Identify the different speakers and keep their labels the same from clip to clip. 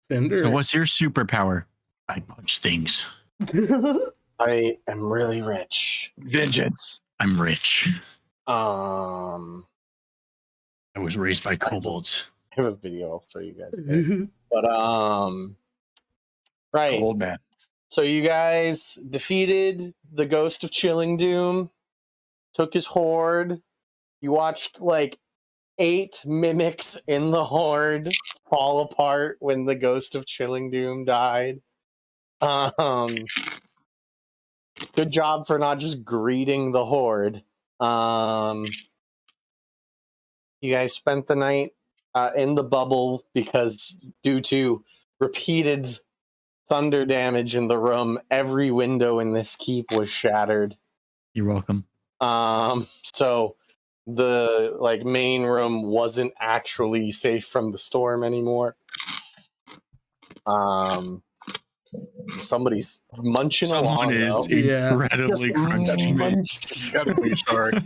Speaker 1: Thunder.
Speaker 2: what's your superpower? I punch things.
Speaker 3: I am really rich.
Speaker 4: Vengeance.
Speaker 2: I'm rich.
Speaker 3: I
Speaker 2: I was raised by kobolds.
Speaker 3: have a video I'll show you guys later. But right.
Speaker 4: Old man.
Speaker 3: So you guys defeated the Ghost of Chilling Doom, took his horde. You watched like 8 mimics in the horde fall apart when the Ghost of Chilling Doom died. Good job for not just greeting the horde. You guys spent the night in the bubble because due to repeated thunder damage in the room, every window in this keep was shattered.
Speaker 2: You're welcome.
Speaker 3: So the main room wasn't actually safe from the storm anymore. Somebody's munching
Speaker 2: Someone
Speaker 3: along.
Speaker 2: is
Speaker 3: Though.
Speaker 2: incredibly crunchy.
Speaker 4: Gotta be sorry.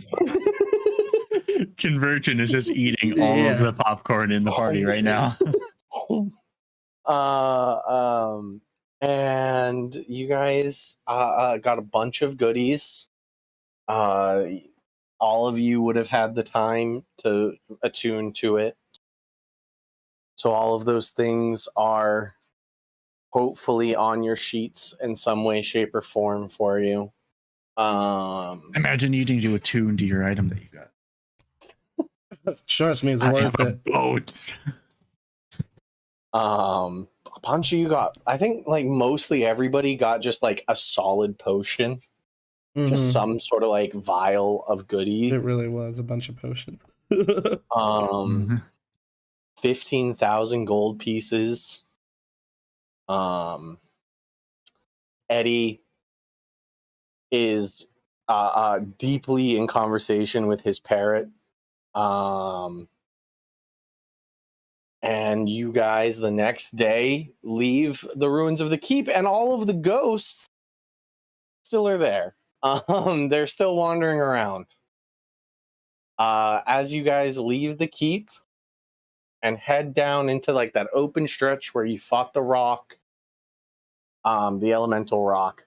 Speaker 2: Convergent is just eating all of the popcorn in the party right now.
Speaker 3: And you guys got a bunch of goodies. All of you would have had the time to attune to it. So all of those things are hopefully on your sheets in some way, shape, or form for you.
Speaker 2: Imagine needing to attune to your item that you got.
Speaker 1: Trust me, it's
Speaker 2: I
Speaker 1: worth
Speaker 2: have a
Speaker 1: it.
Speaker 2: boat.
Speaker 3: A bunch of you got, I think mostly everybody got just a solid potion. Just some sort of vial of goodie.
Speaker 1: It really was a bunch of potions.
Speaker 3: 15,000 gold pieces. Eddie is deeply in conversation with his parrot. And you guys the next day leave the ruins of the keep, and all of the ghosts still are there. They're still wandering around. As you guys leave the keep and head down into that open stretch where you fought the rock, the elemental rock.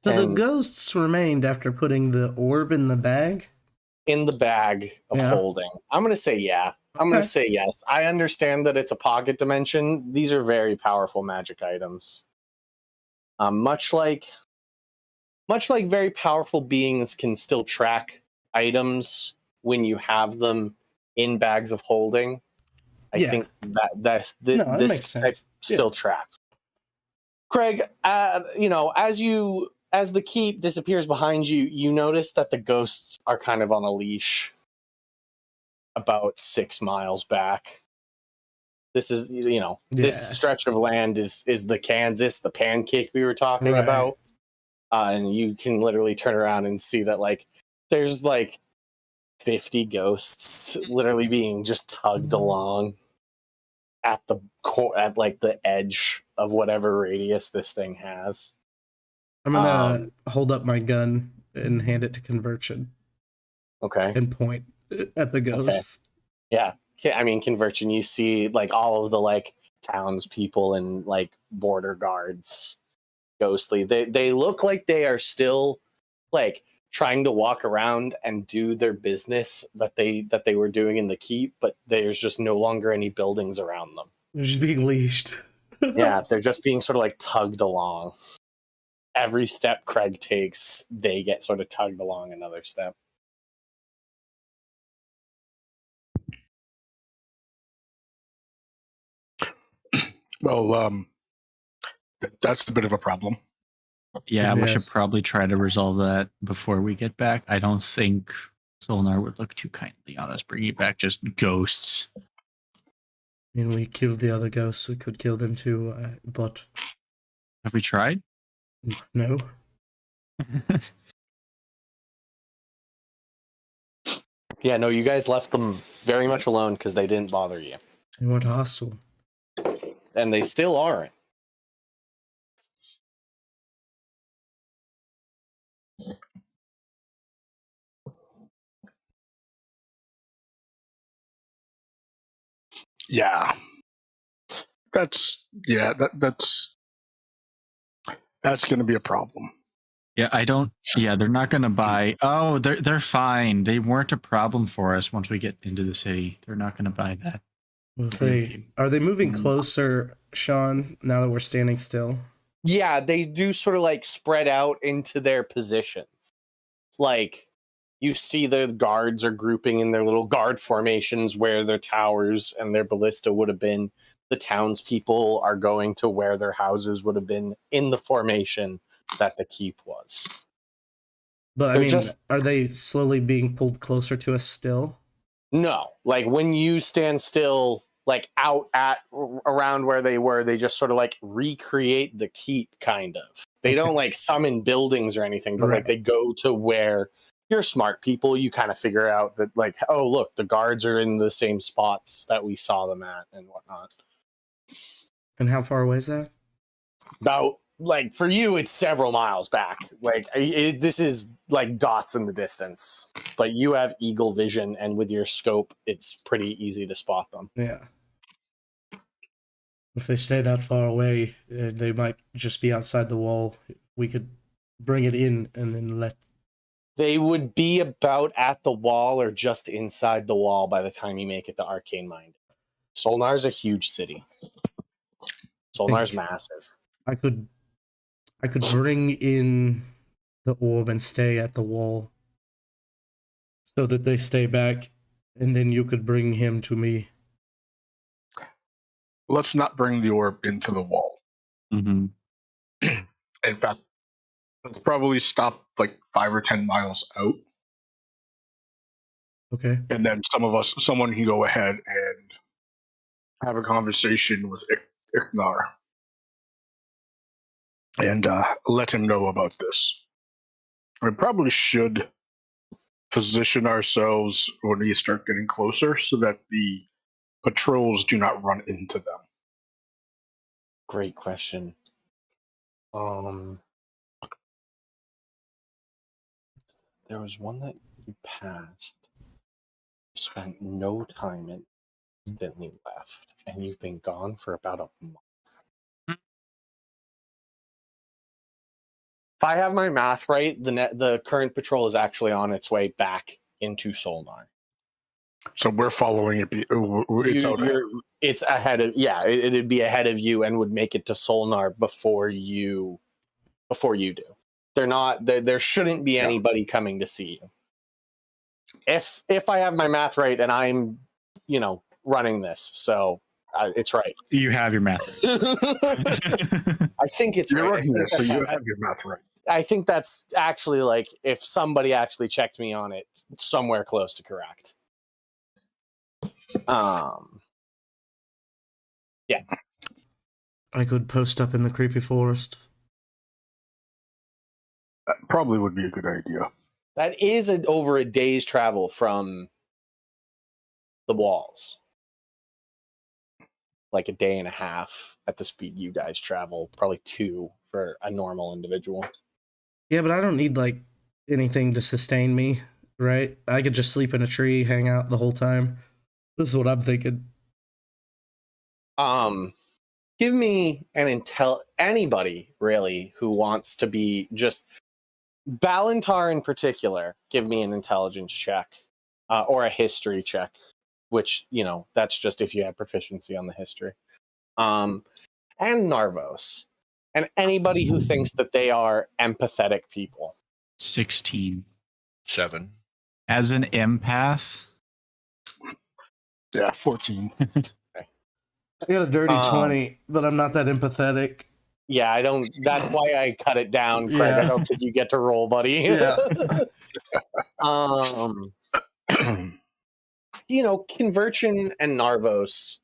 Speaker 1: So the ghosts remained after putting the orb in the bag?
Speaker 3: In the bag of holding. I'm going to say yeah. I'm going to say yes. I understand that it's a pocket dimension. These are very powerful magic items. Much like very powerful beings can still track items when you have them in bags of holding. I think this type still tracks. Craig, as the keep disappears behind you, you notice that the ghosts are kind of on a leash about 6 miles back. This is, this stretch of land is the Kansas, the pancake we were talking about. And you can literally turn around and see that there's 50 ghosts literally being just tugged along at the the edge of whatever radius this thing has.
Speaker 1: I'm gonna hold up my gun and hand it to Conversion.
Speaker 3: Okay.
Speaker 1: And point at the ghosts.
Speaker 3: Okay. Yeah. I mean, Conversion, you see all of the townspeople and border guards ghostly. They look like they are still trying to walk around and do their business that they were doing in the keep, but there's just no longer any buildings around them.
Speaker 1: They're just being leashed.
Speaker 3: Yeah, they're just being sort of tugged along. Every step Craig takes, they get sort of tugged along another step.
Speaker 4: Well, that's a bit of a problem.
Speaker 2: Yeah, we should probably try to resolve that before we get back. I don't think Solnar would look too kindly on us bringing back just ghosts.
Speaker 1: I mean, we killed the other ghosts. We could kill them too, but...
Speaker 2: Have we tried?
Speaker 1: No.
Speaker 3: Yeah, no, you guys left them very much alone because they didn't bother you.
Speaker 1: They weren't hostile.
Speaker 3: And they still aren't.
Speaker 4: Yeah. that's going to be a problem.
Speaker 2: Yeah, they're not going to buy. Oh, they're fine. They weren't a problem for us once we get into the city. They're not going to buy that.
Speaker 1: Well, are they moving closer, Sean, now that we're standing still?
Speaker 3: Yeah, they do sort of like spread out into their positions. Like, you see the guards are grouping in their little guard formations where their towers and their ballista would have been. The townspeople are going to where their houses would have been in the formation that the keep was.
Speaker 1: But are they slowly being pulled closer to us still?
Speaker 3: No, like when you stand still, like out at around where they were, they just sort of like recreate the keep, kind of. They don't like summon buildings or anything, but like they go to where you're smart people. You kind of figure out that like, oh, look, the guards are in the same spots that we saw them at and whatnot.
Speaker 1: And how far away is that?
Speaker 3: About, like, for you, it's several miles back. Like, this is like dots in the distance. But you have eagle vision, and with your scope, it's pretty easy to spot them.
Speaker 1: Yeah. If they stay that far away, they might just be outside the wall. We could bring it in and then let...
Speaker 3: They would be about at the wall or just inside the wall by the time you make it to Arcane Mind. Solnar's a huge city. Solnar's massive.
Speaker 1: I could bring in the orb and stay at the wall so that they stay back, and then you could bring him to me.
Speaker 4: Let's not bring the orb into the wall.
Speaker 2: Mm-hmm.
Speaker 4: In fact, let's probably stop like 5 or 10 miles out.
Speaker 1: Okay.
Speaker 4: And then someone can go ahead and have a conversation with Iknar and let him know about this. We probably should position ourselves when we start getting closer so that the patrols do not run into them.
Speaker 3: Great question. There was one that you passed. You spent no time in, instantly left, and you've been gone for about a month. If I have my math right, the current patrol is actually on its way back into Solnar.
Speaker 4: So we're following it.
Speaker 3: It's ahead of it'd be ahead of you and would make it to Solnar before you do. They're not. There shouldn't be anybody coming to see you. If I have my math right, and I'm running this, so it's right.
Speaker 2: You have your math.
Speaker 3: I think it's
Speaker 4: You're
Speaker 3: right.
Speaker 4: running this, so you have your math right.
Speaker 3: I think that's actually, like, if somebody actually checked me on it, somewhere close to correct. Yeah.
Speaker 1: I could post up in the creepy forest.
Speaker 4: That probably would be a good idea.
Speaker 3: That is over a day's travel from the walls. Like a day and a half at the speed you guys travel. Probably 2 for a normal individual.
Speaker 1: Yeah, but I don't need, like, anything to sustain me, right? I could just sleep in a tree, hang out the whole time. This is what I'm thinking.
Speaker 3: Give me anybody, really, who wants to be just... Balantar in particular, give me an intelligence check. Or a history check. Which, that's just if you have proficiency on the history. And Narvos. And anybody who thinks that they are empathetic people.
Speaker 2: 16.
Speaker 5: 7.
Speaker 2: As an empath?
Speaker 4: Yeah, 14.
Speaker 1: I got a dirty 20, but I'm not that empathetic.
Speaker 3: Yeah, I don't... That's why I cut it down, Craig.
Speaker 1: Yeah.
Speaker 3: I don't think you get to roll, buddy.
Speaker 1: Yeah.
Speaker 3: Conversion and Narvos.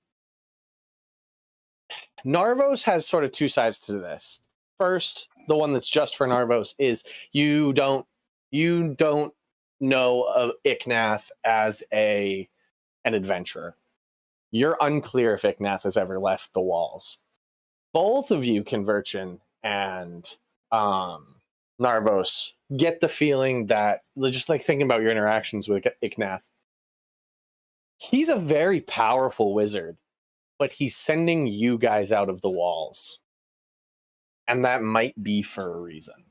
Speaker 3: Narvos has sort of 2 sides to this. First, the one that's just for Narvos is you don't know of Iknath as an adventurer. You're unclear if Iknath has ever left the walls. Both of you, Conversion and Narvos, get the feeling that, just like thinking about your interactions with Iknath, he's a very powerful wizard, but he's sending you guys out of the walls. And that might be for a reason.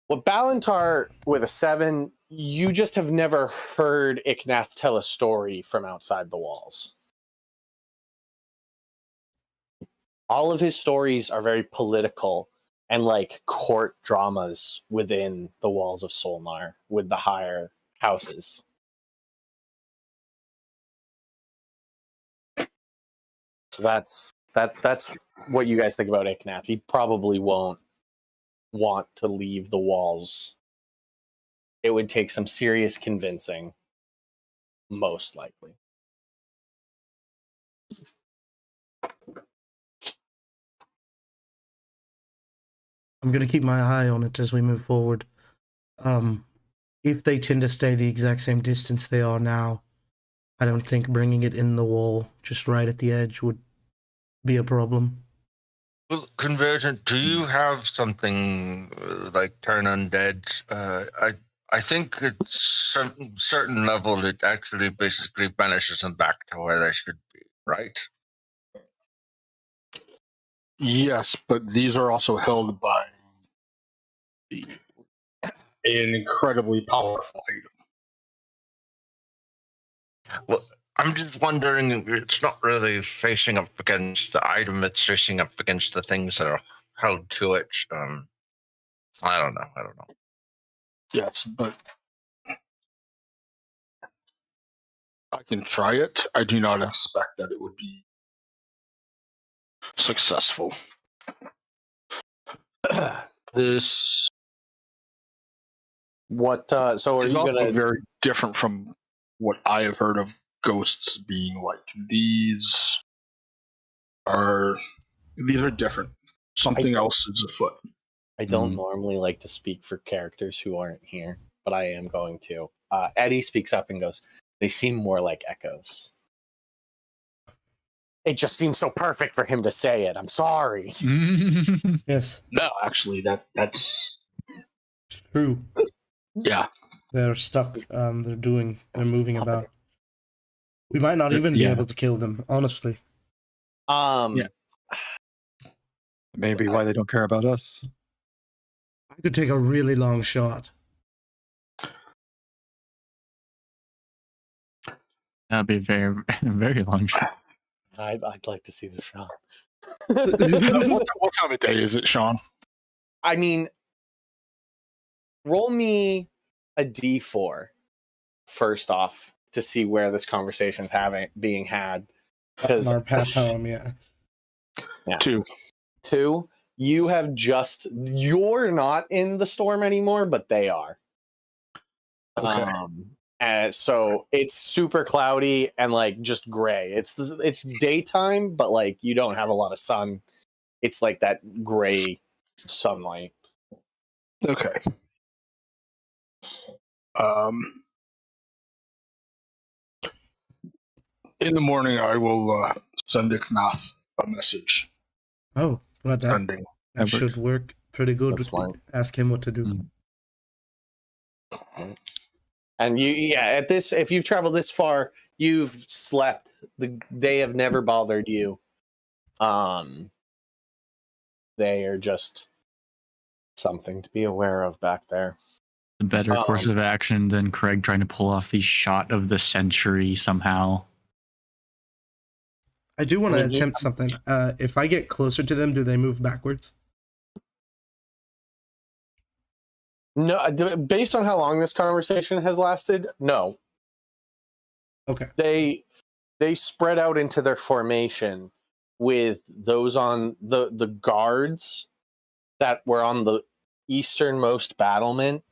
Speaker 3: What Balantar with a 7, you just have never heard Iknath tell a story from outside the walls. All of his stories are very political and like court dramas within the walls of Solnar with the higher houses. So that's what you guys think about Iknath. He probably won't want to leave the walls. It would take some serious convincing, most likely.
Speaker 1: I'm going to keep my eye on it as we move forward. If they tend to stay the exact same distance they are now, I don't think bringing it in the wall, just right at the edge, would be a problem.
Speaker 5: Well, Convergent, do you have something like turn undead? I think at certain level, it actually basically banishes them back to where they should be, right?
Speaker 4: Yes, but these are also held by an incredibly powerful item.
Speaker 5: Well, I'm just wondering, it's not really facing up against the item, it's facing up against the things that are held to it. I don't know.
Speaker 4: Yes, but I can try it. I do not expect that it would be successful. This
Speaker 3: What? So are
Speaker 4: is
Speaker 3: you
Speaker 4: also
Speaker 3: gonna?
Speaker 4: very different from what I have heard of ghosts being like. These are different. Something else is afoot.
Speaker 3: I don't normally like to speak for characters who aren't here, but I am going to. Eddie speaks up and goes, "They seem more like echoes." It just seems so perfect for him to say it. I'm sorry.
Speaker 1: Yes,
Speaker 4: No, actually, that's
Speaker 1: it's true.
Speaker 4: yeah.
Speaker 1: They're stuck. They're moving about. We might not even be able to kill them, honestly.
Speaker 3: Yeah.
Speaker 6: Maybe why they don't care about us.
Speaker 1: I could take a really long shot.
Speaker 2: That'd be a very, very long shot.
Speaker 3: I'd like to see the shot.
Speaker 4: What time of day is it, Sean?
Speaker 3: I mean, roll me a d4 first off to see where this conversation's being had.
Speaker 1: On our path home, yeah.
Speaker 4: 2.
Speaker 3: You're not in the storm anymore, but they are.
Speaker 4: Okay.
Speaker 3: And so it's super cloudy and like just gray. It's daytime, but like you don't have a lot of sun. It's like that gray sunlight.
Speaker 4: Okay. In the morning, I will send Iknath a message.
Speaker 1: Oh, well,
Speaker 4: Sending.
Speaker 1: that should work pretty good.
Speaker 3: That's fine.
Speaker 1: Ask him what to do.
Speaker 3: And at this, if you've traveled this far, you've slept. They have never bothered you. They are just something to be aware of back there.
Speaker 2: The better course of action than Craig trying to pull off the shot of the century somehow.
Speaker 1: I do want to attempt something. If I get closer to them, do they move backwards?
Speaker 3: No, based on how long this conversation has lasted, no.
Speaker 1: Okay.
Speaker 3: They spread out into their formation with those on the guards that were on the easternmost battlement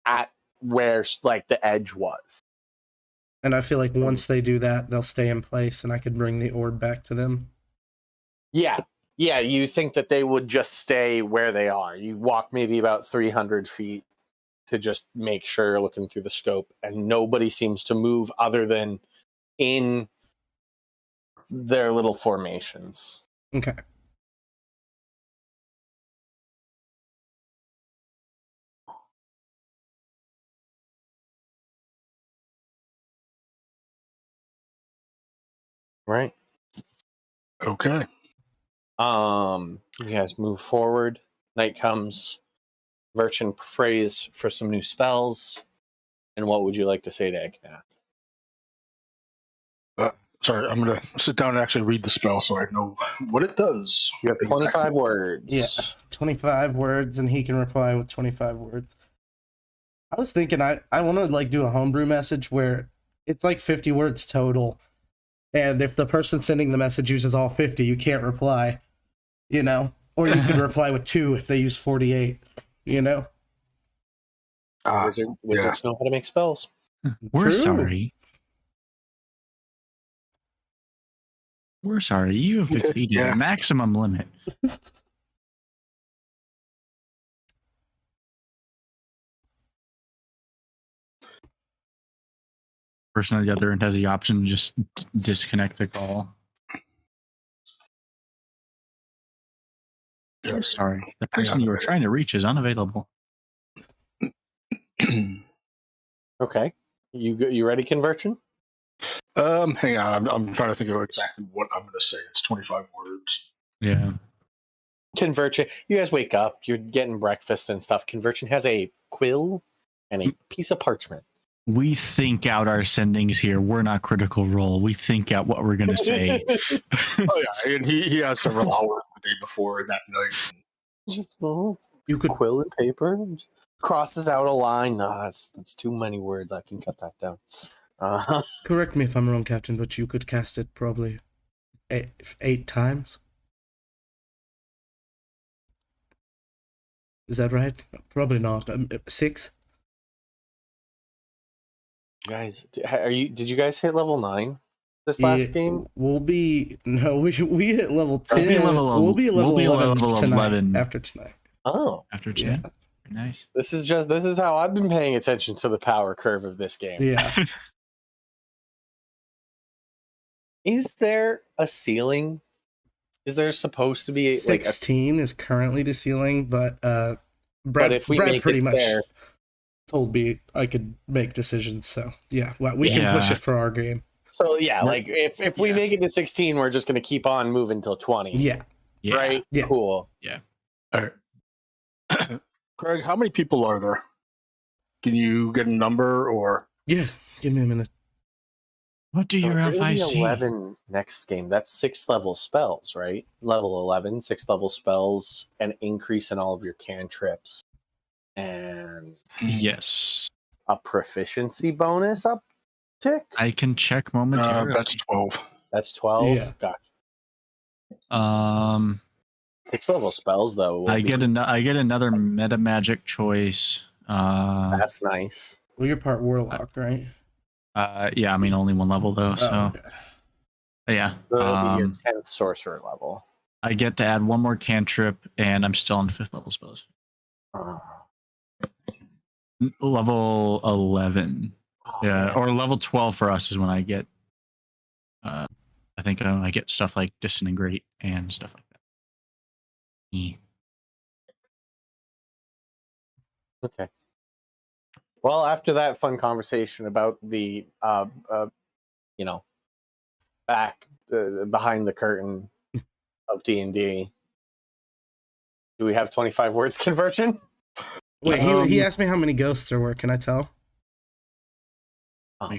Speaker 3: at where like the edge was.
Speaker 1: And I feel like once they do that, they'll stay in place and I could bring the orb back to them.
Speaker 3: Yeah, you think that they would just stay where they are. You walk maybe about 300 feet to just make sure you're looking through the scope, and nobody seems to move other than in their little formations.
Speaker 1: Okay.
Speaker 3: Right.
Speaker 4: Okay.
Speaker 3: You guys move forward. Night comes. Virchin prays for some new spells. And what would you like to say to Eknath?
Speaker 4: Sorry, I'm going to sit down and actually read the spell so I know what it does.
Speaker 3: You have 25 words.
Speaker 1: Yeah, 25 words, and he can reply with 25 words. I was thinking I want to like do a homebrew message where it's like 50 words total, and if the person sending the message uses all 50, you can't reply, you know? Or you could reply with 2 if they use 48, you know?
Speaker 3: Wizards know how to make spells.
Speaker 2: We're
Speaker 1: True.
Speaker 2: sorry. We're sorry. You have exceeded the maximum limit. Person on the other end has the option to just disconnect the call. I'm sorry. The person you were trying to reach is unavailable.
Speaker 3: Okay. You ready, Conversion?
Speaker 4: Hang on. I'm trying to think of exactly what I'm going to say. It's 25 words.
Speaker 2: Yeah.
Speaker 3: Conversion. You guys wake up. You're getting breakfast and stuff. Conversion has a quill and a piece of parchment.
Speaker 2: We think out our sendings here. We're not Critical Role. We think out what we're going to say.
Speaker 4: Oh, yeah. And he has several hours the day before and that night.
Speaker 3: You could quill and paper. Crosses out a line. No, that's too many words. I can cut that down.
Speaker 1: Correct me if I'm wrong, Captain, but you could cast it probably 8 times. Is that right? Probably not. 6.
Speaker 3: Guys, did you guys hit level 9 this last game?
Speaker 1: We hit level 10.
Speaker 2: We'll be level 11
Speaker 1: after tonight.
Speaker 3: Oh,
Speaker 2: after tonight. Yeah. Nice.
Speaker 3: This is how I've been paying attention to the power curve of this game.
Speaker 1: Yeah.
Speaker 3: Is there a ceiling? Is there supposed to be
Speaker 1: 16 is currently the ceiling, but Brad pretty much told me I could make decisions. So yeah, we can push it for our game.
Speaker 3: So yeah, like if we make it to 16, we're just going to keep on moving till 20.
Speaker 1: Yeah.
Speaker 3: Right.
Speaker 1: Yeah.
Speaker 3: Cool.
Speaker 2: Yeah.
Speaker 4: All right. Craig, how many people are there? Can you get a number or?
Speaker 1: Yeah. Give me a minute.
Speaker 2: What do you have?
Speaker 3: 11 next game. That's 6 level spells, right? Level 11, 6 level spells, an increase in all of your cantrips, and
Speaker 2: yes,
Speaker 3: a proficiency bonus uptick.
Speaker 2: I can check momentarily.
Speaker 4: That's 12.
Speaker 3: That's 12.
Speaker 1: Yeah.
Speaker 3: Gotcha. 6 level spells though.
Speaker 2: I get another meta magic choice.
Speaker 3: That's nice.
Speaker 1: Well, you're part warlock, right?
Speaker 2: Yeah, I mean only 1 level though, so
Speaker 1: okay.
Speaker 2: Yeah.
Speaker 3: That'll be your 10th sorcerer level.
Speaker 2: I get to add 1 more cantrip, and I'm still on 5th level spells. Level 11. Yeah, or level 12 for us is when I get. I think I get stuff like Disintegrate and stuff like that. Yeah.
Speaker 3: Okay. Well, after that fun conversation about the, back behind the curtain of D&D, do we have 25 words conversion?
Speaker 1: Wait, he asked me how many ghosts there were. Can I tell?
Speaker 3: Oh,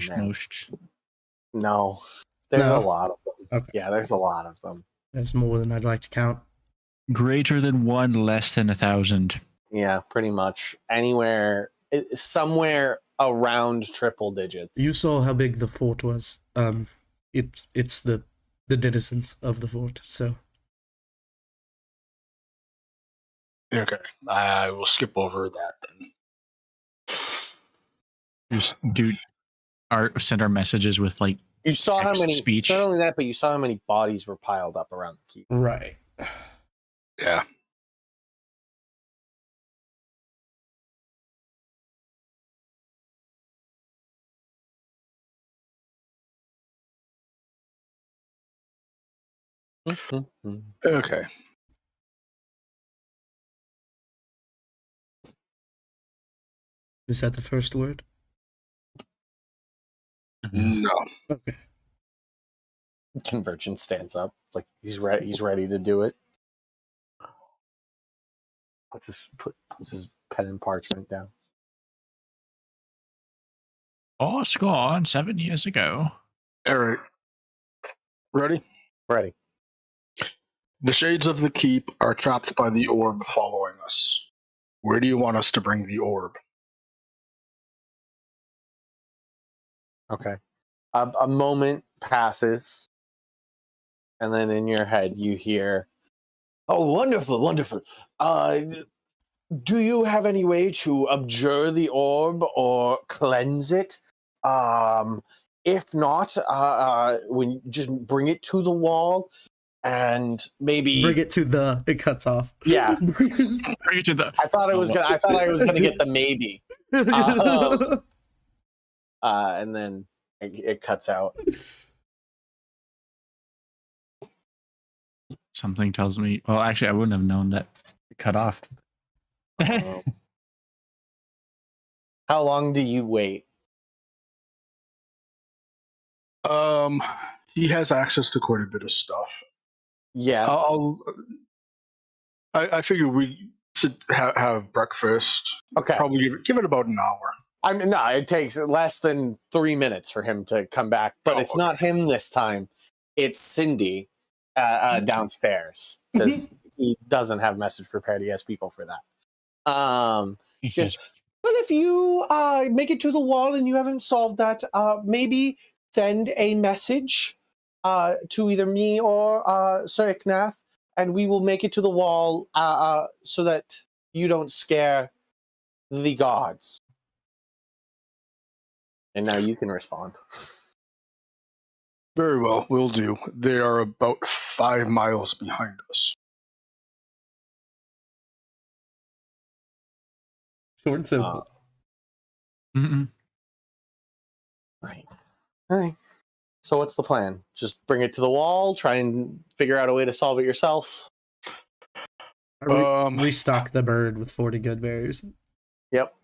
Speaker 1: No.
Speaker 3: There's a lot of them.
Speaker 1: Okay.
Speaker 3: Yeah, there's a lot of them.
Speaker 1: There's more than I'd like to count.
Speaker 2: Greater than 1, less than 1,000.
Speaker 3: Yeah, pretty much. Somewhere around triple digits.
Speaker 1: You saw how big the fort was. It's the denizens of the fort, so.
Speaker 4: Okay, I will skip over that then.
Speaker 2: Just send our messages with like.
Speaker 3: You saw how many
Speaker 2: speech.
Speaker 3: Not only that, but you saw how many bodies were piled up around the keep.
Speaker 1: Right.
Speaker 4: Yeah. Okay.
Speaker 1: Is that the first word?
Speaker 4: No.
Speaker 1: Okay.
Speaker 3: Convergent stands up, like he's ready. He's ready to do it. Puts his pen and parchment down.
Speaker 2: Oh, scorn 7 years ago.
Speaker 4: All right. Ready?
Speaker 3: Ready.
Speaker 4: The shades of the keep are trapped by the orb following us. Where do you want us to bring the orb?
Speaker 3: Okay. A moment passes, and then in your head you hear, "Oh, wonderful, wonderful. Do you have any way to abjure the orb or cleanse it? If not, when just bring it to the wall, and maybe
Speaker 1: Bring it to the. It cuts off.
Speaker 3: Yeah.
Speaker 2: Bring it to the.
Speaker 3: I thought I was gonna get the maybe, and then it cuts out.
Speaker 2: Something tells me. Well, actually, I wouldn't have known that it cut off.
Speaker 3: How long do you wait?
Speaker 4: He has access to quite a bit of stuff.
Speaker 3: Yeah.
Speaker 4: I figure we have breakfast.
Speaker 3: Okay.
Speaker 4: Probably give it about an hour.
Speaker 3: I mean, no, it takes less than 3 minutes for him to come back, but it's not him this time. It's Cindy downstairs because he doesn't have message prepared. He has people for that. Just, well, if you make it to the wall and you haven't solved that, maybe send a message to either me or Sir Iknath, and we will make it to the wall so that you don't scare the gods. And now you can respond.
Speaker 4: Very well, will do. They are about 5 miles behind us.
Speaker 1: Short and simple.
Speaker 3: Right. All right. So what's the plan? Just bring it to the wall, try and figure out a way to solve it yourself?
Speaker 1: Restock the bird with 40 good berries.
Speaker 3: Yep.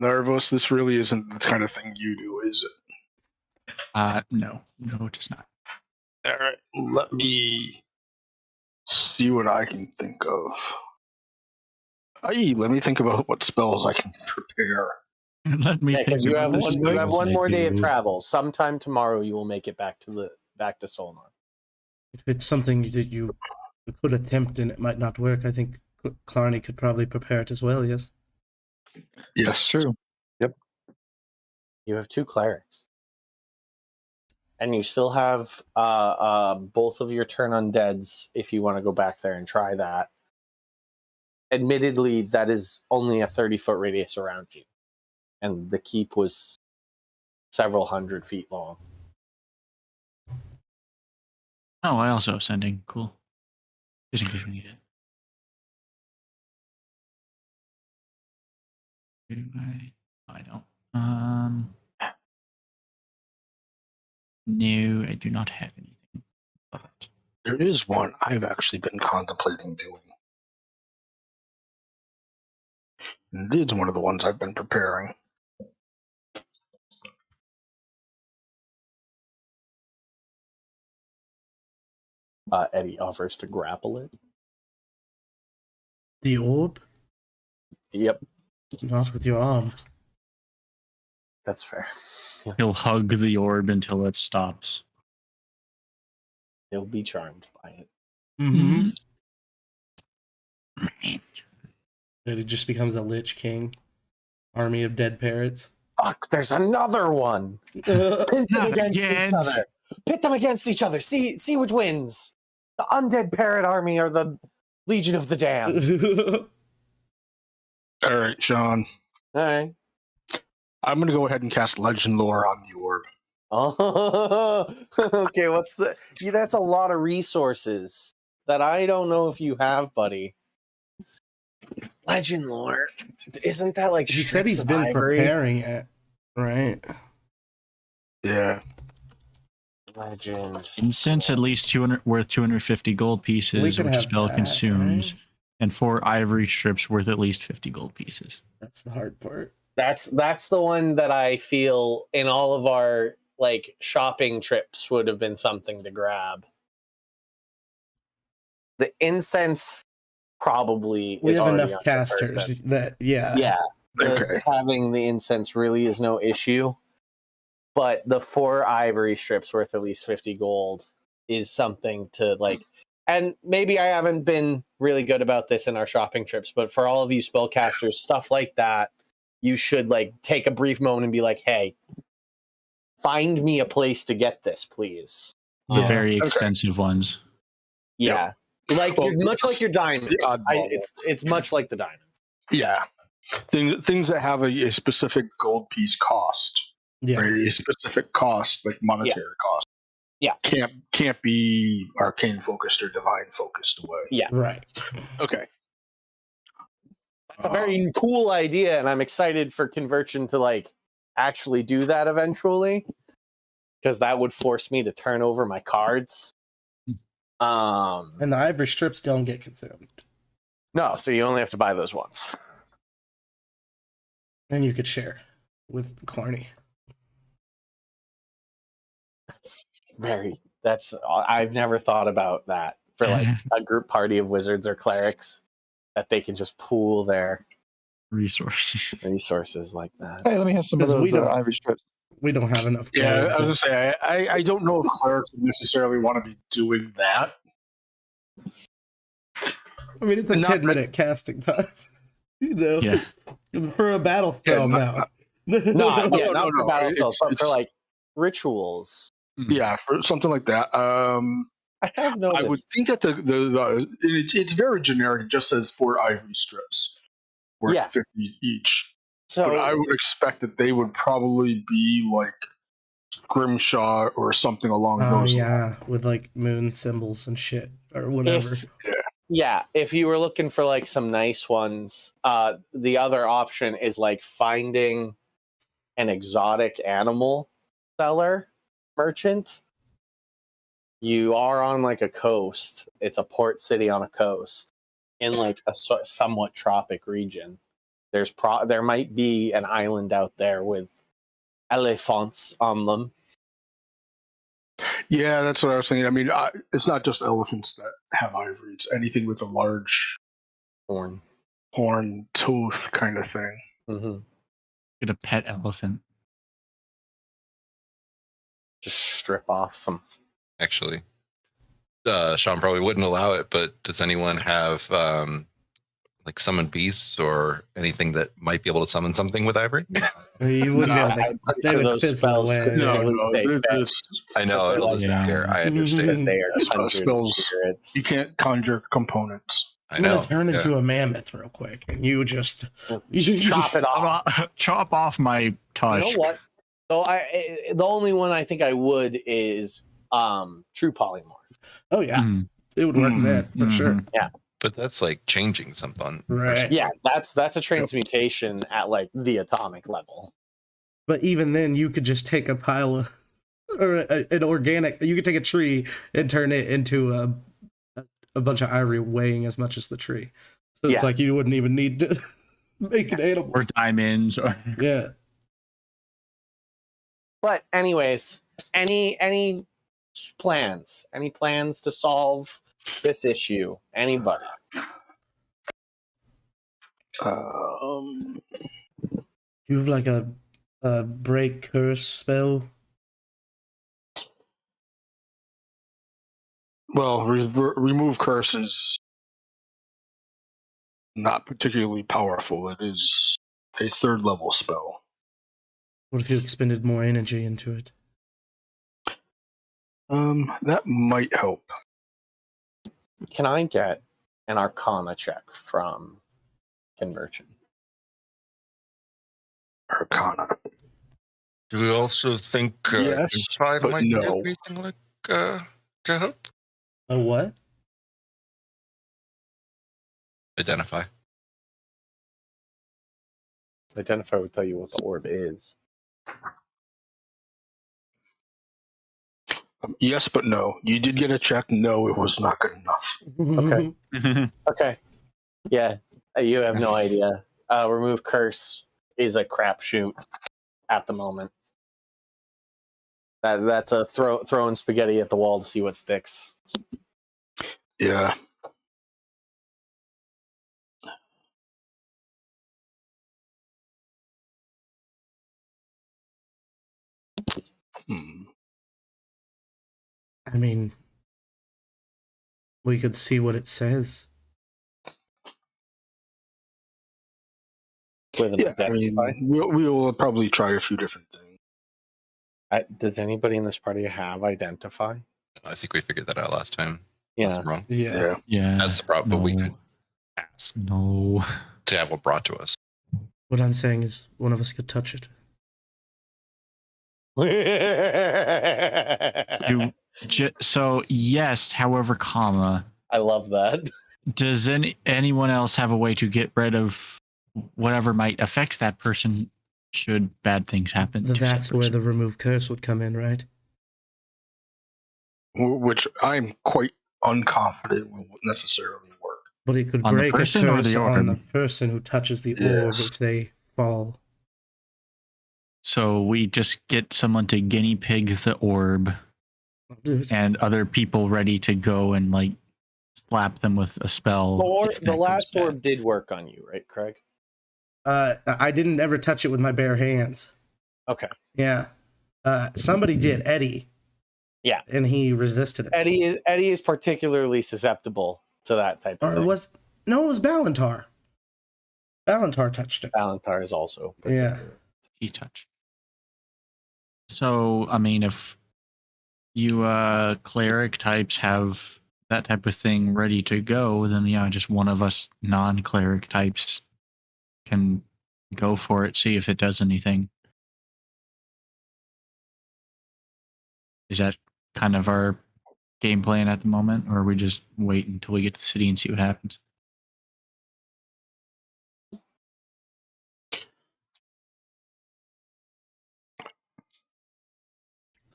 Speaker 4: Nervous, this really isn't the kind of thing you do, is it?
Speaker 2: No, it does not.
Speaker 4: All right, let me see what I can think of. Let me think about what spells I can prepare.
Speaker 2: Let me.
Speaker 3: Because you have one more day of
Speaker 2: travel.
Speaker 3: travel. Sometime tomorrow, you will make it back to Solnar.
Speaker 1: If it's something that you could attempt and it might not work, I think Clarny could probably prepare it as well. Yes.
Speaker 4: Yes,
Speaker 2: true.
Speaker 4: Yep.
Speaker 3: You have 2 clerics, and you still have both of your turn undeads if you want to go back there and try that. Admittedly, that is only a 30-foot radius around you, and the keep was several hundred feet long.
Speaker 2: Oh, I also have sending. Cool. Just in case we need it. I don't. No, I do not have anything. But
Speaker 4: there is one I've actually been contemplating doing. And it is one of the ones I've been preparing.
Speaker 3: Eddie offers to grapple it.
Speaker 1: The orb?
Speaker 3: Yep.
Speaker 1: Not with your arms.
Speaker 3: That's fair.
Speaker 2: he'll hug the orb until it stops.
Speaker 3: He'll be charmed by it.
Speaker 1: Mm-hmm. And it just becomes a Lich King. Army of dead parrots.
Speaker 3: Fuck, there's another one. Pit them against each other. Pit them against each other. See which wins. The undead parrot army or the Legion of the Damned.
Speaker 4: All right, Sean.
Speaker 3: All right.
Speaker 4: I'm going to go ahead and cast Legend Lore on the orb.
Speaker 3: Oh, okay. That's a lot of resources that I don't know if you have, buddy. Legend Lore. Isn't that like
Speaker 1: he said he's been preparing it, right?
Speaker 4: Yeah.
Speaker 3: Legend.
Speaker 2: Incense at least 200 worth 250 gold pieces, which a spell consumes, right? And 4 ivory strips worth at least 50 gold pieces.
Speaker 1: That's the hard part.
Speaker 3: That's the one that I feel in all of our like shopping trips would have been something to grab. The incense probably
Speaker 1: We
Speaker 3: is
Speaker 1: have
Speaker 3: already
Speaker 1: enough
Speaker 3: on the
Speaker 1: casters
Speaker 3: person.
Speaker 1: that
Speaker 3: Yeah,
Speaker 4: Okay.
Speaker 3: having the incense really is no issue. But the 4 ivory strips worth at least 50 gold is something to like. And maybe I haven't been really good about this in our shopping trips, but for all of you spellcasters, stuff like that, you should like take a brief moment and be like, "Hey, find me a place to get this, please."
Speaker 2: The
Speaker 1: Yeah.
Speaker 2: very expensive ones.
Speaker 3: Yeah, like
Speaker 4: Well,
Speaker 3: much like your diamonds.
Speaker 4: the oddball.
Speaker 3: It's much like the diamonds.
Speaker 4: Yeah. Things that have a specific gold piece cost,
Speaker 1: yeah.
Speaker 4: right? A specific cost, like monetary cost.
Speaker 3: Yeah.
Speaker 4: Can't be arcane focused or divine focused away.
Speaker 3: Yeah,
Speaker 1: Right.
Speaker 4: Okay.
Speaker 3: it's a very cool idea, and I'm excited for Conversion to like actually do that eventually, because that would force me to turn over my cards.
Speaker 1: And the ivory strips don't get consumed.
Speaker 3: No, so you only have to buy those once.
Speaker 1: And you could share with Clarny.
Speaker 3: I've never thought about that for like a group party of wizards or clerics, that they can just pool their
Speaker 2: Resources.
Speaker 3: resources like that.
Speaker 6: Hey, let me have some of
Speaker 1: 'Cause we
Speaker 6: those
Speaker 1: don't-
Speaker 6: ivory strips.
Speaker 1: We don't have enough gold.
Speaker 4: Yeah, I was gonna say I don't know if clerics necessarily want to be doing that.
Speaker 1: I mean, it's a
Speaker 4: Not
Speaker 1: 10-minute casting time. You know,
Speaker 2: Yeah.
Speaker 1: for a battle spell now.
Speaker 3: Not
Speaker 4: no,
Speaker 3: for battle spells, but for
Speaker 4: it's-
Speaker 3: like rituals.
Speaker 4: Yeah, for something like that.
Speaker 3: I have noticed.
Speaker 4: I would think that it's very generic. It just says 4 ivory strips, worth
Speaker 3: Yeah.
Speaker 4: 50 each.
Speaker 3: So
Speaker 4: But I would expect that they would probably be like Grimshaw or something along
Speaker 1: Oh
Speaker 4: those lines.
Speaker 1: yeah, with like moon symbols and shit or whatever.
Speaker 3: if you were looking for like some nice ones, the other option is like finding an exotic animal seller merchant. You are on like a coast. It's a port city on a coast in like a somewhat tropic region. There might be an island out there with elephants on them.
Speaker 4: Yeah, that's what I was thinking. I mean, it's not just elephants that have ivory. It's anything with a large
Speaker 3: Horn.
Speaker 4: horn, tooth kind of thing.
Speaker 3: Mm-hmm.
Speaker 2: Get a pet elephant.
Speaker 3: Just strip off some.
Speaker 7: Actually, Sean probably wouldn't allow it, but does anyone have like summon beasts or anything that might be able to summon something with ivory?
Speaker 1: You wouldn't
Speaker 4: No,
Speaker 1: be able to.
Speaker 3: I'm pretty
Speaker 1: They
Speaker 3: sure
Speaker 1: would
Speaker 3: those
Speaker 1: fizzle
Speaker 3: spells
Speaker 1: away.
Speaker 3: specifically say fetch.
Speaker 4: It's,
Speaker 7: I know it doesn't
Speaker 2: Yeah.
Speaker 7: care. I understand.
Speaker 3: They are
Speaker 4: Spells-
Speaker 3: conjured spirits.
Speaker 4: you can't conjure components.
Speaker 7: I
Speaker 1: I'm
Speaker 7: know.
Speaker 1: gonna turn
Speaker 7: yeah.
Speaker 1: into a mammoth real quick, and you just
Speaker 3: Chop it off.
Speaker 2: Chop off my
Speaker 3: You
Speaker 2: tusk.
Speaker 3: know what? So the only one I think I would is true polymorph.
Speaker 1: Oh yeah,
Speaker 2: Mhm.
Speaker 1: it would work
Speaker 2: Mhm.
Speaker 1: then for sure.
Speaker 2: Mhm.
Speaker 7: But that's like changing something.
Speaker 1: Right.
Speaker 3: Yeah, that's a transmutation at like the atomic level.
Speaker 1: But even then, you could just take a pile of or an organic. You could take a tree and turn it into a bunch of ivory weighing as much as the tree. So it's
Speaker 3: Yeah.
Speaker 1: like you wouldn't even need to make an animal.
Speaker 2: Or diamonds. Or
Speaker 1: Yeah.
Speaker 3: But anyways, any plans? Any plans to solve this issue? Anybody?
Speaker 1: You have like a break curse spell.
Speaker 4: Well, remove curse is not particularly powerful. It is a 3rd level spell.
Speaker 1: What if you expended more energy into it?
Speaker 4: That might help.
Speaker 3: Can I get an Arcana check from Conversion?
Speaker 4: Arcana.
Speaker 5: Do we also think
Speaker 4: Yes,
Speaker 5: inside
Speaker 4: but
Speaker 5: might
Speaker 4: no.
Speaker 5: do anything like to help?
Speaker 1: A what?
Speaker 7: Identify.
Speaker 3: Identify would tell you what the orb is.
Speaker 4: Yes, but no. You did get a check. No, it was not good enough.
Speaker 3: Okay. Okay. Yeah, you have no idea. Remove curse is a crapshoot at the moment. That's a throwing spaghetti at the wall to see what sticks.
Speaker 4: Yeah. Hmm.
Speaker 1: I mean, we could see what it says.
Speaker 3: With an
Speaker 4: Yeah, I mean, we'll probably try a few different things.
Speaker 3: does anybody in this party have identify?
Speaker 7: I think we figured that out last time.
Speaker 3: Yeah.
Speaker 7: Nothing wrong.
Speaker 1: Yeah.
Speaker 2: Yeah.
Speaker 7: That's the problem. But we
Speaker 2: no.
Speaker 7: could ask
Speaker 2: No.
Speaker 7: to have one brought to us.
Speaker 1: What I'm saying is one of us could touch it.
Speaker 2: So yes, however, comma.
Speaker 3: I love that.
Speaker 2: Does anyone else have a way to get rid of whatever might affect that person should bad things happen? to
Speaker 1: That's
Speaker 2: said
Speaker 1: where
Speaker 2: person?
Speaker 1: the remove curse would come in, right?
Speaker 4: Which I'm quite unconfident will necessarily work.
Speaker 1: But it could
Speaker 2: On the
Speaker 1: break a
Speaker 2: person or
Speaker 1: curse
Speaker 2: the
Speaker 1: on the
Speaker 2: orb?
Speaker 1: person who touches the orb
Speaker 4: Yes.
Speaker 1: if they fall.
Speaker 2: So we just get someone to guinea pig the orb,
Speaker 1: I'll do it.
Speaker 2: and other people ready to go and like slap them with a spell. if
Speaker 3: The
Speaker 2: that goes
Speaker 3: last
Speaker 2: bad.
Speaker 3: orb did work on you, right, Craig?
Speaker 1: I didn't ever touch it with my bare hands.
Speaker 3: Okay.
Speaker 1: Yeah. Somebody did, Eddie.
Speaker 3: Yeah.
Speaker 1: And he resisted it.
Speaker 3: Eddie is particularly susceptible to that type of
Speaker 1: Or
Speaker 3: thing.
Speaker 1: it was Balantar. Balantar touched it.
Speaker 3: Balantar is also
Speaker 1: Yeah.
Speaker 2: He touch. So I mean, if you cleric types have that type of thing ready to go, then yeah, just one of us non-cleric types can go for it, see if it does anything. Is that kind of our game plan at the moment, or are we just wait until we get to the city and see what happens?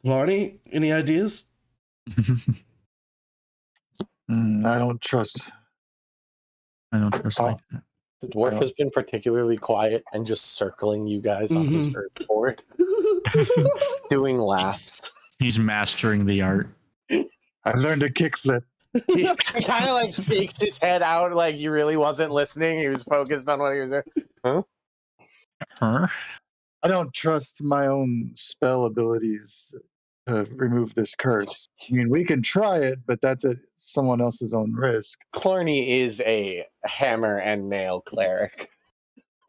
Speaker 1: Lardy, any ideas?
Speaker 6: I don't trust.
Speaker 2: I don't trust like that.
Speaker 3: The dwarf has been particularly quiet and just circling you guys on his
Speaker 1: Mhm.
Speaker 3: earth board, doing laps.
Speaker 2: He's mastering the art.
Speaker 6: I learned a kickflip.
Speaker 3: He kind of like shakes his head out like he really wasn't listening. He was focused on what he was doing.
Speaker 2: Huh?
Speaker 6: I don't trust my own spell abilities to remove this curse. I mean, we can try it, but that's at someone else's own risk.
Speaker 3: Clarny is a hammer and nail cleric.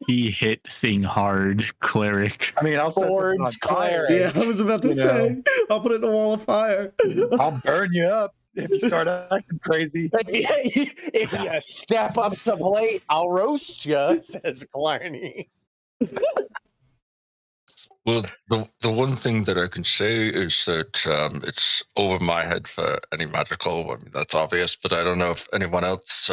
Speaker 2: He hit thing hard, cleric.
Speaker 6: I mean, I'll set something on
Speaker 3: Forge
Speaker 6: fire.
Speaker 3: cleric.
Speaker 1: Yeah, I was about to
Speaker 6: You
Speaker 1: say. I'll put it in a wall of fire.
Speaker 6: I'll burn you up if you start acting crazy.
Speaker 3: If you step up to plate, I'll roast you, says Clarny.
Speaker 5: Well, the one thing that I can say is that it's over my head for any magical. I mean, that's obvious, but I don't know if anyone else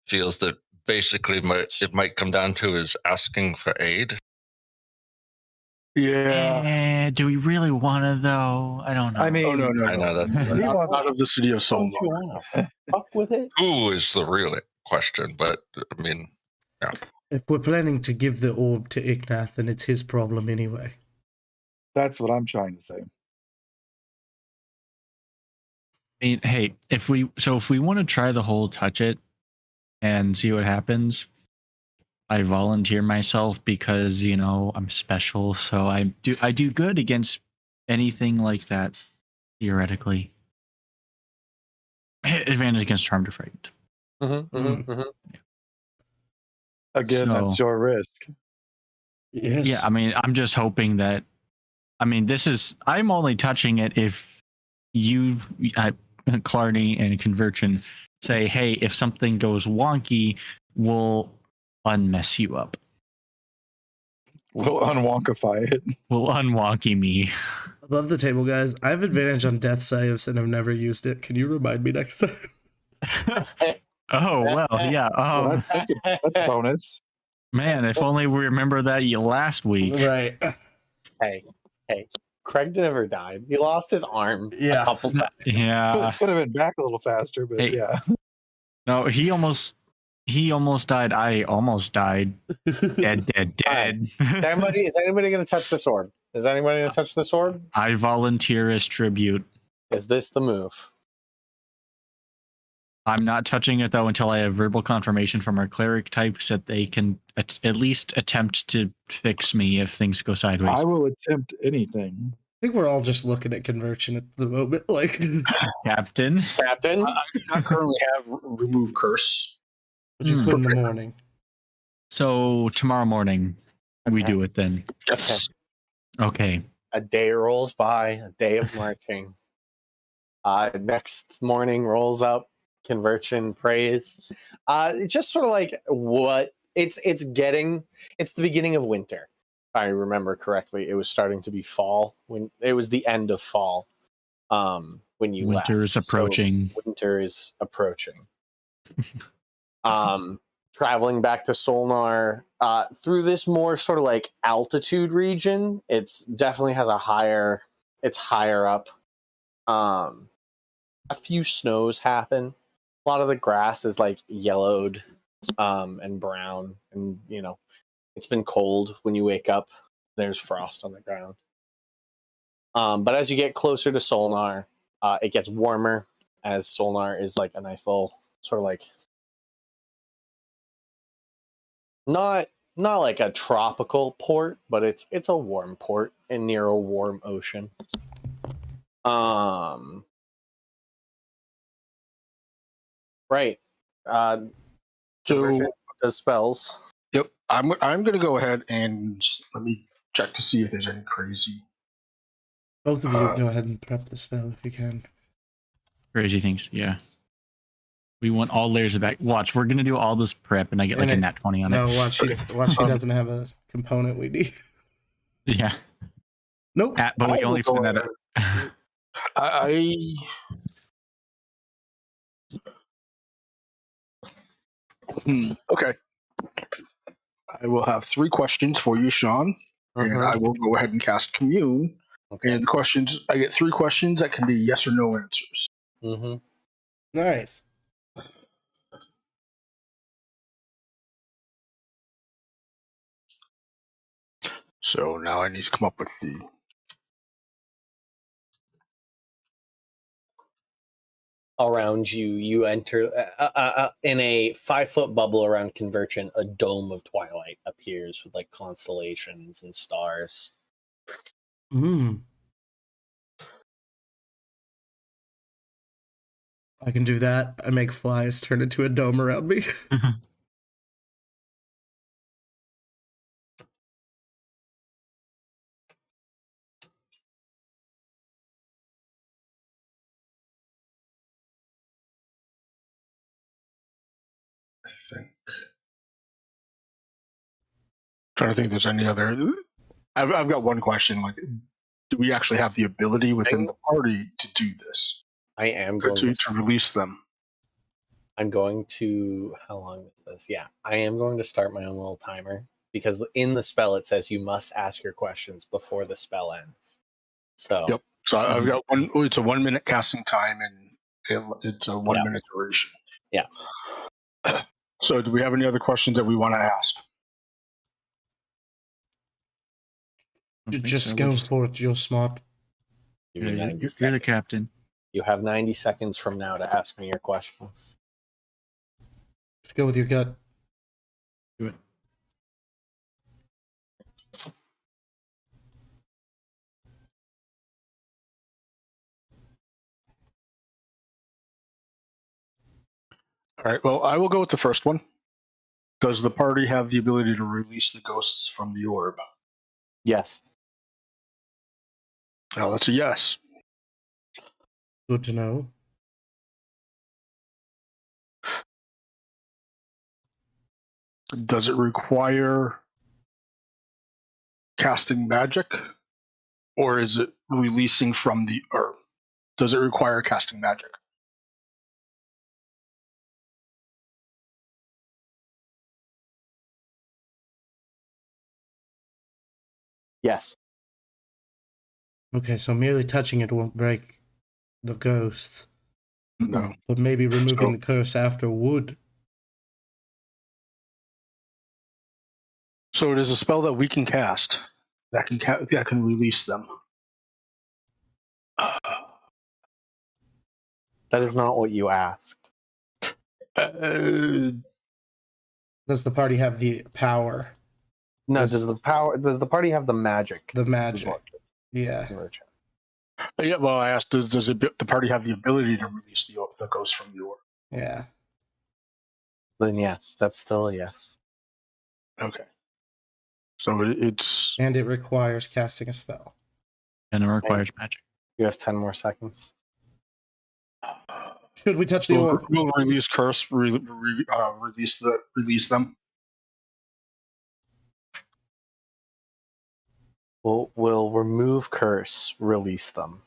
Speaker 5: feels that basically it might come down to is asking for aid.
Speaker 6: Yeah.
Speaker 2: Do we really want to though? I don't know.
Speaker 6: I mean,
Speaker 4: Oh, no.
Speaker 5: I know that.
Speaker 6: he wants
Speaker 4: Out of the city of
Speaker 3: Don't you
Speaker 4: Solmar.
Speaker 3: wanna fuck with it?
Speaker 5: Who is the real question? But I mean,
Speaker 1: If we're planning to give the orb to Ignath, then it's his problem anyway.
Speaker 6: that's what I'm trying to say.
Speaker 2: I mean, hey, if we want to try the whole touch it and see what happens, I volunteer myself because I'm special, so I do good against anything like that theoretically. Advantage against charmed or frightened.
Speaker 6: Again, that's
Speaker 2: So-
Speaker 6: your risk.
Speaker 1: Yes.
Speaker 2: Yeah, I mean, I'm just hoping that. I mean, I'm only touching it if you, Clarny and Conversion, say, hey, if something goes wonky, we'll unmess you up.
Speaker 6: We'll unwonkify it.
Speaker 2: We'll unwonky me.
Speaker 1: Above the table, guys. I have advantage on death saves and I've never used it. Can you remind me next time?
Speaker 2: Oh, well, yeah.
Speaker 6: Well, that's a bonus.
Speaker 2: Man, if only we remember that last week.
Speaker 1: Right.
Speaker 3: Hey, Craig never died. He lost his arm
Speaker 1: Yeah.
Speaker 3: a couple times.
Speaker 2: Yeah.
Speaker 6: Could have been back a little faster, but
Speaker 2: Hey.
Speaker 6: yeah.
Speaker 2: No, he almost He almost died. I almost died. Dead, dead, dead.
Speaker 3: Is anybody going to touch the sword? Is anybody going to touch the sword?
Speaker 2: I volunteer as tribute.
Speaker 3: Is this the move?
Speaker 2: I'm not touching it though until I have verbal confirmation from our cleric types that they can at least attempt to fix me if things go sideways.
Speaker 6: I will attempt anything.
Speaker 1: I think we're all just looking at conversion at the moment. Like,
Speaker 2: Captain.
Speaker 3: Captain?
Speaker 4: I do not currently have remove curse.
Speaker 1: would you put in the morning?
Speaker 2: So tomorrow morning we
Speaker 3: Okay.
Speaker 2: do it then.
Speaker 3: Okay.
Speaker 2: Okay.
Speaker 3: A day rolls by, a day of marching. Next morning rolls up, conversion praise. Just sort of like what it's the beginning of winter. If I remember correctly, it was starting to be fall when it was the end of fall. When you
Speaker 2: Winter
Speaker 3: left.
Speaker 2: is approaching.
Speaker 3: So winter is approaching. Traveling back to Solnar through this more sort of like altitude region. It's definitely has it's higher up. A few snows happen. A lot of the grass is like yellowed and brown, and it's been cold when you wake up. There's frost on the ground. But as you get closer to Solnar, it gets warmer, as Solnar is like a nice little sort of like not like a tropical port, but it's a warm port and near a warm ocean. Right.
Speaker 4: So
Speaker 3: Does spells.
Speaker 4: yep, I'm going to go ahead and let me check to see if there's any crazy.
Speaker 1: Both of you go ahead and prep the spell if you can.
Speaker 2: Crazy things. Yeah. We want all layers of back. Watch, we're gonna do all this prep, and I get like a nat 20 on
Speaker 1: No,
Speaker 2: it.
Speaker 1: watch he doesn't have a component we need.
Speaker 2: Yeah.
Speaker 1: Nope.
Speaker 2: But we
Speaker 4: I
Speaker 2: only
Speaker 4: will go
Speaker 2: find that out.
Speaker 4: Okay. I will have 3 questions for you, Sean, and I will go ahead and cast Commune.
Speaker 3: Okay.
Speaker 4: And the questions, I get 3 questions that can be yes or no answers.
Speaker 3: Mm-hmm.
Speaker 1: Nice.
Speaker 4: So now I need to come up with the.
Speaker 3: Around you enter in a 5-foot bubble around Convergent. A dome of twilight appears with like constellations and stars.
Speaker 1: I can do that. I make flies turn into a dome around me.
Speaker 4: I think. Trying to think if there's any other. I've got one question. Like, do we actually have the ability within the party to do this?
Speaker 3: I am going
Speaker 4: to release them.
Speaker 3: I'm going to. How long is this? Yeah, I am going to start my own little timer because in the spell it says you must ask your questions before the spell ends. So.
Speaker 4: Yep. So I've got one. It's a 1 minute casting time, and it's a 1 minute duration.
Speaker 3: Yeah.
Speaker 4: So, do we have any other questions that we want to ask?
Speaker 1: Just go for it. You're smart.
Speaker 3: Give me 90
Speaker 2: You're the
Speaker 3: seconds.
Speaker 2: captain.
Speaker 3: You have 90 seconds from now to ask me your questions.
Speaker 1: Just go with your gut.
Speaker 2: Do it.
Speaker 4: All right. Well, I will go with the first one. Does the party have the ability to release the ghosts from the orb?
Speaker 3: Yes.
Speaker 4: Oh, that's a yes.
Speaker 1: Good to know.
Speaker 4: Does it require casting magic, or is it releasing from the orb? Does it require casting magic?
Speaker 3: Yes.
Speaker 1: Okay, so merely touching it won't break the ghosts.
Speaker 4: No.
Speaker 1: But maybe removing the curse after would.
Speaker 4: So it is a spell that we can cast that can release them.
Speaker 3: That is not what you asked.
Speaker 4: Uh,
Speaker 1: Does the party have the power?
Speaker 3: No,
Speaker 1: Does-
Speaker 3: does the party have the magic?
Speaker 1: The
Speaker 3: Is
Speaker 1: magic.
Speaker 3: what
Speaker 1: Yeah.
Speaker 3: conversion.
Speaker 4: yeah, well, I asked, does the party have the ability to release the ghost from the orb?
Speaker 1: Yeah.
Speaker 3: Then yeah, that's still a yes.
Speaker 4: Okay. So it's
Speaker 1: And it requires casting a spell.
Speaker 2: And it requires magic.
Speaker 3: You have 10 more seconds.
Speaker 1: Should we touch the
Speaker 4: so
Speaker 1: orb?
Speaker 4: we'll release curse, release them.
Speaker 3: Will remove curse, release them?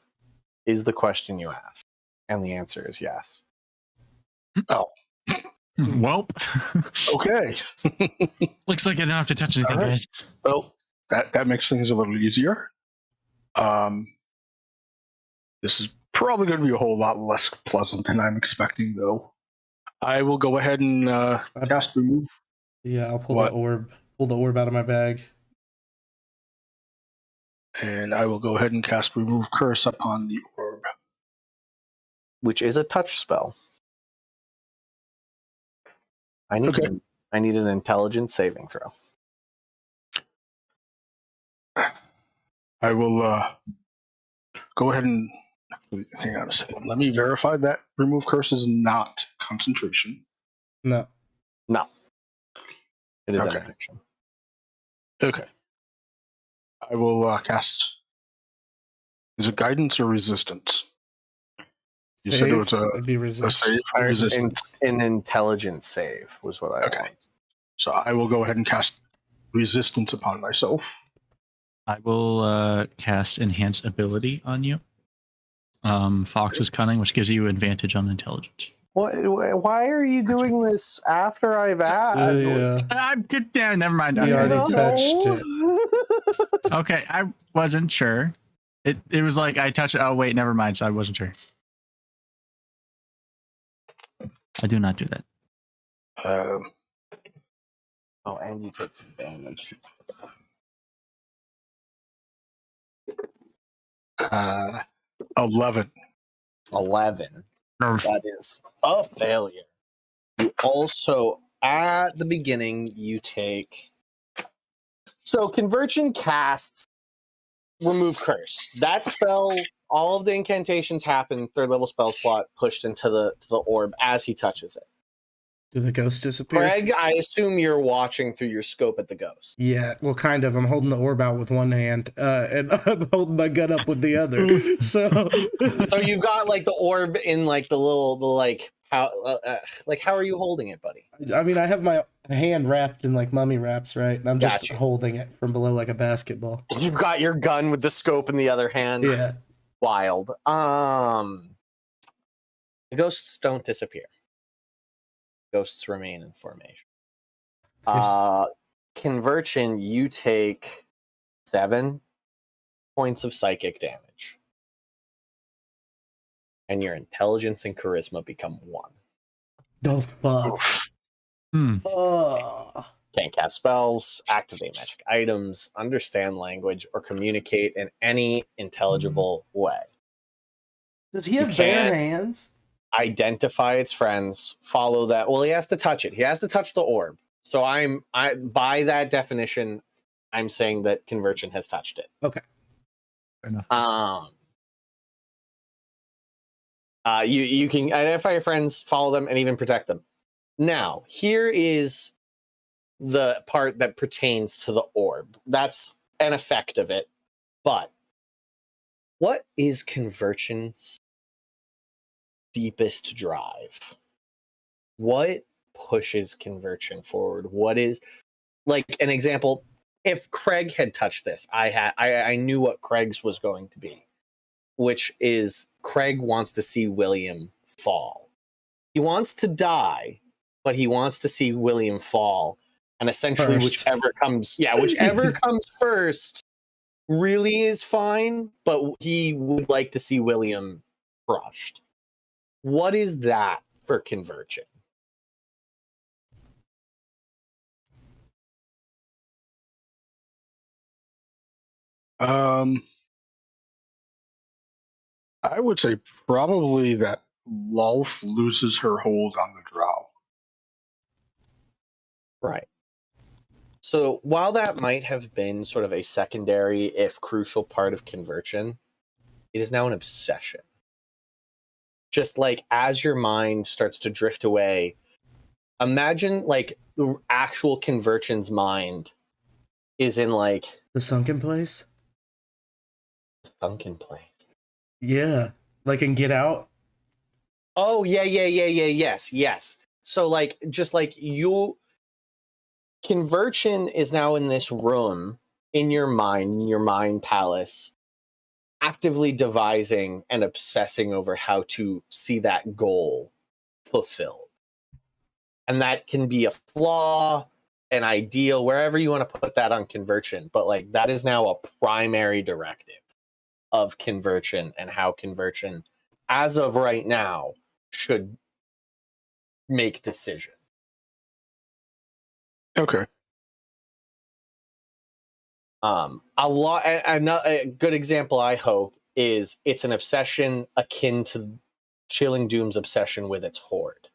Speaker 3: Is the question you asked. And the answer is yes.
Speaker 4: Oh,
Speaker 2: Welp.
Speaker 4: okay.
Speaker 2: Looks like I don't have to touch anything,
Speaker 4: All right.
Speaker 2: guys.
Speaker 4: Well, that makes things a little easier. This is probably going to be a whole lot less pleasant than I'm expecting, though. I will go ahead and cast remove.
Speaker 1: Yeah, I'll pull
Speaker 4: What?
Speaker 1: the orb out of my bag.
Speaker 4: And I will go ahead and cast remove curse upon the orb.
Speaker 3: Which is a touch spell. I need an intelligence saving throw.
Speaker 4: I will go ahead and hang on a second. Let me verify that remove curse is not concentration.
Speaker 1: No.
Speaker 3: It is
Speaker 4: Okay.
Speaker 3: an action.
Speaker 4: Okay. I will cast. Is it guidance or resistance? You said it was
Speaker 1: It'd be
Speaker 4: a
Speaker 1: resist.
Speaker 4: save or resistance.
Speaker 3: An intelligence save was what I
Speaker 4: Okay.
Speaker 3: want.
Speaker 4: So I will go ahead and cast resistance upon myself.
Speaker 2: I will cast Enhance Ability on you. Fox's Cunning, which gives you advantage on intelligence.
Speaker 3: Why are you doing this after I've asked?
Speaker 1: Yeah.
Speaker 2: I'm good. Yeah, never mind.
Speaker 1: We
Speaker 2: Okay.
Speaker 1: already touched it.
Speaker 2: Okay, I wasn't sure. It was like I touched it. Oh wait, never mind. So I wasn't sure. I do not do that.
Speaker 3: Oh, and you take some damage.
Speaker 4: 11.
Speaker 3: 11. That is a failure. You also, at the beginning, you take. So, Conversion casts Remove Curse. That spell, all of the incantations happen, third level spell slot pushed into the orb as he touches it.
Speaker 1: Do the ghosts disappear?
Speaker 3: Greg, I assume you're watching through your scope at the ghost.
Speaker 1: Yeah, well, kind of. I'm holding the orb out with one hand, and I'm holding my gun up with the other. So
Speaker 3: you've got like the orb in like the like how are you holding it, buddy?
Speaker 1: I mean, I have my hand wrapped in like mummy wraps, right? And I'm just
Speaker 3: Gotcha.
Speaker 1: holding it from below like a basketball.
Speaker 3: You've got your gun with the scope in the other hand.
Speaker 1: Yeah.
Speaker 3: Wild. The ghosts don't disappear. Ghosts remain in formation.
Speaker 1: Yes.
Speaker 3: Conversion, you take 7 points of psychic damage. And your intelligence and charisma become 1.
Speaker 1: The fuck. Oh.
Speaker 3: Can't cast spells, activate magic items, understand language, or communicate in any intelligible way.
Speaker 1: Does he have
Speaker 3: You
Speaker 1: bare
Speaker 3: can't-
Speaker 1: hands?
Speaker 3: Identify its friends, follow that. Well, he has to touch it. He has to touch the orb. So I by that definition, I'm saying that Conversion has touched it.
Speaker 1: Okay.
Speaker 2: Fair enough.
Speaker 3: You can identify your friends, follow them, and even protect them. Now, here is the part that pertains to the orb. That's an effect of it. But what is Conversion's deepest drive? What pushes Conversion forward? What is, like, an example? If Craig had touched this, I knew what Craig's was going to be, which is Craig wants to see William fall. He wants to die, but he wants to see William fall. And essentially,
Speaker 1: First.
Speaker 3: whichever comes first really is fine, but he would like to see William crushed. What is that for Conversion?
Speaker 4: I would say probably that Lolf loses her hold on the drow.
Speaker 3: Right. So while that might have been sort of a secondary, if crucial, part of conversion, it is now an obsession. Just like as your mind starts to drift away, imagine like the actual conversion's mind is in like
Speaker 1: The sunken place?
Speaker 3: a sunken place.
Speaker 1: Yeah. Like in Get Out?
Speaker 3: Oh, yes. So like, just like conversion is now in this room in your mind palace, actively devising and obsessing over how to see that goal fulfilled. And that can be a flaw, an ideal, wherever you want to put that on conversion. But like that is now a primary directive of conversion and how conversion, as of right now, should make decision.
Speaker 4: Okay.
Speaker 3: A good example, I hope, is it's an obsession akin to Chilling Doom's obsession with its horde.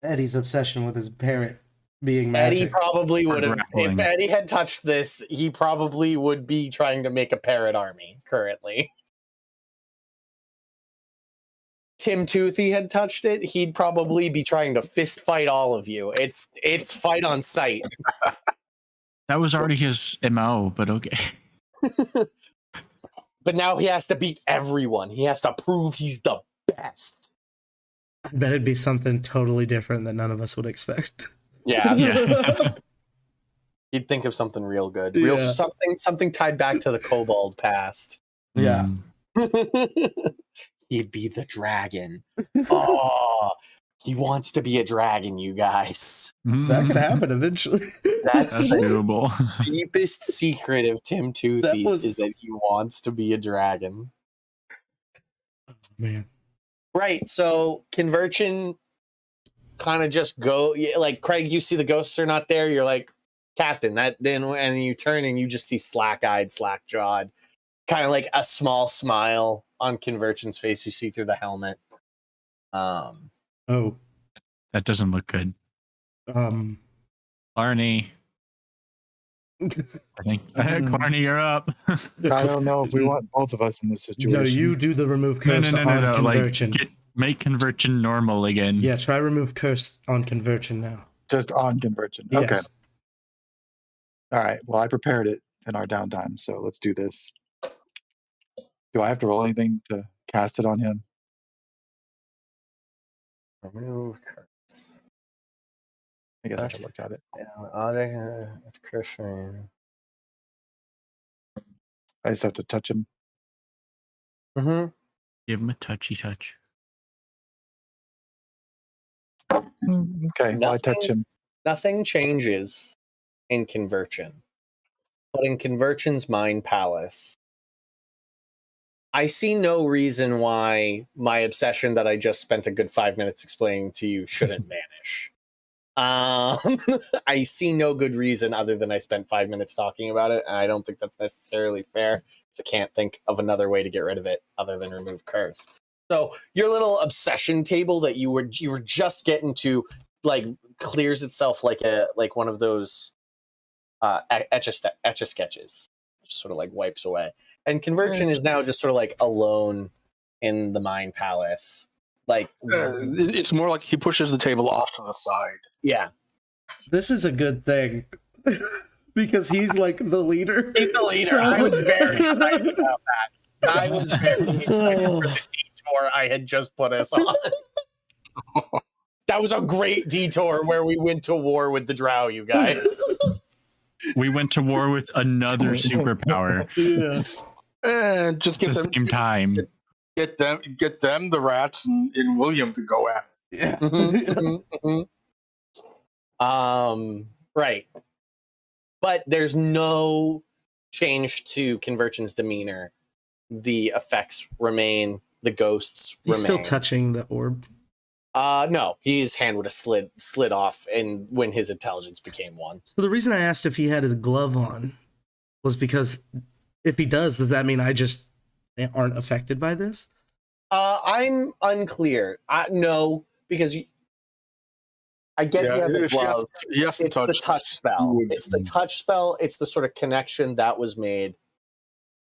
Speaker 1: Eddie's obsession with his parrot being
Speaker 3: Eddie
Speaker 1: magic.
Speaker 3: probably would have, if
Speaker 2: grappling.
Speaker 3: Eddie had touched this, he probably would be trying to make a parrot army currently. Tim Toothy had touched it, he'd probably be trying to fist fight all of you. It's fight on sight.
Speaker 2: That was already his MO, but okay.
Speaker 3: But now he has to beat everyone. He has to prove he's the best.
Speaker 1: I bet it'd be something totally different that none of us would expect.
Speaker 3: Yeah.
Speaker 2: Yeah.
Speaker 3: You'd think of something real good.
Speaker 1: Yeah.
Speaker 3: Something tied back to the kobold past.
Speaker 1: Yeah.
Speaker 3: He'd be the dragon. Oh, he wants to be a dragon, you guys.
Speaker 1: That could happen eventually.
Speaker 3: That's
Speaker 2: That's
Speaker 3: the
Speaker 2: doable.
Speaker 3: deepest secret of Tim Toothy is that he wants to be a dragon.
Speaker 1: Man.
Speaker 3: Right, so conversion kind of just go, like Craig, you see the ghosts are not there, you're like, Captain, that then, and you turn and you just see slack-eyed, slack-jawed, kind of like a small smile on Conversion's face you see through the helmet.
Speaker 1: Oh.
Speaker 2: That doesn't look good. Clarny. I think Clarny, you're up.
Speaker 6: I don't know if we want both of us in this situation.
Speaker 1: No, you do the remove curse on conversion.
Speaker 2: Like, make conversion normal again.
Speaker 1: Yeah, try remove curse on conversion now.
Speaker 6: Just on conversion.
Speaker 1: Yes.
Speaker 6: Okay. All right. Well, I prepared it in our downtime, so let's do this. Do I have to roll anything to cast it on him?
Speaker 3: Remove curse.
Speaker 6: I guess I should look at it.
Speaker 3: It's cursing.
Speaker 6: I just have to touch him.
Speaker 3: Mm-hmm.
Speaker 2: Give him a touchy touch.
Speaker 6: Okay, well, I touch him.
Speaker 3: Nothing changes in Conversion. But in Conversion's mind palace, I see no reason why my obsession that I just spent a good 5 minutes explaining to you shouldn't vanish. I see no good reason other than I spent 5 minutes talking about it, and I don't think that's necessarily fair. I can't think of another way to get rid of it other than remove curse. So your little obsession table that you were just getting to, like, clears itself like one of those etch-a-sketches, just sort of like wipes away. And Conversion is now just sort of like alone in the Mind Palace. Like
Speaker 4: it's more like he pushes the table off to the side.
Speaker 3: Yeah.
Speaker 1: This is a good thing. Because he's like the leader.
Speaker 3: He's the leader.
Speaker 1: So...
Speaker 3: I was very excited about that. I was very excited for the detour I had just put us on. That was a great detour where we went to war with the Drow, you guys.
Speaker 2: We went to war with another superpower.
Speaker 1: Yeah.
Speaker 4: And just get
Speaker 2: at the
Speaker 4: them
Speaker 2: same time.
Speaker 4: Get them, the rats, and William to go at it.
Speaker 1: Yeah.
Speaker 3: Right. But there's no change to Conversion's demeanor. The effects remain. The ghosts
Speaker 1: He's
Speaker 3: remain.
Speaker 1: still touching the orb.
Speaker 3: No, his hand would have slid off, and when his intelligence became one.
Speaker 1: So the reason I asked if he had his glove on was because if he does that mean I just aren't affected by this?
Speaker 3: I'm unclear. No, because I get he has a
Speaker 4: if
Speaker 3: glove.
Speaker 4: he has to
Speaker 3: It's the touch
Speaker 4: you
Speaker 3: spell.
Speaker 4: would-
Speaker 3: It's the touch spell. It's the sort of connection that was made.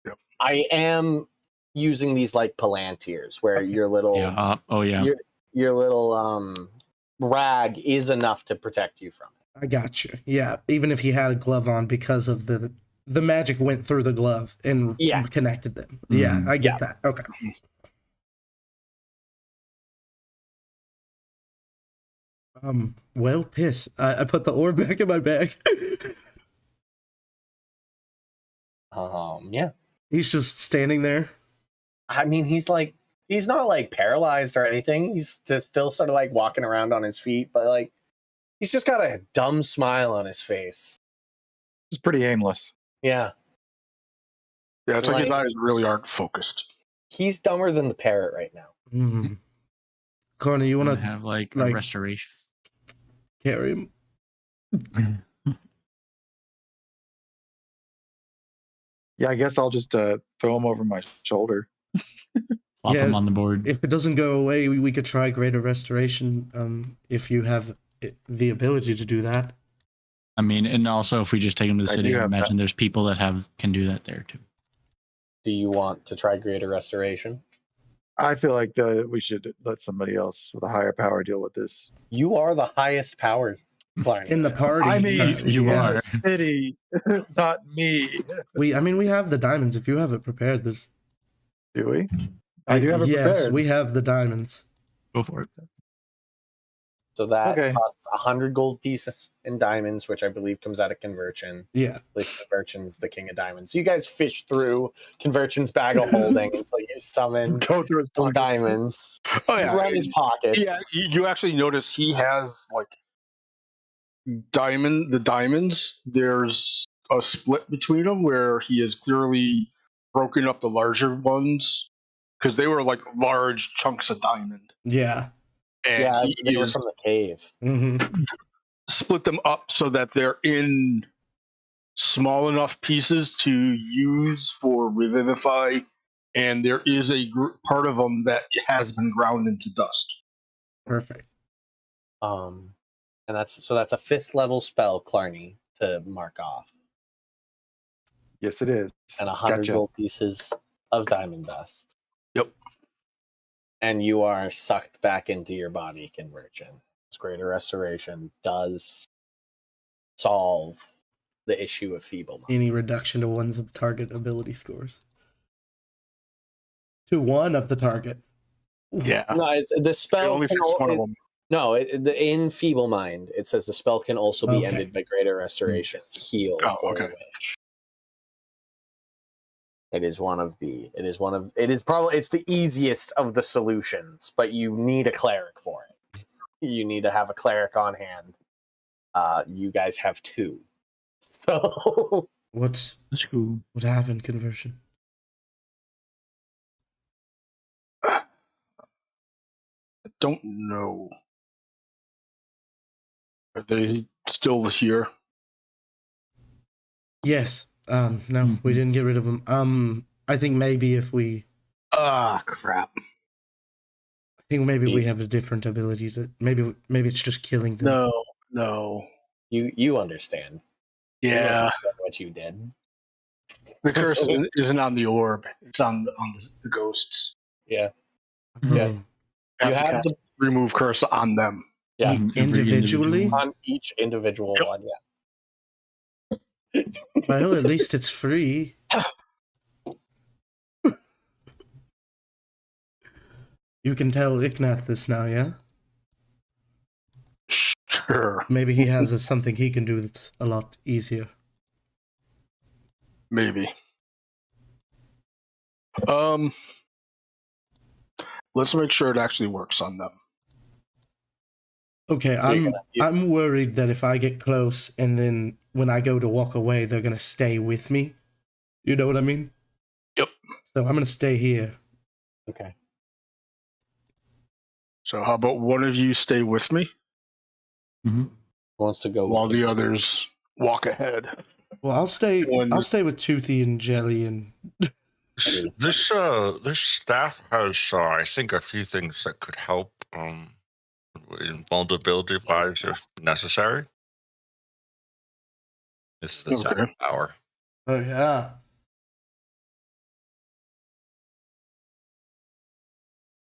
Speaker 4: Yep.
Speaker 3: I am using these like palantirs, where your little
Speaker 2: Yeah. Oh yeah.
Speaker 3: your little rag is enough to protect you from it.
Speaker 1: I got you. Yeah, even if he had a glove on, because of the magic went through the glove and
Speaker 3: Yeah.
Speaker 1: connected them. Yeah, I get that. Okay. Well, piss. I put the orb back in my bag.
Speaker 3: Yeah.
Speaker 1: He's just standing there.
Speaker 3: I mean, he's not like paralyzed or anything. He's still sort of like walking around on his feet, but like he's just got a dumb smile on his face.
Speaker 6: It's pretty aimless.
Speaker 3: Yeah.
Speaker 4: Yeah, it's like his eyes really aren't focused.
Speaker 3: He's dumber than the parrot right now.
Speaker 1: Mm-hmm. Connor, you want to
Speaker 2: have like a
Speaker 1: like-
Speaker 2: restoration?
Speaker 1: carry him?
Speaker 6: Yeah, I guess I'll just throw him over my shoulder.
Speaker 2: Plop
Speaker 1: Yeah,
Speaker 2: him on the board.
Speaker 1: If it doesn't go away, we could try greater restoration. If you have the ability to do that.
Speaker 2: I mean, and also if we just take him to the
Speaker 6: I
Speaker 2: city,
Speaker 6: do
Speaker 2: I
Speaker 6: have
Speaker 2: imagine there's people that can do that there too.
Speaker 3: Do you want to try greater restoration?
Speaker 6: I feel like we should let somebody else with a higher power deal with this.
Speaker 3: You are the highest power, Clark.
Speaker 1: In the party,
Speaker 6: I mean,
Speaker 2: You
Speaker 6: in
Speaker 2: are.
Speaker 6: the city, not me.
Speaker 1: we have the diamonds. If you have it prepared, there's.
Speaker 6: Do we? I do have it
Speaker 1: yes,
Speaker 6: prepared.
Speaker 1: we have the diamonds.
Speaker 2: Go for it.
Speaker 3: So that
Speaker 6: Okay.
Speaker 3: costs 100 gold pieces in diamonds, which I believe comes out of Conversion.
Speaker 1: Yeah.
Speaker 3: Like Conversion's the king of diamonds. So you guys fish through Conversion's bag of holding until you summon
Speaker 6: Go through his
Speaker 3: some
Speaker 6: pockets.
Speaker 3: diamonds.
Speaker 4: Oh
Speaker 3: You
Speaker 4: yeah,
Speaker 3: run his pockets.
Speaker 4: yeah. You actually notice he has like the diamonds. There's a split between them where he has clearly broken up the larger ones because they were like large chunks of diamond,
Speaker 1: Yeah.
Speaker 4: and
Speaker 3: Yeah,
Speaker 4: he
Speaker 3: they were
Speaker 4: is
Speaker 3: from the cave.
Speaker 1: Mm-hmm.
Speaker 4: split them up so that they're in small enough pieces to use for revivify, and there is a part of them that has been ground into dust.
Speaker 1: Perfect.
Speaker 3: And that's a 5th level spell, Clarny, to mark off.
Speaker 6: Yes, it is.
Speaker 3: And 100
Speaker 6: Gotcha.
Speaker 3: gold pieces of diamond dust.
Speaker 4: Yep.
Speaker 3: And you are sucked back into your body, Conversion. This greater restoration does solve the issue of feeble mind.
Speaker 1: Any reduction to one's target ability scores. To one of the target.
Speaker 4: Yeah,
Speaker 3: No, the
Speaker 4: it
Speaker 3: spell
Speaker 4: only
Speaker 3: can
Speaker 4: fits one of them.
Speaker 3: No, in feeble mind, it says the spell can also be
Speaker 1: Okay.
Speaker 3: ended by greater restoration. Heal.
Speaker 4: Oh,
Speaker 3: or
Speaker 4: okay.
Speaker 3: wish. It is it's the easiest of the solutions, but you need a cleric for it. You need to have a cleric on hand. You guys have 2. So
Speaker 1: What
Speaker 2: That's cool.
Speaker 1: happened, Conversion?
Speaker 4: I don't know. Are they still here?
Speaker 1: Yes. No, we didn't get rid of them. I think maybe if we
Speaker 4: Ah, crap.
Speaker 1: I think maybe we have a different ability to maybe it's just killing them.
Speaker 4: No.
Speaker 3: you understand. You
Speaker 4: Yeah,
Speaker 3: understand what you did.
Speaker 4: the curse isn't on the orb. It's on the ghosts.
Speaker 3: Yeah.
Speaker 1: Hmm.
Speaker 3: Yeah.
Speaker 4: Have
Speaker 3: You
Speaker 4: to
Speaker 3: have
Speaker 4: cast remove curse on them.
Speaker 3: Yeah.
Speaker 2: Every
Speaker 1: Individually?
Speaker 3: On each individual
Speaker 4: Yep.
Speaker 3: one, yeah.
Speaker 1: Well, at least it's free. You can tell Ignat this now, yeah?
Speaker 4: Sure,
Speaker 1: Maybe he has something he can do that's a lot easier.
Speaker 4: maybe. Let's make sure it actually works on them.
Speaker 1: Okay,
Speaker 3: So
Speaker 1: I'm worried that if I get close and then when I go to walk away, they're gonna stay with me. You know what I mean?
Speaker 4: Yep.
Speaker 1: So I'm gonna stay here.
Speaker 3: Okay.
Speaker 4: So how about one of you stay with me
Speaker 2: Mm-hmm.
Speaker 3: Who wants to go
Speaker 4: while
Speaker 3: with
Speaker 4: the others walk ahead?
Speaker 1: Well, I'll stay.
Speaker 4: One-
Speaker 1: I'll stay with Toothy and Jelly and.
Speaker 5: This staff has, I think, a few things that could help. Vulnerability wise, if necessary.
Speaker 7: This is the type of power.
Speaker 1: Oh yeah.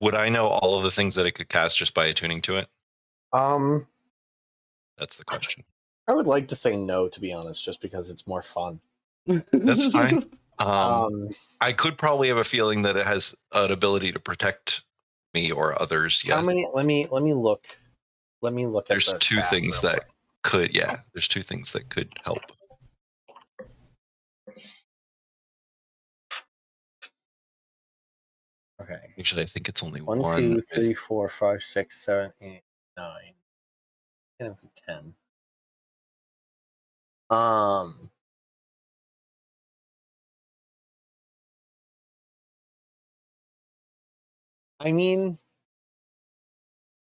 Speaker 7: Would I know all of the things that it could cast just by attuning to it? That's the question.
Speaker 3: I would like to say no, to be honest, just because it's more fun.
Speaker 7: That's fine. I could probably have a feeling that it has an ability to protect me or others. Yes.
Speaker 3: How many? Let me look. Let me look
Speaker 7: There's
Speaker 3: at the
Speaker 7: two
Speaker 3: staff
Speaker 7: things
Speaker 3: real
Speaker 7: that
Speaker 3: quick.
Speaker 7: could. Yeah. There's two things that could help.
Speaker 3: Okay.
Speaker 7: Actually, I think it's only
Speaker 3: 1,
Speaker 7: one.
Speaker 3: 2, 3, 4, 5, 6, 7, 8, 9, 10, 10. I mean,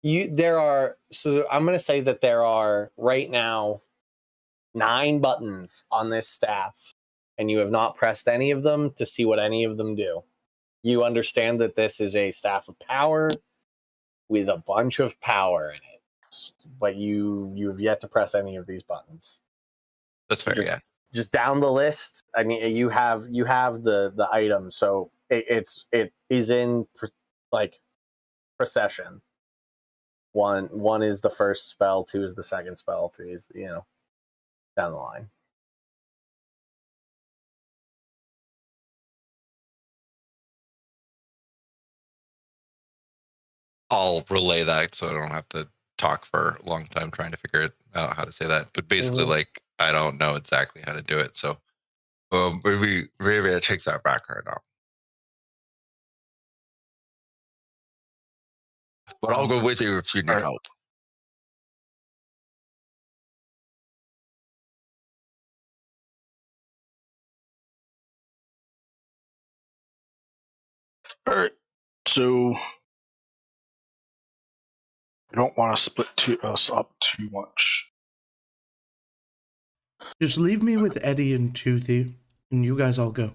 Speaker 3: there are, so I'm going to say that there are right now 9 buttons on this staff, and you have not pressed any of them to see what any of them do. You understand that this is a staff of power with a bunch of power in it, but you have yet to press any of these buttons.
Speaker 7: That's fair. Yeah.
Speaker 3: Just down the list. I mean, you have the item, so it is in like procession. One is the first spell, 2 is the second spell, 3 is down the line.
Speaker 7: I'll relay that so I don't have to talk for a long time trying to figure out how to say that. But basically, like, I don't know exactly how to do it. So maybe I take that back right now. But I'll go with you if you need help.
Speaker 4: All right. So I don't want to split us up too much.
Speaker 1: Just leave me with Eddie and Toothy, and you guys all go.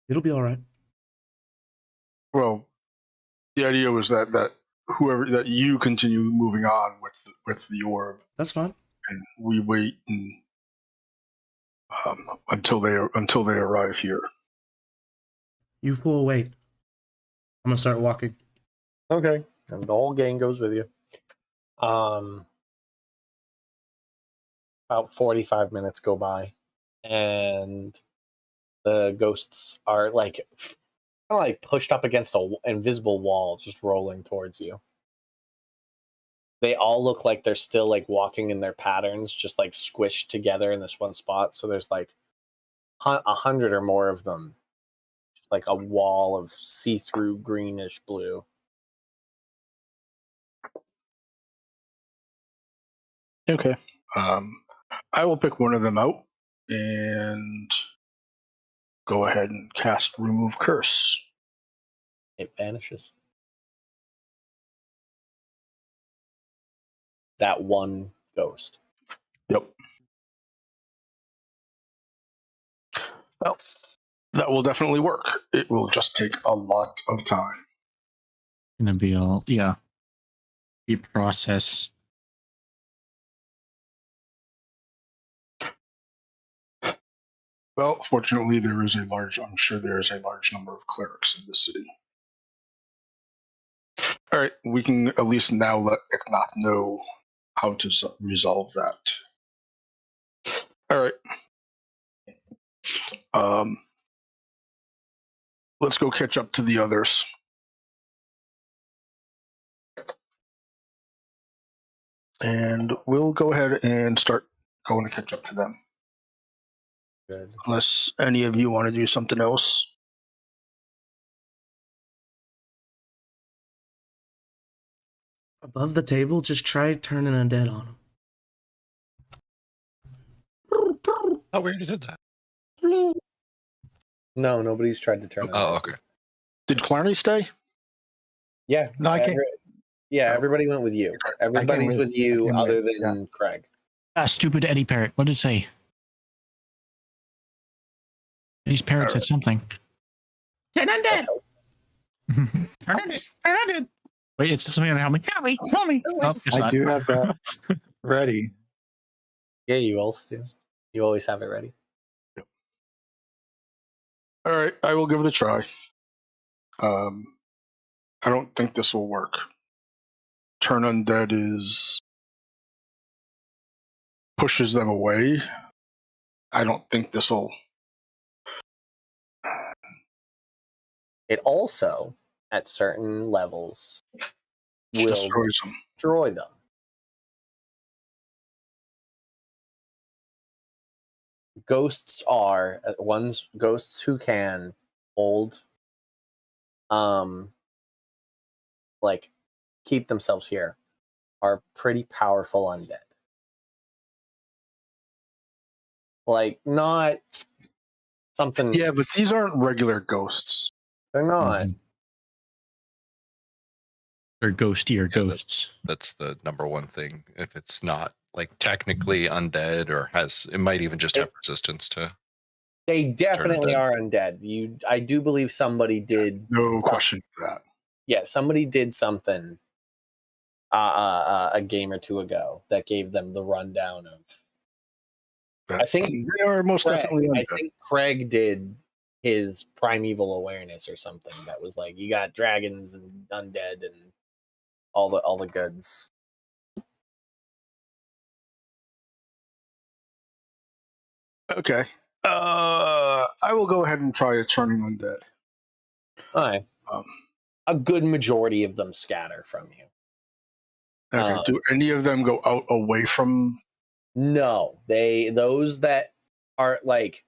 Speaker 1: It'll be all right.
Speaker 4: Well, the idea was that whoever that you continue moving on with the orb.
Speaker 1: That's fine.
Speaker 4: And we wait and, until they arrive here.
Speaker 3: You
Speaker 1: fool, wait. I'm gonna start walking.
Speaker 3: Okay, and the whole gang goes with you. About 45 minutes go by, and the ghosts are like pushed up against an invisible wall, just rolling towards you. They all look like they're still like walking in their patterns, just like squished together in this one spot. So there's like 100 or more of them, just like a wall of see-through greenish blue.
Speaker 4: Okay. I will pick one of them out and go ahead and cast Remove Curse.
Speaker 3: It vanishes. That one ghost.
Speaker 4: Yep. Well, that will definitely work. It will just take a lot of time.
Speaker 2: Gonna be all the process.
Speaker 4: Well, fortunately, I'm sure there is a large number of clerics in the city. All right, we can at least now let Eknath know how to resolve that. All right. Let's go catch up to the others. And we'll go ahead and start going to catch up to them.
Speaker 3: Good.
Speaker 4: Unless any of you want to do something else.
Speaker 1: Above the table, just try turning undead on him.
Speaker 7: Oh, we already did that.
Speaker 3: No, nobody's tried to turn it
Speaker 7: Oh,
Speaker 3: on.
Speaker 7: okay.
Speaker 4: Did Clarny stay?
Speaker 3: Yeah.
Speaker 6: No, I can't.
Speaker 3: Everybody went with you. Everybody's with you
Speaker 6: I can
Speaker 3: other
Speaker 6: wait,
Speaker 3: than Craig.
Speaker 2: Stupid Eddie Parrott. What did it say? These parrots said something. Turn undead. Turn undead. Wait, it's something gonna help me. Help me! Help me! Oh, guess
Speaker 6: I
Speaker 2: not.
Speaker 6: do have that ready.
Speaker 3: Yeah, you always do. You always have it ready.
Speaker 4: All right, I will give it a try. I don't think this will work. Turn undead pushes them away. I don't think this will.
Speaker 3: It also, at certain levels, will
Speaker 4: Destroys them.
Speaker 3: destroy them. Ghosts are ghosts who can hold, like keep themselves here, are pretty powerful undead. Like not something.
Speaker 4: Yeah, but these aren't regular ghosts.
Speaker 3: They're not.
Speaker 2: Mhm. Or ghosty or
Speaker 7: Yeah,
Speaker 2: ghosts.
Speaker 7: That's the number one thing. If it's not like technically undead or it might even just have resistance to.
Speaker 3: They definitely
Speaker 7: undead.
Speaker 3: are undead. I do believe somebody did.
Speaker 4: No question for that.
Speaker 3: Yeah, somebody did something a game or two ago that gave them the rundown of. I think
Speaker 4: they are most definitely undead.
Speaker 3: I think Craig did his primeval awareness or something that was like you got dragons and undead and all the goods.
Speaker 4: Okay. I will go ahead and try turning undead.
Speaker 3: All right. A good majority of them scatter from you.
Speaker 4: Okay. Do any of them go out away from?
Speaker 3: No, those that are like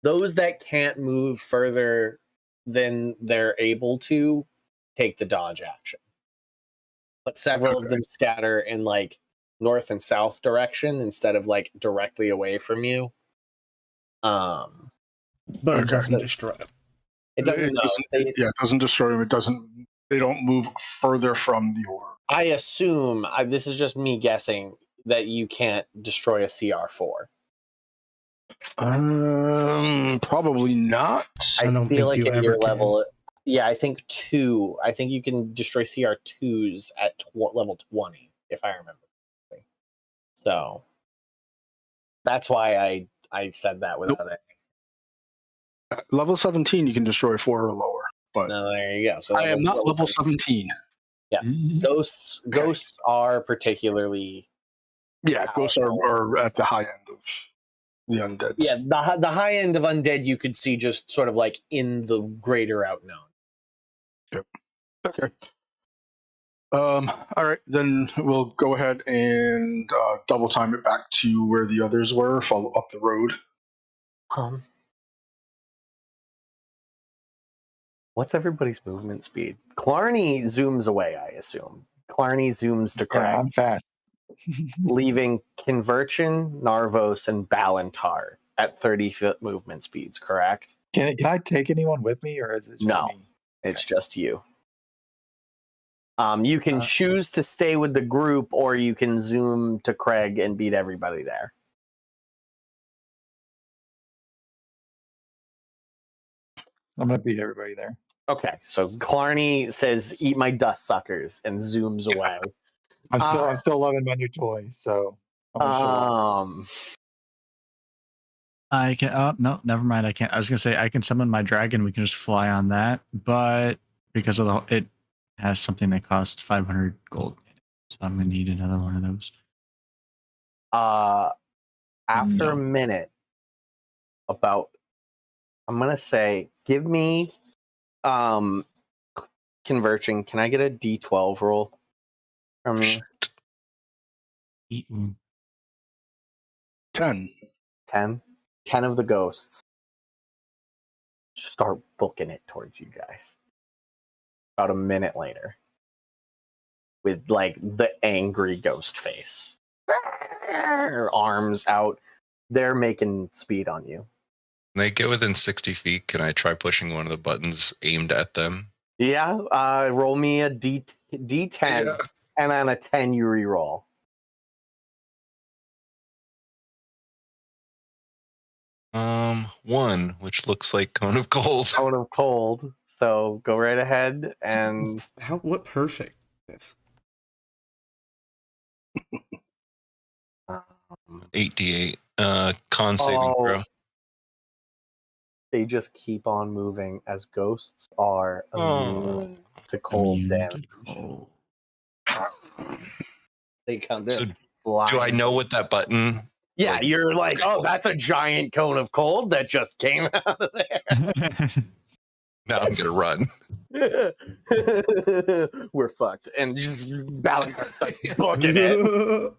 Speaker 3: those that can't move further than they're able to take the dodge action. But several of them scatter in like north and south direction instead of like directly away from you.
Speaker 1: But it doesn't destroy them.
Speaker 3: It doesn't.
Speaker 4: It doesn't destroy them. It doesn't. They don't move further from the orb.
Speaker 3: I assume this is just me guessing that you can't destroy a CR4.
Speaker 4: Probably not.
Speaker 1: I don't
Speaker 3: feel
Speaker 1: think
Speaker 3: like
Speaker 1: you
Speaker 3: at
Speaker 1: ever
Speaker 3: your
Speaker 1: can.
Speaker 3: level, yeah, I think 2. I think you can destroy CR2s at level 20, if I remember correctly. So that's why I said that without it.
Speaker 4: Level 17, you can destroy 4 or lower. But
Speaker 3: No, there you go. So
Speaker 4: I am not level 17.
Speaker 3: Yeah, ghosts are particularly.
Speaker 4: Yeah, ghosts are at the high end of the undead.
Speaker 3: Yeah, the high end of undead you could see just sort of like in the greater outknown.
Speaker 4: Yep. Okay. All right, then we'll go ahead and double time it back to where the others were. Follow up the road.
Speaker 3: What's everybody's movement speed? Clarny zooms away, I assume. Clarny zooms to Craig.
Speaker 6: Yeah, I'm fast.
Speaker 3: Leaving Conversion, Narvos, and Balantar at 30-foot movement speeds, correct?
Speaker 6: Can I take anyone with me, or is it just
Speaker 3: No,
Speaker 6: me?
Speaker 3: it's just you. You can choose to stay with the group, or you can zoom to Craig and beat everybody there.
Speaker 6: I'm gonna beat everybody there.
Speaker 3: Okay, so Clarny says, "Eat my dust suckers," and zooms away.
Speaker 6: I'm still loving my new toy, so I'm gonna show off.
Speaker 2: I can. Oh no, never mind. I can't. I was gonna say I can summon my dragon. We can just fly on that, but because of it has something that costs 500 gold, so I'm gonna need another one of those.
Speaker 3: After a minute, I'm gonna say, give me conversion. Can I get a D12 roll from you?
Speaker 4: 10.
Speaker 3: 10 of the ghosts start booking it towards you guys. About a minute later, with like the angry ghost face, arms out, they're making speed on you.
Speaker 7: When they get within 60 feet, can I try pushing one of the buttons aimed at them?
Speaker 3: Yeah, roll me a D10, and on a 10 you re-roll.
Speaker 7: One, which looks like cone of cold.
Speaker 3: Cone of cold. So go right ahead and
Speaker 1: What perfect? Yes.
Speaker 7: 8d8. Con saving throw.
Speaker 3: They just keep on moving as ghosts are immune to cold
Speaker 2: Immune to
Speaker 3: damage.
Speaker 2: cold.
Speaker 3: They come.
Speaker 7: So
Speaker 3: They're flying.
Speaker 7: do I know what that button?
Speaker 3: Yeah,
Speaker 7: like-
Speaker 3: you're like, oh, that's a giant cone of cold that just came out of there.
Speaker 7: Now I'm gonna run.
Speaker 3: We're fucked. And just Ballantyre starts booking it.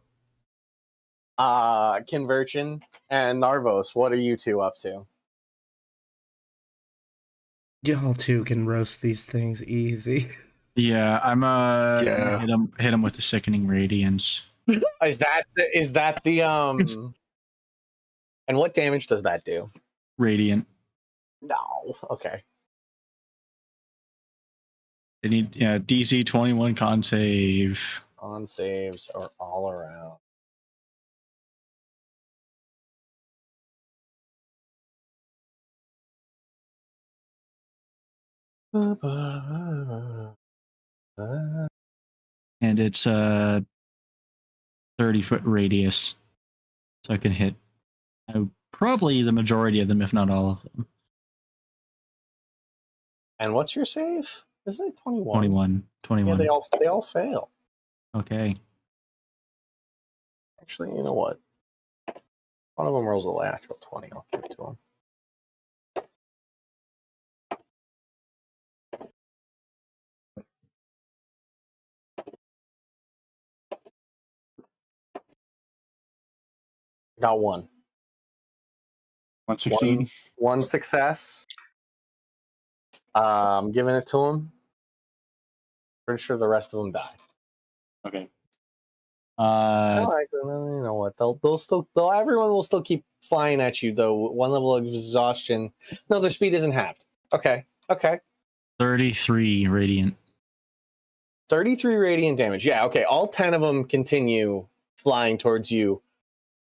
Speaker 3: Conversion and Narvos, what are you two up to?
Speaker 1: Y'all two can roast these things easy.
Speaker 2: Yeah, I'm
Speaker 4: Yeah.
Speaker 2: hit him with the sickening radiance.
Speaker 3: Is that the and what damage does that do?
Speaker 2: Radiant.
Speaker 3: No. Okay.
Speaker 2: They need DC 21 con save.
Speaker 3: On saves are all around.
Speaker 2: And it's a 30-foot radius. So I can hit probably the majority of them, if not all of them.
Speaker 3: And what's your save? Isn't it 21?
Speaker 2: 21.
Speaker 3: Yeah, they all fail.
Speaker 2: Okay.
Speaker 3: Actually, you know what? One of them rolls a natural 20. I'll give it to him. Got one.
Speaker 2: 1 succeed.
Speaker 3: One success. I'm giving it to him. Pretty sure the rest of them die.
Speaker 2: Okay.
Speaker 3: You know what? Everyone will still keep flying at you though. One level of exhaustion. No, their speed isn't halved. Okay.
Speaker 2: 33 radiant.
Speaker 3: 33 radiant damage. Yeah, okay. All 10 of them continue flying towards you.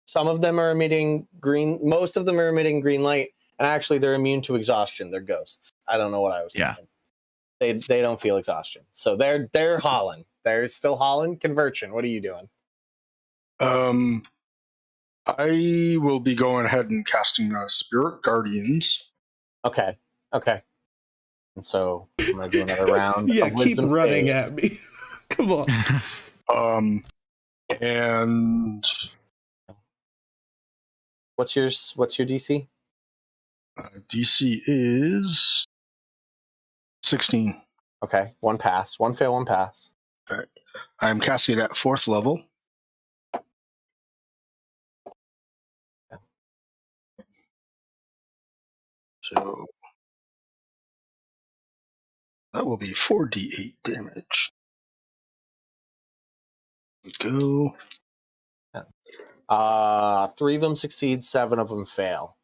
Speaker 3: Some of them are emitting green. Most of them are emitting green light, and actually, they're immune to exhaustion. They're ghosts. I don't know what I was thinking. They don't feel exhaustion, so they're hauling. They're still hauling. Conversion. What are you doing?
Speaker 4: I will be going ahead and casting Spirit Guardians.
Speaker 3: Okay. And so I'm gonna do another round.
Speaker 1: Yeah,
Speaker 3: of
Speaker 1: keep
Speaker 3: wisdom
Speaker 1: running
Speaker 3: saves.
Speaker 1: at me. Come on.
Speaker 4: And
Speaker 3: What's your DC?
Speaker 4: DC is 16.
Speaker 3: Okay, one pass, one fail, one pass.
Speaker 4: I'm casting it at 4th level. So that will be 4d8 damage. Go.
Speaker 3: 3 of them succeed, 7 of them fail.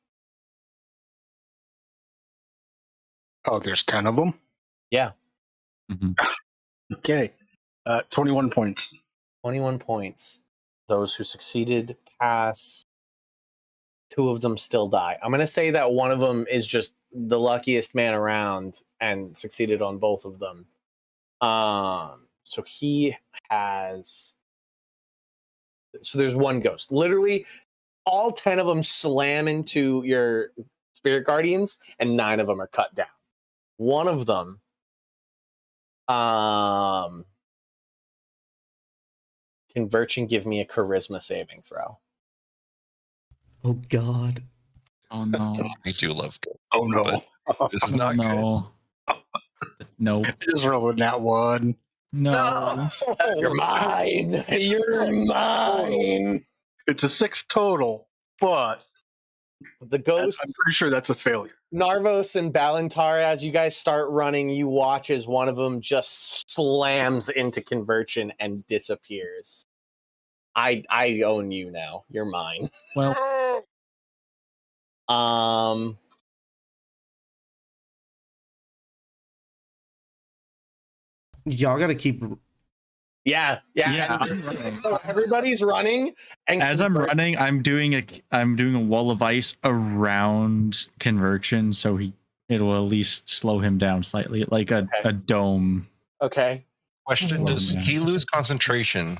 Speaker 4: Oh, there's 10 of them?
Speaker 3: Yeah.
Speaker 2: Mm-hmm.
Speaker 4: Okay. 21 points.
Speaker 3: 21 points. Those who succeeded pass. 2 of them still die. I'm going to say that one of them is just the luckiest man around and succeeded on both of them. So he has... So there's one ghost. Literally, all 10 of them slam into your spirit guardians, and 9 of them are cut down. One of them... Converge and give me a charisma saving throw.
Speaker 1: Oh God.
Speaker 2: Oh no.
Speaker 7: I do love it.
Speaker 4: Oh no.
Speaker 7: This is not good.
Speaker 2: No. Nope.
Speaker 4: Just rolling that one.
Speaker 2: No.
Speaker 3: You're mine. You're mine.
Speaker 4: It's a 6 total, but
Speaker 3: The
Speaker 4: I'm
Speaker 3: ghosts,
Speaker 4: pretty sure that's a failure.
Speaker 3: Narvos and Ballantyre, as you guys start running, you watch as one of them just slams into Conversion and disappears. I own you now. You're mine.
Speaker 2: Well,
Speaker 1: Y'all gotta keep
Speaker 3: Yeah.
Speaker 2: Yeah,
Speaker 3: and
Speaker 2: I'm running.
Speaker 3: so everybody's running, and
Speaker 2: As I'm running, I'm doing a wall of ice around Conversion, so it'll at least slow him down slightly, like a dome.
Speaker 3: Okay.
Speaker 7: Question:
Speaker 2: Slow
Speaker 7: does
Speaker 2: him down.
Speaker 7: he lose concentration?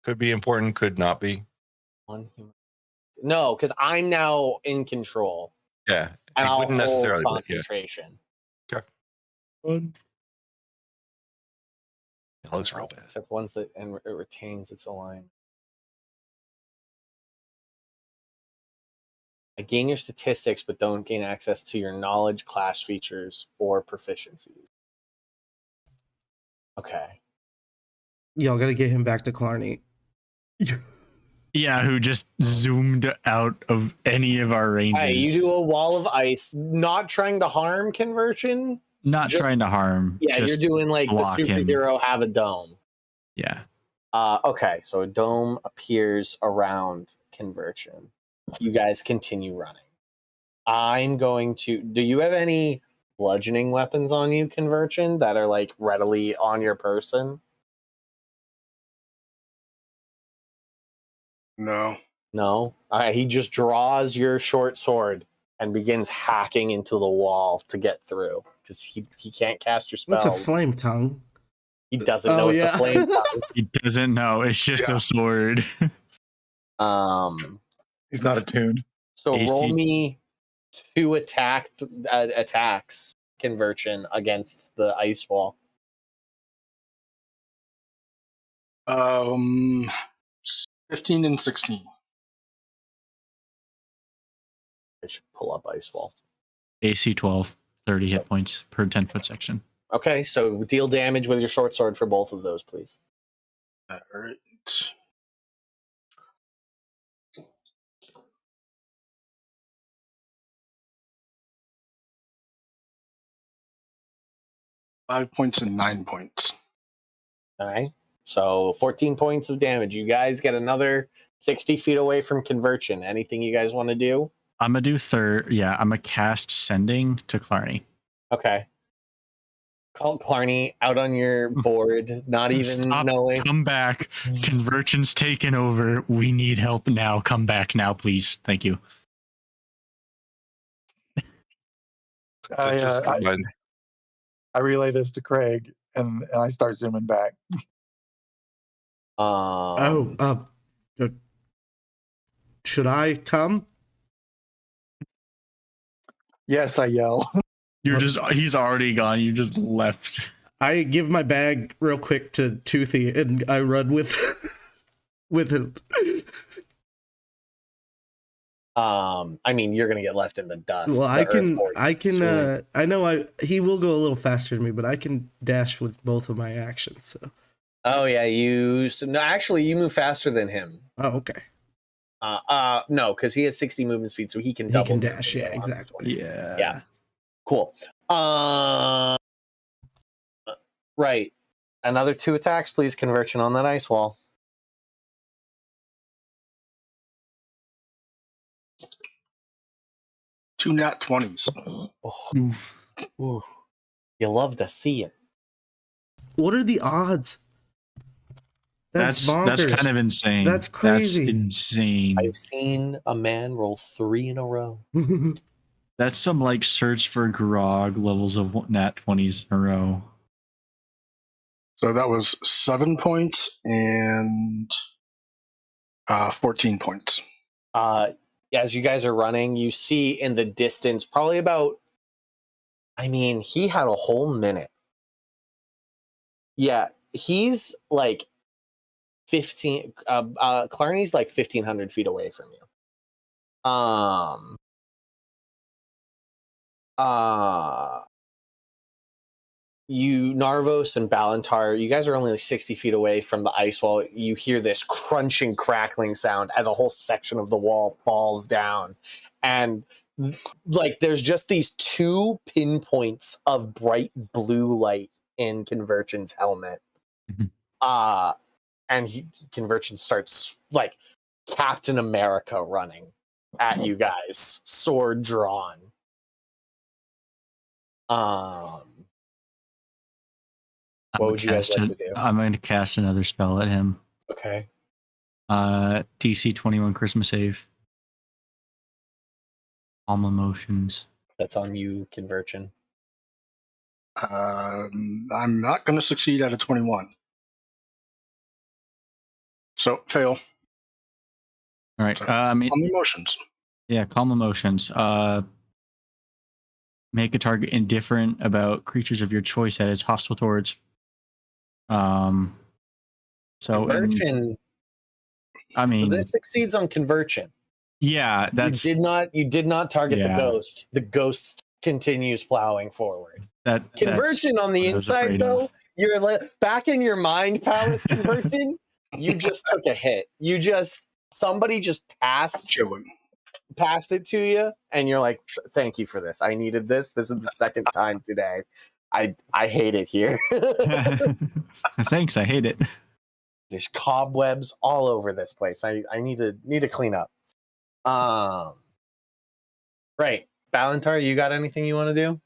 Speaker 7: Could be important, could not be.
Speaker 3: No, because I'm now in control,
Speaker 7: Yeah,
Speaker 3: and
Speaker 7: he
Speaker 3: I'll
Speaker 7: wouldn't
Speaker 3: hold
Speaker 7: necessarily. Yeah.
Speaker 3: concentration.
Speaker 7: It looks real bad.
Speaker 3: Except ones that and it retains its alignment. I gain your statistics, but don't gain access to your knowledge, class features, or proficiencies. Okay.
Speaker 1: Y'all gotta get him back to Clarny.
Speaker 2: Yeah, who just zoomed out of any of our ranges.
Speaker 3: Hey, you do a wall of ice, not trying to harm Conversion.
Speaker 2: Not trying to harm.
Speaker 3: Yeah,
Speaker 2: just
Speaker 3: you're doing like the
Speaker 2: block him.
Speaker 3: superhero have a dome.
Speaker 2: Yeah.
Speaker 3: Okay, so a dome appears around Conversion. You guys continue running. I'm going to. Do you have any bludgeoning weapons on you, Conversion, that are like readily on your person?
Speaker 4: No.
Speaker 3: No. All right. He just draws your short sword and begins hacking into the wall to get through because he can't cast your spells.
Speaker 1: What's a flame tongue?
Speaker 3: He doesn't know it's a flame tongue.
Speaker 2: He doesn't know. It's just a sword.
Speaker 6: He's not attuned.
Speaker 3: So
Speaker 2: AC.
Speaker 3: roll me 2 attacks, Conversion, against the ice wall.
Speaker 4: 15 and 16.
Speaker 3: I should pull up ice wall.
Speaker 2: AC 12, 30 hit points per 10-foot section.
Speaker 3: Okay, so deal damage with your short sword for both of those, please.
Speaker 4: All right. 5 points and 9 points.
Speaker 3: All right. So 14 points of damage. You guys get another 60 feet away from Conversion. Anything you guys want to do?
Speaker 2: I'm going to do third. Yeah, I'm going to cast Sending to Clarny.
Speaker 3: Okay. Call Clarny out on your board, not even
Speaker 2: Stop,
Speaker 3: knowing.
Speaker 2: Come back. Conversion's taken over. We need help now. Come back now, please. Thank you.
Speaker 6: I relay this to Craig, and I start zooming back.
Speaker 1: Should I come?
Speaker 6: Yes, I yell.
Speaker 2: He's already gone. You just left.
Speaker 1: I give my bag real quick to Toothy, and I run with with him.
Speaker 3: I mean, you're gonna get left in the dust.
Speaker 1: Well,
Speaker 3: soon.
Speaker 1: I know he will go a little faster than me, but I can dash with both of my actions. So.
Speaker 3: Oh yeah, you move faster than him.
Speaker 1: Oh, okay.
Speaker 3: No, because he has 60 movement speed, so he can
Speaker 1: double. He can dash. Yeah, exactly.
Speaker 3: Yeah. Cool. Right. Another 2 attacks, please. Conversion on that ice wall.
Speaker 4: Two nat 20s.
Speaker 3: Oh. Oof. You love to see it.
Speaker 1: What are the odds?
Speaker 2: That's
Speaker 1: bonkers.
Speaker 2: kind of insane.
Speaker 1: That's crazy.
Speaker 2: That's insane.
Speaker 3: I've seen a man roll 3 in a row.
Speaker 2: That's some like search for grog levels of nat 20s in a row.
Speaker 4: So that was 7 points and 14 points.
Speaker 3: As you guys are running, you see in the distance, probably about, he had a whole minute. Yeah, he's like 15, Clarny's like 1,500 feet away from you. You, Narvos and Balantar, you guys are only like 60 feet away from the ice wall. You hear this crunching, crackling sound as a whole section of the wall falls down. And like there's just these 2 pinpoints of bright blue light in Conversion's helmet.
Speaker 2: Mm-hmm.
Speaker 3: And Conversion starts like Captain America running at you guys, sword drawn. What would you guys like to do?
Speaker 2: I'm going to cast another spell at him.
Speaker 3: Okay.
Speaker 2: DC 21 Christmas Eve. Calm emotions.
Speaker 3: That's on you, Conversion.
Speaker 4: I'm not going to succeed at a 21. So fail.
Speaker 2: All right.
Speaker 4: So,
Speaker 2: I mean,
Speaker 4: on emotions.
Speaker 2: yeah, calm emotions. Make a target indifferent about creatures of your choice that it's hostile towards. So
Speaker 3: Conversion.
Speaker 2: I mean,
Speaker 3: So this succeeds on Conversion.
Speaker 2: yeah, that's
Speaker 3: You did not target the
Speaker 2: Yeah.
Speaker 3: ghost. The ghost continues plowing forward.
Speaker 2: that
Speaker 3: Conversion on the
Speaker 2: what I was
Speaker 3: inside,
Speaker 2: afraid
Speaker 3: though,
Speaker 2: of.
Speaker 3: you're back in your mind palace. Conversion, you just took a hit. Somebody just passed it to you, and you're like, "Thank you for this. I needed this. This is the second time today. I hate it here.
Speaker 2: Thanks, I hate it.
Speaker 3: There's cobwebs all over this place. I need to clean up. Right, Balantar, you got anything you want to do?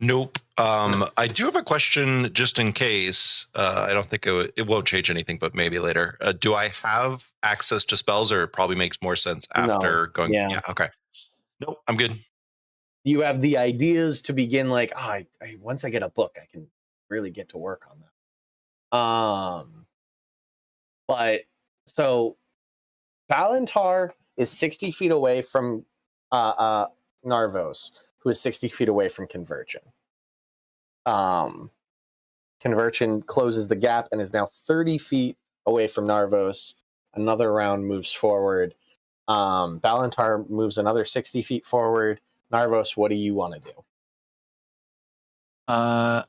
Speaker 7: Nope. I do have a question just in case. I don't think it won't change anything, but maybe later. Do I have access to spells, or it probably makes more sense after going?
Speaker 3: Yeah.
Speaker 7: Okay. Nope. I'm good.
Speaker 3: You have the ideas to begin once I get a book, I can really get to work on that. But so Balantar is 60 feet away from Narvos, who is 60 feet away from Conversion. Conversion closes the gap and is now 30 feet away from Narvos. Another round moves forward. Balantar moves another 60 feet forward. Narvos, what do you want to do?
Speaker 2: I'm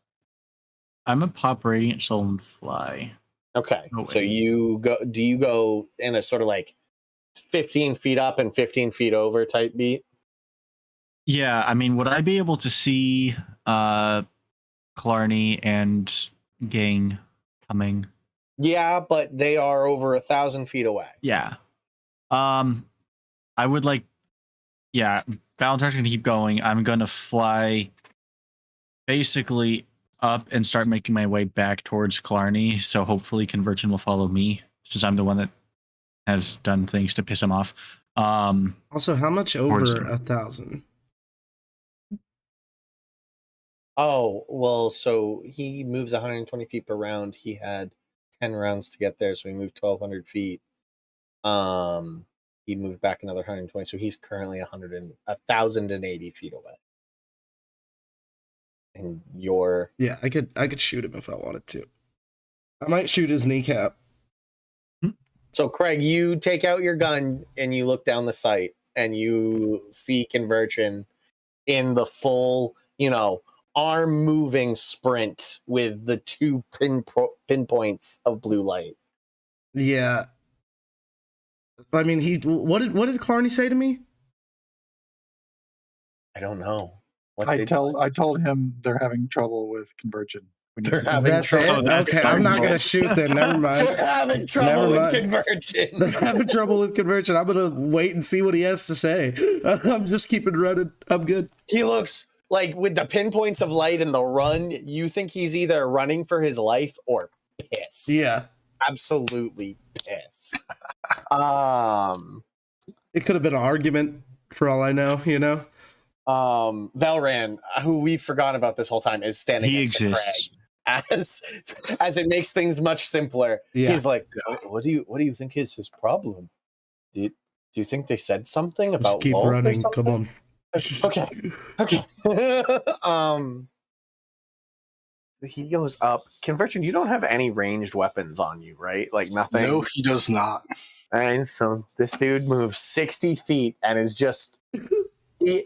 Speaker 2: a pop Radiant Soul and fly.
Speaker 3: Okay,
Speaker 2: Oh,
Speaker 3: so
Speaker 2: wait.
Speaker 3: do you go in a sort of 15 feet up and 15 feet over type beat?
Speaker 2: Yeah, I mean, would I be able to see Killarney and gang coming?
Speaker 3: Yeah, but they are over 1,000 feet away.
Speaker 2: Yeah. I would Balantar's gonna keep going. I'm gonna fly basically up and start making my way back towards Killarney. So hopefully Conversion will follow me, since I'm the one that has done things to piss him off.
Speaker 1: Also, how much over
Speaker 2: Towards him.
Speaker 1: 1,000?
Speaker 3: Oh, well, so he moves 120 feet per round. He had 10 rounds to get there, so he moved 1,200 feet. He moved back another 120, so he's currently 1,080 feet away. And you're...
Speaker 1: Yeah, I could shoot him if I wanted to. I might shoot his kneecap.
Speaker 3: So, Craig, you take out your gun and you look down the sight and you see Conversion in the full, arm-moving sprint with the two pinpoints of blue light.
Speaker 1: Yeah. I mean, what did Killarney say to me?
Speaker 3: I don't know.
Speaker 6: I told him they're having trouble with Conversion.
Speaker 3: They're having
Speaker 1: That's
Speaker 3: trouble.
Speaker 1: it?
Speaker 2: That's
Speaker 1: Okay, I'm not
Speaker 2: fine.
Speaker 1: going to shoot then. Never mind.
Speaker 3: They're having trouble
Speaker 1: Never
Speaker 3: with
Speaker 1: mind.
Speaker 3: Conversion.
Speaker 1: They're having trouble with Conversion. I'm going to wait and see what he has to say. I'm just keeping running. I'm good.
Speaker 3: He looks like, with the pinpoints of light and the run, you think he's either running for his life or pissed.
Speaker 1: Yeah.
Speaker 3: Absolutely pissed.
Speaker 1: It could have been an argument for all I know,
Speaker 3: Valran, who we've forgotten about this whole time, is standing
Speaker 2: He
Speaker 3: next to
Speaker 2: exists.
Speaker 3: Craig. As it makes things much simpler.
Speaker 1: Yeah.
Speaker 3: He's like, what do you think is his problem? Do you think they said something about
Speaker 1: Just keep
Speaker 3: Wolf or
Speaker 1: running.
Speaker 3: something?
Speaker 1: Come on.
Speaker 3: Okay. He goes up. Conversion, you don't have any ranged weapons on you, right? Like nothing.
Speaker 4: No, he does not.
Speaker 3: And so this dude moves 60 feet and is just he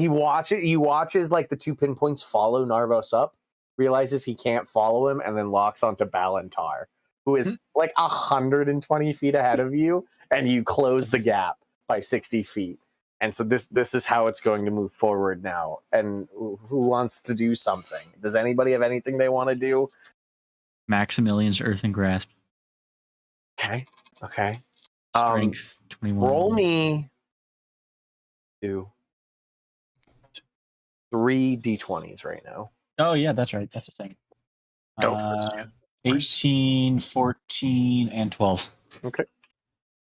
Speaker 3: watches like the two pinpoints follow Narvos up, realizes he can't follow him, and then locks onto Balantar, who is like 120 feet ahead of you, and you close the gap by 60 feet. And so this is how it's going to move forward now. And who wants to do something? Does anybody have anything they want to do?
Speaker 2: Maximilian's Earthen Grasp.
Speaker 3: Okay.
Speaker 2: Strength 21.
Speaker 3: Roll me 2. 3 d20s right now.
Speaker 2: Oh yeah, that's right. That's a thing.
Speaker 4: Nope.
Speaker 2: 18, 14, and 12.
Speaker 3: Okay.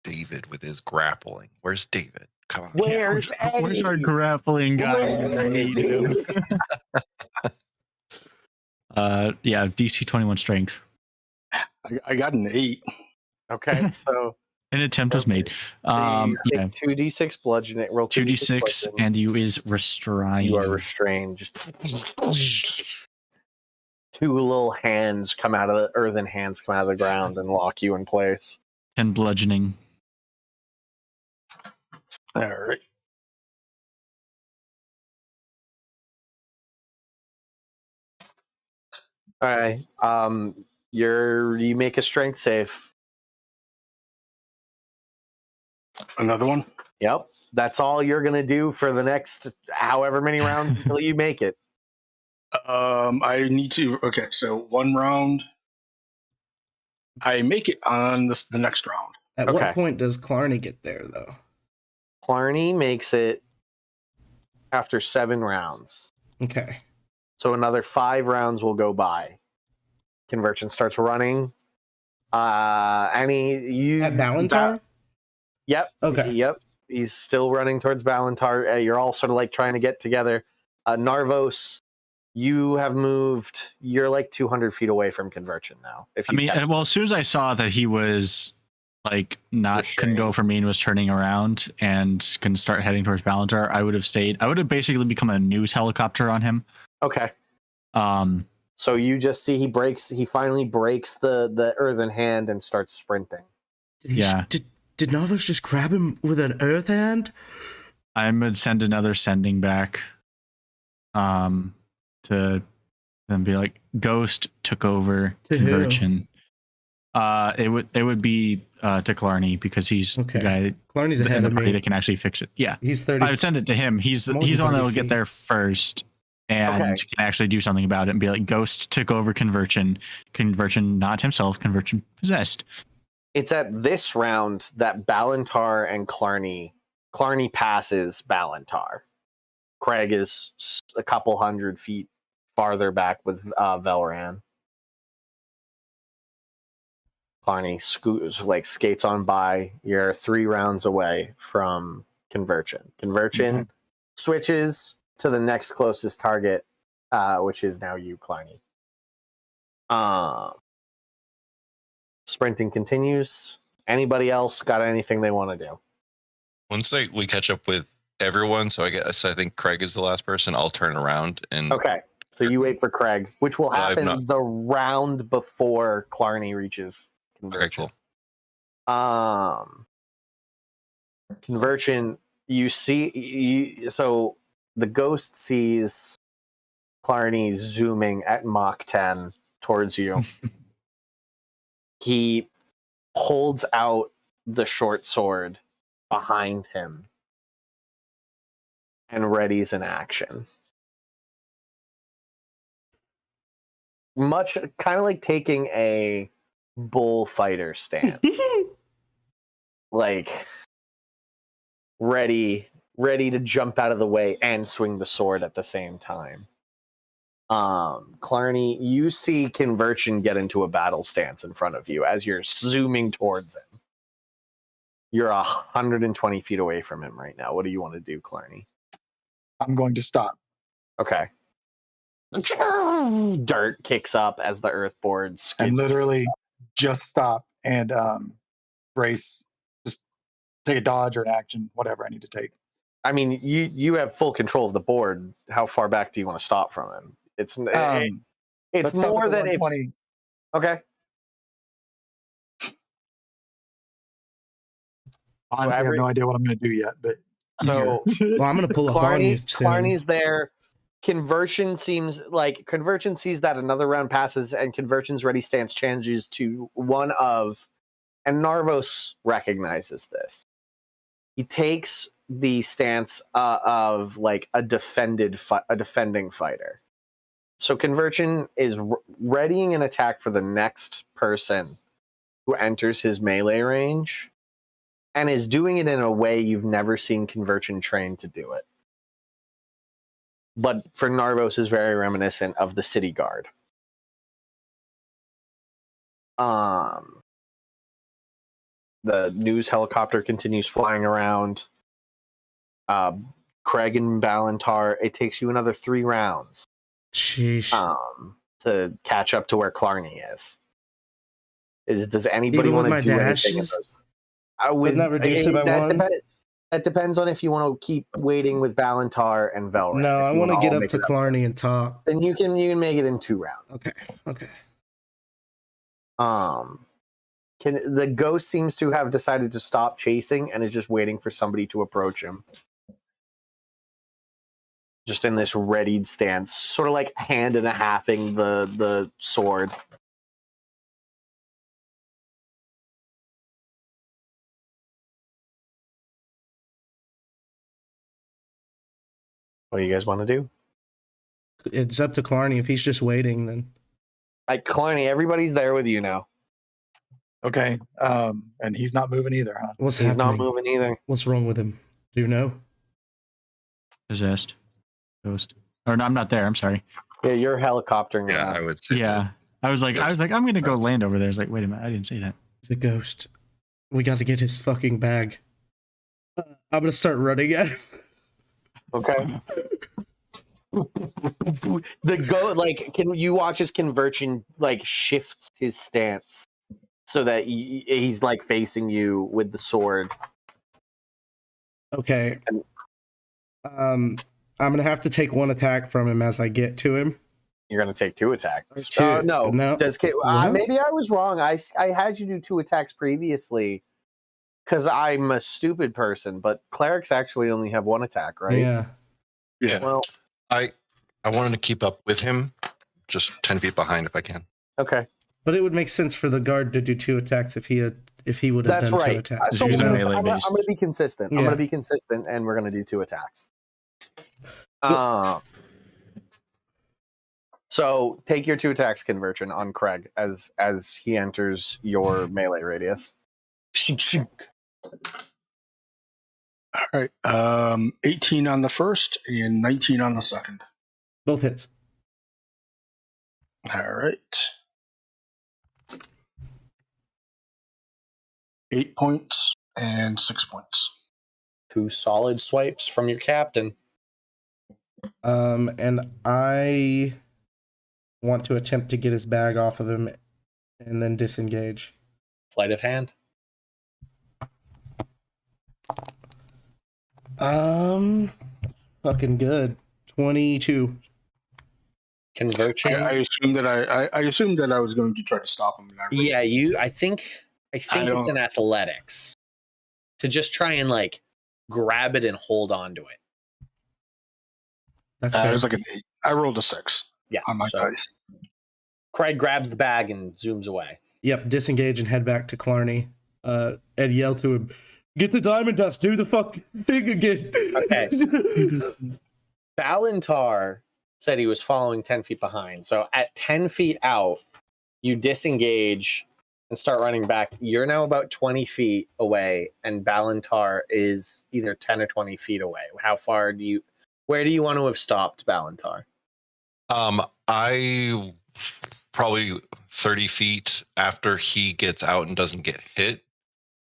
Speaker 7: David with his grappling. Where's David? Come on.
Speaker 3: Where's
Speaker 2: Where's our
Speaker 3: Eddie?
Speaker 2: grappling guy?
Speaker 3: Where
Speaker 2: I
Speaker 3: is
Speaker 2: needed him.
Speaker 3: he?
Speaker 2: Yeah, DC 21 strength.
Speaker 4: I got an 8.
Speaker 3: Okay, so
Speaker 2: An attempt was made.
Speaker 3: you
Speaker 2: Yeah,
Speaker 3: take 2d6 bludgeoning. Roll
Speaker 2: 2d6,
Speaker 3: bludgeoning.
Speaker 2: and you is restrained.
Speaker 3: You are restrained. Just 2 little hands come out of the earthen hands come out of the ground and lock you in place.
Speaker 2: 10 bludgeoning.
Speaker 4: All right.
Speaker 3: All right. You make a strength save.
Speaker 4: Another one.
Speaker 3: Yep. That's all you're gonna do for the next however many rounds until you make it.
Speaker 4: I need to. Okay, so 1 round. I make it on the next round.
Speaker 1: At
Speaker 3: Okay.
Speaker 1: what point does Clarny get there, though?
Speaker 3: Clarny makes it after 7 rounds.
Speaker 1: Okay.
Speaker 3: So another 5 rounds will go by. Conversion starts running.
Speaker 1: At Balantar?
Speaker 3: Yep.
Speaker 1: Okay.
Speaker 3: Yep. He's still running towards Balantar. You're all sort of like trying to get together. Narvos, you have moved. You're like 200 feet away from Conversion now. If you
Speaker 2: As soon as I saw that he was like couldn't go for me and was turning around and can start heading towards Balantar, I would have stayed. I would have basically become a news helicopter on him.
Speaker 3: Okay. So you just see he finally breaks the earthen hand and starts sprinting.
Speaker 1: Did Narvos just grab him with an earth hand?
Speaker 2: I would send another sending back to then be like, Ghost took over Conversion. It would be to Clarny because he's the guy
Speaker 1: Clarny's ahead
Speaker 2: in the
Speaker 1: of
Speaker 2: party
Speaker 1: me.
Speaker 2: that can actually fix it. Yeah.
Speaker 1: He's 30.
Speaker 2: I would send it to him. He's the one that will get there first and can actually do something about it and be like, Ghost took over Conversion. Conversion not himself, Conversion possessed.
Speaker 3: It's at this round that Balantar and Clarny passes Balantar. Craig is a couple 100 feet farther back with Velran. Clarny skates on by. You're 3 rounds away from Conversion. Conversion switches to the next closest target, which is now you, Clarny. Sprinting continues. Anybody else got anything they want to do?
Speaker 7: Once we catch up with everyone, so I think Craig is the last person, I'll turn around and...
Speaker 3: Okay, so you wait for Craig, which will happen the round before Clarny reaches Conversion.
Speaker 7: Okay, cool.
Speaker 3: Conversion, so the ghost sees Clarny zooming at Mach 10 towards you. He holds out the short sword behind him and readies an action. Much kind of like taking a bullfighter stance. Like ready to jump out of the way and swing the sword at the same time. Clarny, you see Conversion get into a battle stance in front of you as you're zooming towards him. You're 120 feet away from him right now. What do you want to do, Clarny?
Speaker 6: I'm going to stop.
Speaker 3: Okay. Dirt kicks up as the earth boards skid.
Speaker 6: And literally just stop and brace. Just take a dodge or an action, whatever I need to take.
Speaker 3: I mean, you have full control of the board. How far back do you want to stop from him? It's more than if... Okay.
Speaker 6: Honestly, I have no idea what I'm going to do yet, but
Speaker 3: so
Speaker 1: well, I'm going to pull a
Speaker 3: Clarny's there. Conversion sees that another round passes, and Conversion's ready stance changes to one of, and Narvos recognizes this. He takes the stance of like a defending fighter. So Conversion is readying an attack for the next person who enters his melee range, and is doing it in a way you've never seen Conversion trained to do it. but for Narvos is very reminiscent of the city guard. The news helicopter continues flying around. Craig and Balantar, it takes you another 3 rounds
Speaker 1: Sheesh.
Speaker 3: to catch up to where Clarny is. Does anybody
Speaker 1: Even with
Speaker 3: want
Speaker 1: my
Speaker 3: to do anything in
Speaker 1: dashes?
Speaker 3: those? I would
Speaker 1: Wouldn't that reduce it by one?
Speaker 3: That depends on if you want to keep waiting with Balantar and Velran.
Speaker 1: No, I want to get up to
Speaker 3: make it
Speaker 1: Clarny and talk.
Speaker 3: Then you can make it in 2 rounds.
Speaker 1: Okay.
Speaker 3: The ghost seems to have decided to stop chasing and is just waiting for somebody to approach him. Just in this readied stance, sort of like hand and a halfing the sword. What do you guys want to do?
Speaker 1: It's up to Clarny. If he's just waiting, then
Speaker 3: Like Clarny, everybody's there with you now.
Speaker 6: Okay. And he's not moving either, huh?
Speaker 1: what's
Speaker 3: He's
Speaker 1: happening?
Speaker 3: not moving either.
Speaker 1: What's wrong with him? Do you know?
Speaker 2: Possessed. Ghost. Or no, I'm not there. I'm sorry.
Speaker 3: Yeah, you're helicoptering.
Speaker 7: Yeah,
Speaker 3: around.
Speaker 7: I would say.
Speaker 2: Yeah. I was like, I'm gonna go land over there. I was like, wait a minute, I didn't say that.
Speaker 1: The ghost. We got to get his fucking bag. I'm gonna start running at him.
Speaker 3: Okay. Can you watch his conversion shifts his stance so that he's like facing you with the sword.
Speaker 1: Okay. I'm gonna have to take 1 attack from him as I get to him.
Speaker 3: You're gonna take 2 attacks.
Speaker 1: 2.
Speaker 3: No.
Speaker 1: No.
Speaker 3: Maybe I was wrong. I had you do 2 attacks previously because I'm a stupid person. But clerics actually only have 1 attack, right?
Speaker 1: Yeah.
Speaker 7: Yeah.
Speaker 3: Well,
Speaker 7: I wanted to keep up with him, just 10 feet behind if I can.
Speaker 3: okay.
Speaker 1: But it would make sense for the guard to do 2 attacks if he would have
Speaker 3: That's
Speaker 1: done 2
Speaker 3: right.
Speaker 1: attacks.
Speaker 3: So
Speaker 2: He's
Speaker 3: I'm
Speaker 2: melee
Speaker 3: going
Speaker 2: based.
Speaker 3: to be consistent. I'm
Speaker 1: Yeah.
Speaker 3: going to be consistent, and we're going to do 2 attacks. So take your 2 attacks conversion on Craig as he enters your melee radius.
Speaker 4: All right. 18 on the first and 19 on the second.
Speaker 1: Both hits.
Speaker 4: All right. 8 points and 6 points.
Speaker 3: 2 solid swipes from your captain.
Speaker 1: And I want to attempt to get his bag off of him and then disengage.
Speaker 3: Sleight of hand.
Speaker 1: Fucking good. 22.
Speaker 3: Conversion.
Speaker 4: I assume that I assumed that I was going to try to stop him.
Speaker 3: Yeah, I think it's an athletics to just try and grab it and hold on to it.
Speaker 1: That's
Speaker 4: It
Speaker 1: fair.
Speaker 4: was like an 8. I rolled a 6
Speaker 3: Yeah.
Speaker 4: on my
Speaker 3: So
Speaker 4: dice.
Speaker 3: Craig grabs the bag and zooms away.
Speaker 1: Yep, disengage and head back to Clarny. And yell to him, "Get the diamond dust, do the fuck thing again."
Speaker 3: Okay. Balantar said he was following 10 feet behind. So at 10 feet out, you disengage and start running back. You're now about 20 feet away, and Balantar is either 10 or 20 feet away. Where do you want to have stopped Balantar?
Speaker 7: I probably 30 feet after he gets out and doesn't get hit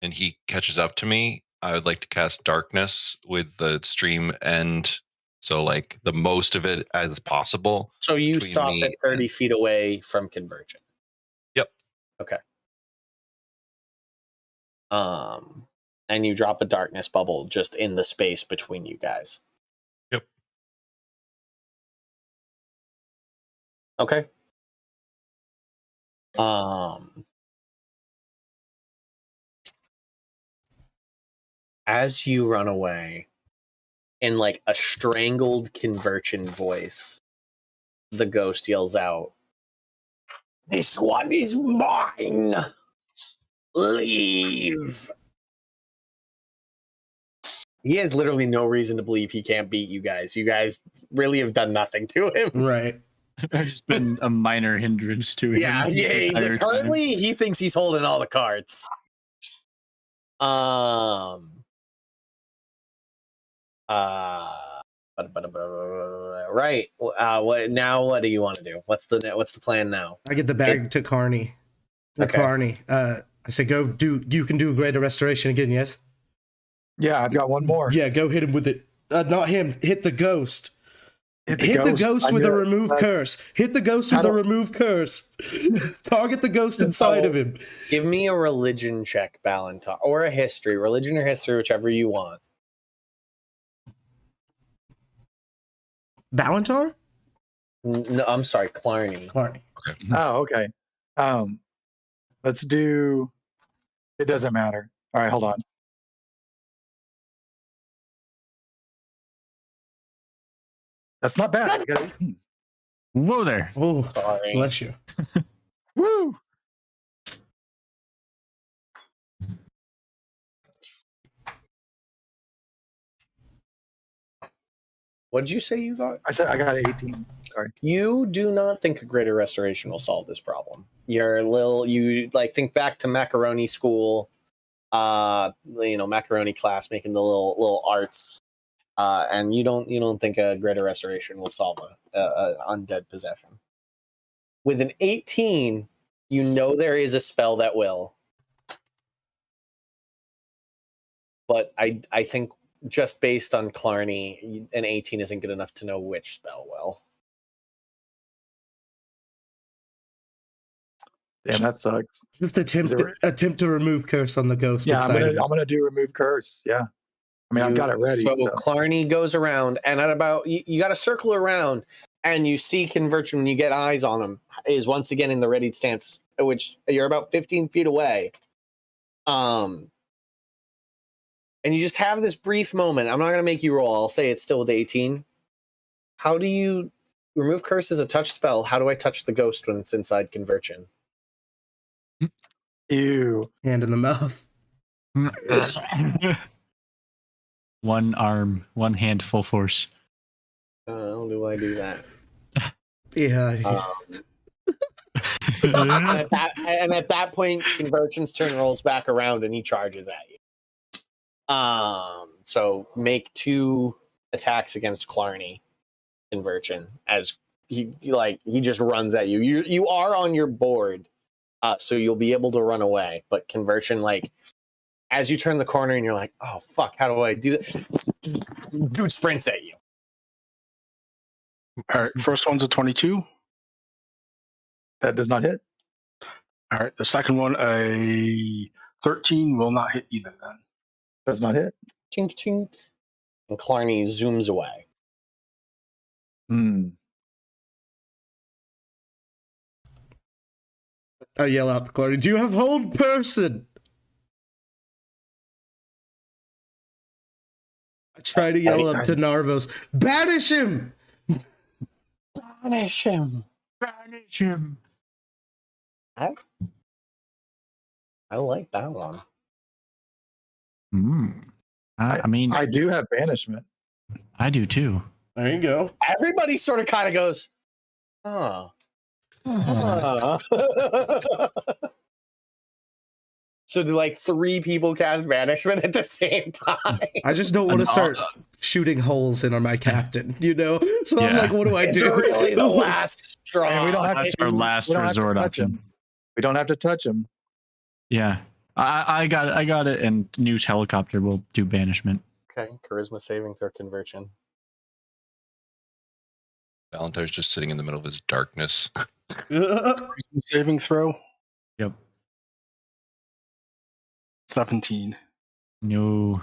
Speaker 7: and he catches up to me, I would like to cast darkness with the stream end. So the most of it as possible.
Speaker 3: So you
Speaker 7: between
Speaker 3: stopped
Speaker 7: me
Speaker 3: at 30 feet away from conversion.
Speaker 7: Yep.
Speaker 3: Okay. And you drop a darkness bubble just in the space between you guys.
Speaker 7: Yep.
Speaker 3: Okay. As you run away, in a strangled conversion voice, the ghost yells out, "This one is mine! Leave!" He has literally no reason to believe he can't beat you guys. You guys really have done nothing to him.
Speaker 1: Right.
Speaker 2: I've just been a minor hindrance to him.
Speaker 3: Yeah,
Speaker 2: the entire time.
Speaker 3: currently he thinks he's holding all the cards. Right. What now? What do you want to do? What's the plan now?
Speaker 1: I get the bag to Carney.
Speaker 3: Okay.
Speaker 1: Carney. I say, go do. You can do greater restoration again. Yes.
Speaker 6: Yeah, I've got one more.
Speaker 1: Yeah, go hit him with it. Not him. Hit the ghost.
Speaker 6: Hit
Speaker 1: the ghost with a remove curse. Hit the ghost with a remove curse. Target the ghost inside of him.
Speaker 3: Give me a religion check, Balantar, or a history. Religion or history, whichever you want.
Speaker 1: Balantar?
Speaker 3: No, I'm sorry, Clarny.
Speaker 1: Clarny.
Speaker 7: Okay.
Speaker 6: Oh, okay. Let's do. It doesn't matter. All right, hold on. That's not bad. I got 18.
Speaker 2: Whoa there.
Speaker 1: Oh,
Speaker 3: Sorry.
Speaker 1: bless you.
Speaker 6: Woo!
Speaker 3: What did you say you got?
Speaker 6: I said I got 18. Sorry.
Speaker 3: You do not think a greater restoration will solve this problem. You think back to macaroni school, macaroni class, making the little arts, and you don't think a greater restoration will solve a undead possession. With an 18, you know there is a spell that will, but I think just based on Clarny, an 18 isn't good enough to know which spell will.
Speaker 6: Damn, that sucks.
Speaker 1: Just attempt to remove curse on the ghost.
Speaker 6: Yeah,
Speaker 1: inside
Speaker 6: I'm gonna do remove curse. Yeah, I mean I've got it ready.
Speaker 3: So
Speaker 6: So.
Speaker 3: Clarny goes around, and at about you got to circle around, and you see Conversion when you get eyes on him is once again in the readied stance, which you're about 15 feet away. And you just have this brief moment. I'm not gonna make you roll. I'll say it's still with 18. How do you remove curse as a touch spell? How do I touch the ghost when it's inside Conversion?
Speaker 6: Ew.
Speaker 1: Hand in the mouth.
Speaker 2: One arm, one hand, full force.
Speaker 3: How do I do that?
Speaker 1: Yeah.
Speaker 3: And at that point, Conversion's turn rolls back around and he charges at you. So make 2 attacks against Clarny, Conversion, as he just runs at you. You are on your board, so you'll be able to run away. But Conversion, as you turn the corner and you're like, oh fuck, how do I do that? Dude sprints at you.
Speaker 4: All right, first one's a 22.
Speaker 6: That does not hit.
Speaker 4: All right, the second one, a 13, will not hit either then.
Speaker 6: Does not hit.
Speaker 3: Chink chink. And Clarny zooms away.
Speaker 1: I yell out to Clarny, do you have hold person? I try to yell up to Narvos, banish him!
Speaker 3: Banish him.
Speaker 2: Banish him.
Speaker 3: I like that one.
Speaker 2: I mean,
Speaker 6: I do have banishment.
Speaker 2: I do too.
Speaker 1: There you go.
Speaker 3: Everybody sort of kind of goes, huh. So do 3 people cast banishment at the same time?
Speaker 1: I just don't want to start shooting holes in on my captain, So I'm like, what do I do?
Speaker 3: It's really the last straw.
Speaker 6: And we don't have
Speaker 2: That's our last resort option.
Speaker 6: We don't have to touch him.
Speaker 2: Yeah, I got it. And New's helicopter will do banishment.
Speaker 3: Okay, charisma saving throw Conversion.
Speaker 7: Valentar's just sitting in the middle of his darkness.
Speaker 4: Saving throw,
Speaker 2: Yep.
Speaker 4: 17.
Speaker 2: No.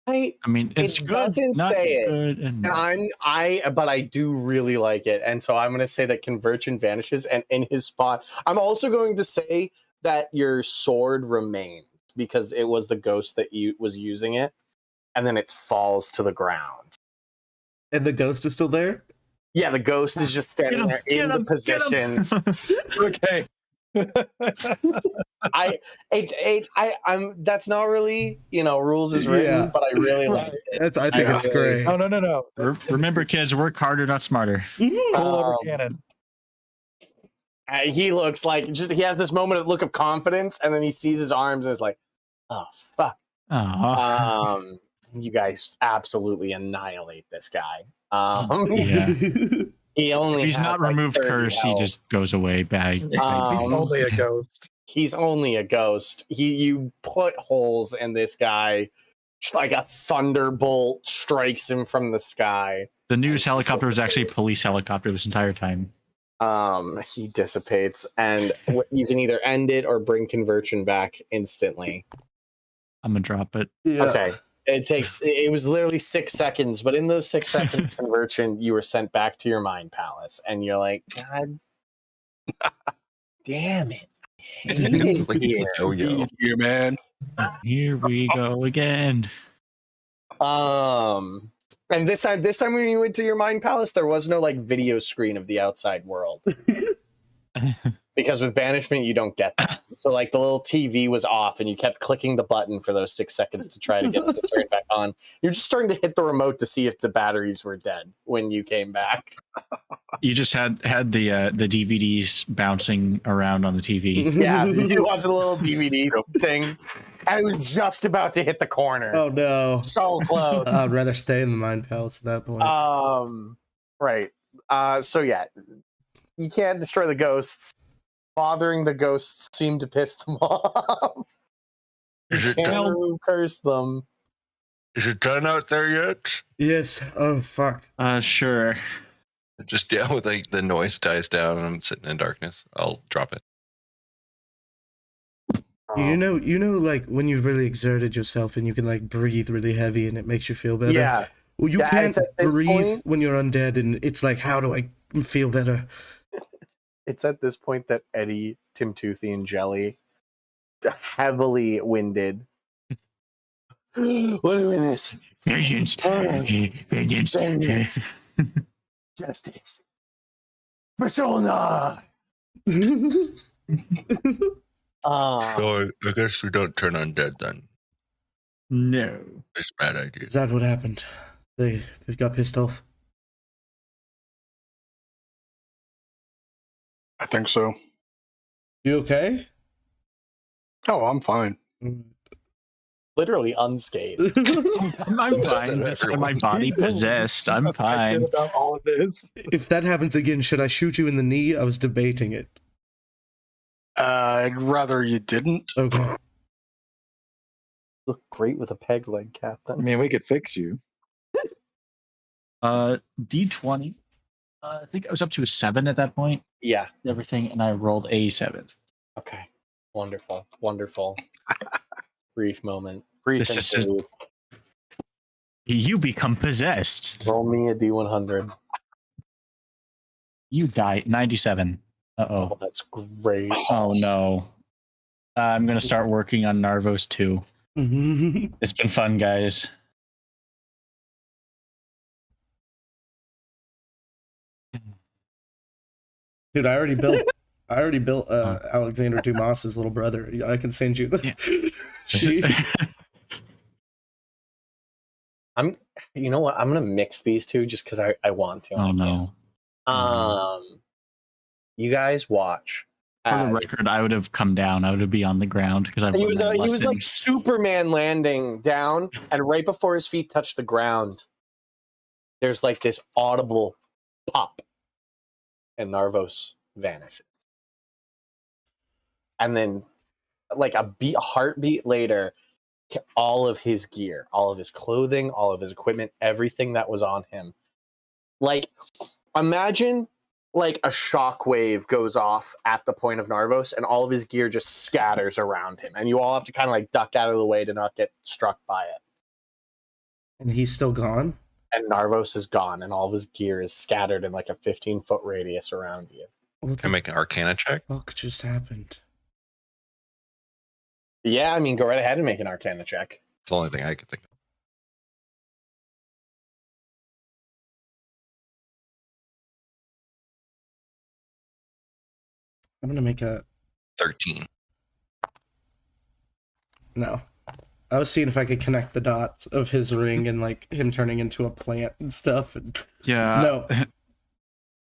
Speaker 3: I
Speaker 2: mean, it's
Speaker 3: it
Speaker 2: good.
Speaker 3: doesn't
Speaker 2: not
Speaker 3: say it.
Speaker 2: good, and
Speaker 3: but I do really like it, and so I'm going to say that Conversion vanishes, and in his spot, I'm also going to say that your sword remains because it was the ghost that was using it, and then it falls to the ground.
Speaker 1: And the ghost is still there?
Speaker 3: Yeah, the ghost is just standing there in the position.
Speaker 6: Okay.
Speaker 3: I'm that's not really rules is written, but I really like it.
Speaker 1: I think it's great.
Speaker 6: No.
Speaker 2: remember, kids, work harder, not smarter.
Speaker 6: Pull over cannon.
Speaker 3: He looks like he has this moment of look of confidence, and then he sees his arms and is like, "Oh fuck!"
Speaker 2: Aww.
Speaker 3: You guys absolutely annihilate this guy.
Speaker 2: Yeah.
Speaker 3: He only
Speaker 2: If he's
Speaker 3: has,
Speaker 2: not
Speaker 3: like,
Speaker 2: removed
Speaker 3: 30
Speaker 2: curse, he
Speaker 3: health.
Speaker 2: just goes away bad.
Speaker 6: He's
Speaker 3: Um,
Speaker 6: only a ghost.
Speaker 3: He's only a ghost. You put holes in this guy, just like a thunderbolt strikes him from the sky.
Speaker 2: The news helicopter was actually a police helicopter this entire time.
Speaker 3: He dissipates, and you can either end it or bring conversion back instantly.
Speaker 2: I'm gonna drop it.
Speaker 1: Yeah.
Speaker 3: Okay. It was literally 6 seconds, but in those 6 seconds conversion, you were sent back to your mind palace, and you're like, God damn it. I hate it
Speaker 7: Like
Speaker 3: here.
Speaker 7: yo-yo.
Speaker 4: Here, man.
Speaker 2: Here we go again.
Speaker 3: And this time when you went to your mind palace, there was no like video screen of the outside world. Because with banishment, you don't get that. So like the little TV was off and you kept clicking the button for those 6 seconds to try to get it to turn back on. You're just starting to hit the remote to see if the batteries were dead when you came back.
Speaker 2: You just had the DVDs bouncing around on the TV.
Speaker 3: Yeah, you watch the little DVD thing, and it was just about to hit the corner.
Speaker 1: Oh no.
Speaker 3: So close.
Speaker 1: I'd rather stay in the Mind Palace at that point.
Speaker 3: Right. So yeah, you can't destroy the ghosts. Bothering the ghosts seemed to piss them off.
Speaker 5: Is
Speaker 3: You
Speaker 5: it
Speaker 3: can't
Speaker 5: done?
Speaker 3: remove curse them.
Speaker 5: Is it done out there yet?
Speaker 1: Yes. Oh fuck.
Speaker 2: Sure.
Speaker 7: Just with like the noise dies down and I'm sitting in darkness, I'll drop it.
Speaker 1: You know, like when you've really exerted yourself and you can like breathe really heavy and it makes you feel better.
Speaker 3: Yeah.
Speaker 1: Well, you
Speaker 3: Yeah,
Speaker 1: can't
Speaker 3: it's at this
Speaker 1: breathe
Speaker 3: point-
Speaker 1: when you're undead, and it's like, how do I feel better?
Speaker 3: It's at this point that Eddie, Tim Toothy, and Jelly, heavily winded. What are we doing this?
Speaker 2: Vengeance. Vengeance.
Speaker 3: Vengeance. Justice. Persona.
Speaker 5: So I guess we don't turn undead then.
Speaker 2: No.
Speaker 5: It's a bad idea.
Speaker 1: Is that what happened? They got pissed off.
Speaker 4: I think so.
Speaker 1: You okay?
Speaker 4: Oh, I'm fine.
Speaker 3: Literally unscathed.
Speaker 2: I'm fine. Just had my body possessed. I'm fine.
Speaker 6: About all of this.
Speaker 1: If that happens again, should I shoot you in the knee? I was debating it.
Speaker 4: I'd rather you didn't.
Speaker 1: Okay.
Speaker 3: Look great with a peg leg,
Speaker 6: I
Speaker 3: Captain.
Speaker 6: mean, we could fix you.
Speaker 2: D20. I think I was up to a 7 at that point.
Speaker 3: Yeah.
Speaker 2: Everything, and I rolled a 7.
Speaker 3: Okay. Wonderful. Wonderful. Brief moment. Brief
Speaker 2: This is
Speaker 3: interlude.
Speaker 2: You become possessed.
Speaker 3: Roll me a D100.
Speaker 2: You die. 97.
Speaker 3: Oh,
Speaker 2: Uh-oh.
Speaker 3: that's great.
Speaker 2: Oh, no. I'm going to start working on Narvos 2. It's been fun, guys.
Speaker 1: Dude, I already built Alexander Dumas's little brother. I can send you the sheet.
Speaker 3: You know what? I'm gonna mix these two just because I want to.
Speaker 2: Oh, no.
Speaker 3: You guys watch.
Speaker 2: For the
Speaker 3: as-
Speaker 2: record, I would have come down. I would be on the ground because I
Speaker 3: he was
Speaker 2: learned my
Speaker 3: he was like
Speaker 2: lesson.
Speaker 3: Superman landing down, and right before his feet touch the ground, there's like this audible pop, and Narvos vanishes. And then, like a heartbeat later, all of his gear, all of his clothing, all of his equipment, everything that was on him. Like, imagine like a shockwave goes off at the point of Narvos and all of his gear just scatters around him. And you all have to kind of like duck out of the way to not get struck by it.
Speaker 1: And he's still gone?
Speaker 3: And Narvos is gone and all of his gear is scattered in like a 15-foot radius around you.
Speaker 1: What
Speaker 7: Can I
Speaker 1: the
Speaker 7: make an Arcana check?
Speaker 1: fuck just happened?
Speaker 3: Yeah, I mean, go right ahead and make an Arcana check.
Speaker 7: It's the only thing I could think of.
Speaker 1: I'm gonna make a
Speaker 7: 13.
Speaker 1: no. I was seeing if I could connect the dots of his ring and like him turning into a plant and stuff. And
Speaker 2: Yeah.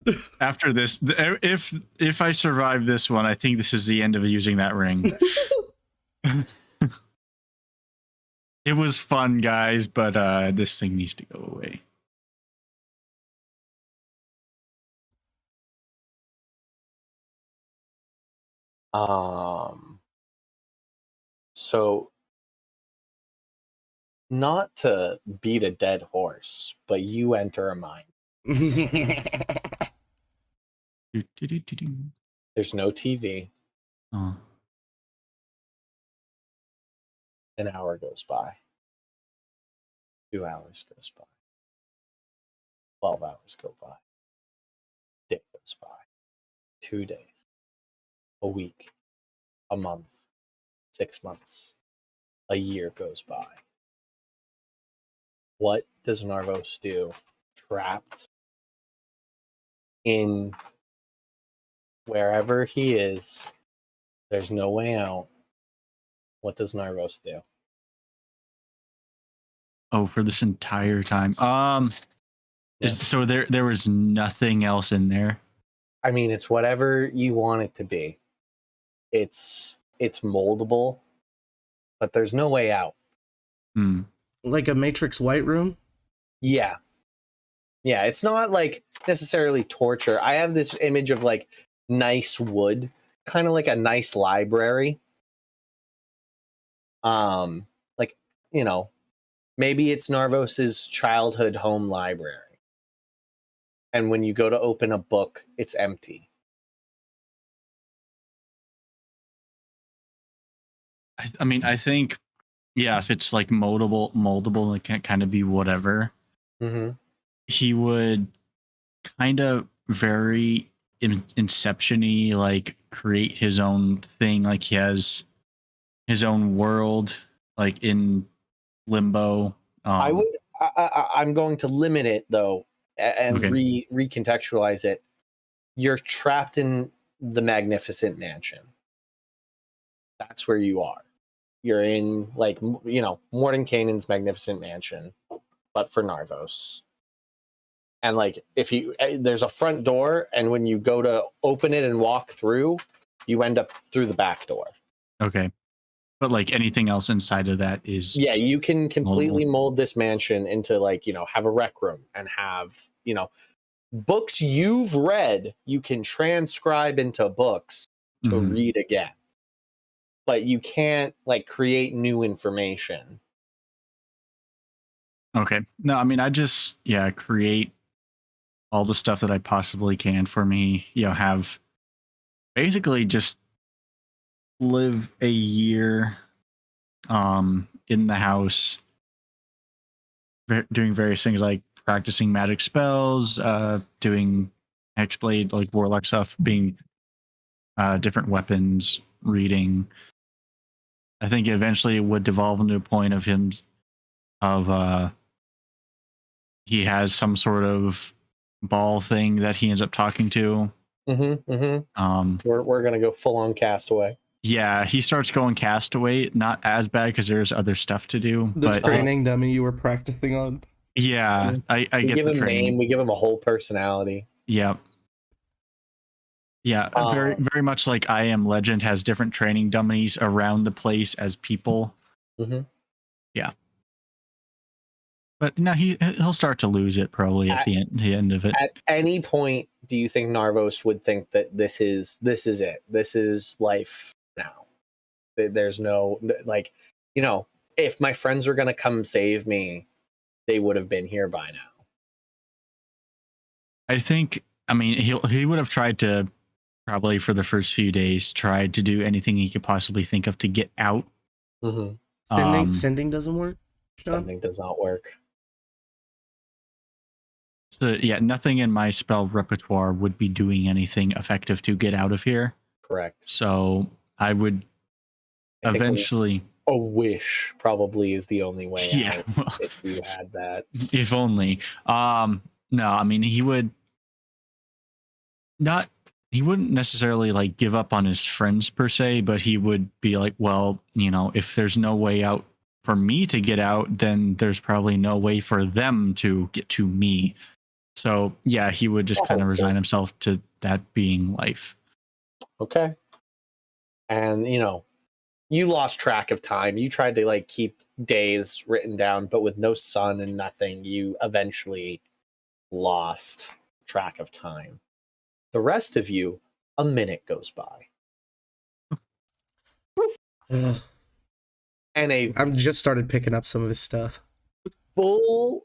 Speaker 1: no.
Speaker 2: After this, if I survive this one, I think this is the end of using that ring. It was fun, guys, but this thing needs to go away.
Speaker 3: So not to beat a dead horse, but you enter a mine.
Speaker 2: Do-do-do-do-do.
Speaker 3: There's no TV.
Speaker 2: Oh.
Speaker 3: An hour goes by. 2 hours goes by. 12 hours go by. A day goes by. 2 days. A week. A month. 6 months. A year goes by. What does Narvos do? Trapped in wherever he is. There's no way out. What does Narvos do?
Speaker 2: Oh, for this entire time.
Speaker 3: Yes.
Speaker 2: So there was nothing else in there.
Speaker 3: I mean, it's whatever you want it to be. It's moldable, but there's no way out.
Speaker 2: Hmm.
Speaker 1: Like a Matrix White Room?
Speaker 3: Yeah. Yeah, it's not like necessarily torture. I have this image of like nice wood, kind of like a nice library. Like, you know, maybe it's Narvos's childhood home library. And when you go to open a book, it's empty.
Speaker 2: I mean, I think, yeah, if it's like moldable, it can kind of be whatever.
Speaker 3: Mm-hmm.
Speaker 2: He would kind of very Inception-y, like create his own thing. Like he has his own world, like in Limbo.
Speaker 3: I'm going to limit it though, and
Speaker 2: Okay.
Speaker 3: recontextualize it. You're trapped in the Magnificent Mansion. That's where you are. You're in, like, you know, Mordenkainen's Magnificent Mansion, but for Narvos. And like, if you there's a front door, and when you go to open it and walk through, you end up through the back door.
Speaker 2: Okay. But like anything else inside of that is
Speaker 3: Yeah, you can completely mold this mansion into, like, you know, have a rec room and have, you know, books you've read, you can transcribe into books to read again. But you can't like create new information.
Speaker 2: Okay. No, I mean, I just, create all the stuff that I possibly can for me, have basically just live a year in the house doing various things like practicing magic spells, doing hexblade, like warlock stuff, being different weapons, reading. I think eventually it would devolve into a point of him he has some sort of ball thing that he ends up talking to.
Speaker 3: We're gonna go full on Castaway.
Speaker 2: Yeah, he starts going Castaway. Not as bad because there's other stuff to do.
Speaker 1: The
Speaker 2: but
Speaker 1: training dummy you were practicing on.
Speaker 2: Yeah, I
Speaker 3: we
Speaker 2: get
Speaker 3: give
Speaker 2: the
Speaker 3: him
Speaker 2: training.
Speaker 3: name. We give him a whole personality.
Speaker 2: Yeah. Yeah, very very much like I Am Legend has different training dummies around the place as people. Yeah. But no, he'll start to lose it probably at the end of it.
Speaker 3: At any point, do you think Narvos would think that this is it? This is life now. There's no, like, you know, if my friends were gonna come save me, they would have been here by now.
Speaker 2: I think. I mean, he would have tried to probably for the first few days tried to do anything he could possibly think of to get out.
Speaker 1: Sending doesn't work. Sean?
Speaker 3: Sending does not work.
Speaker 2: So yeah, nothing in my spell repertoire would be doing anything effective to get out of here.
Speaker 3: Correct.
Speaker 2: So I would eventually.
Speaker 3: A wish probably is the only way out if you had that.
Speaker 2: If only. No, I mean he would not. He wouldn't necessarily like give up on his friends per se, but he would be like, well, you know, if there's no way out for me to get out, then there's probably no way for them to get to me. So yeah, he would just kind of resign himself to that being life.
Speaker 3: Okay. And you know, you lost track of time. You tried to like keep days written down, but with no sun and nothing, you eventually lost track of time. The rest of you, a minute goes by.
Speaker 1: Ugh.
Speaker 3: And a
Speaker 1: I've just started picking up some of this stuff.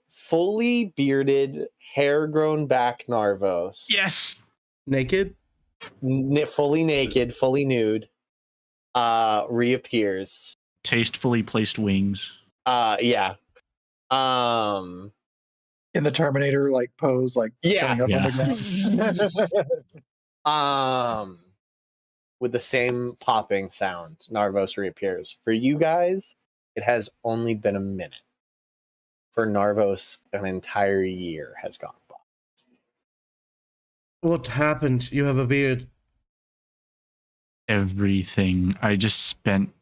Speaker 3: fully bearded, hair-grown back Narvos.
Speaker 2: Yes.
Speaker 1: Naked?
Speaker 3: Fully naked, fully nude, reappears.
Speaker 2: Tastefully placed wings.
Speaker 3: Yeah.
Speaker 6: In the Terminator like pose, like
Speaker 3: Yeah.
Speaker 6: standing up on the ground.
Speaker 3: With the same popping sound, Narvos reappears. For you guys, it has only been a minute. For Narvos, an entire year has gone by.
Speaker 1: What happened? You have a beard.
Speaker 2: Everything. I just spent.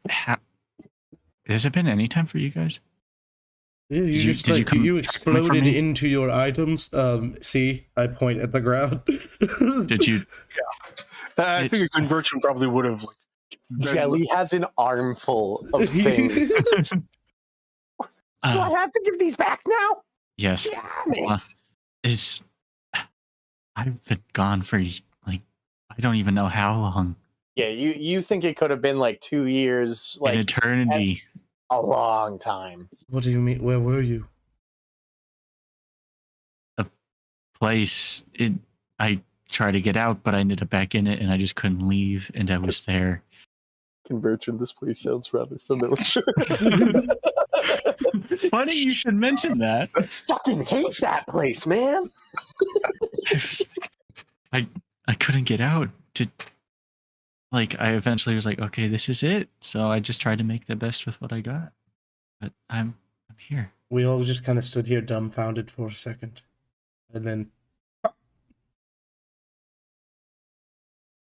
Speaker 2: Has it been any time for you guys?
Speaker 1: You
Speaker 2: you-
Speaker 1: just
Speaker 2: did you
Speaker 1: like
Speaker 2: come-
Speaker 1: you
Speaker 2: coming from
Speaker 1: exploded
Speaker 2: me?
Speaker 1: into your items. See, I point at the ground.
Speaker 2: Did you?
Speaker 4: I think a conversion probably would have like been-
Speaker 3: Jelly has an armful of things. Do I have to give these back now?
Speaker 2: Yes.
Speaker 3: Damn it!
Speaker 2: It's. I've been gone for like I don't even know how long.
Speaker 3: Yeah, you think it could have been like 2 years,
Speaker 2: An
Speaker 3: like
Speaker 2: eternity.
Speaker 3: a long time.
Speaker 1: What do you mean? Where were you?
Speaker 2: Place. I tried to get out, but I ended up back in it, and I just couldn't leave, and I was there.
Speaker 3: Conversion, this place sounds rather familiar.
Speaker 2: Funny you should mention that.
Speaker 3: Fucking hate that place, man.
Speaker 2: I couldn't get out. I eventually was like, okay, this is it. So I just tried to make the best with what I got. But I'm here.
Speaker 1: We all just kind of stood here dumbfounded for a second, and then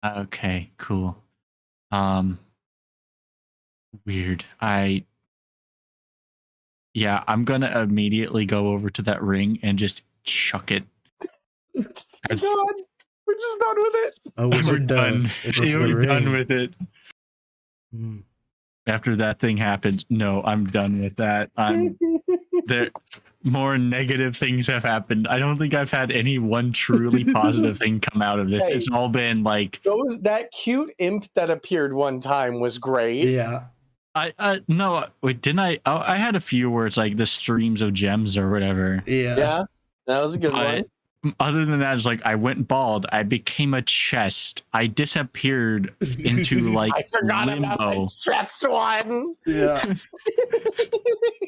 Speaker 2: Okay, cool. Weird. Yeah, I'm gonna immediately go over to that ring and just chuck it.
Speaker 3: It's done. We're just done with it.
Speaker 1: oh, was
Speaker 2: We're
Speaker 1: it
Speaker 2: done.
Speaker 1: It was the
Speaker 2: We're done
Speaker 1: ring.
Speaker 2: with it.
Speaker 1: Hmm.
Speaker 2: After that thing happened, no, I'm done with that. There more negative things have happened. I don't think I've had any one truly positive thing come out of this.
Speaker 3: Hey.
Speaker 2: It's all been like
Speaker 3: That cute imp that appeared one time was great.
Speaker 1: Yeah.
Speaker 2: no, wait, didn't I? Oh, I had a few where it's like the streams of gems or whatever.
Speaker 3: Yeah, that was a good one.
Speaker 2: But other than that, it's like I went bald. I became a chest. I disappeared into like
Speaker 3: I forgot about
Speaker 2: limbo.
Speaker 3: the chest one.
Speaker 1: Yeah.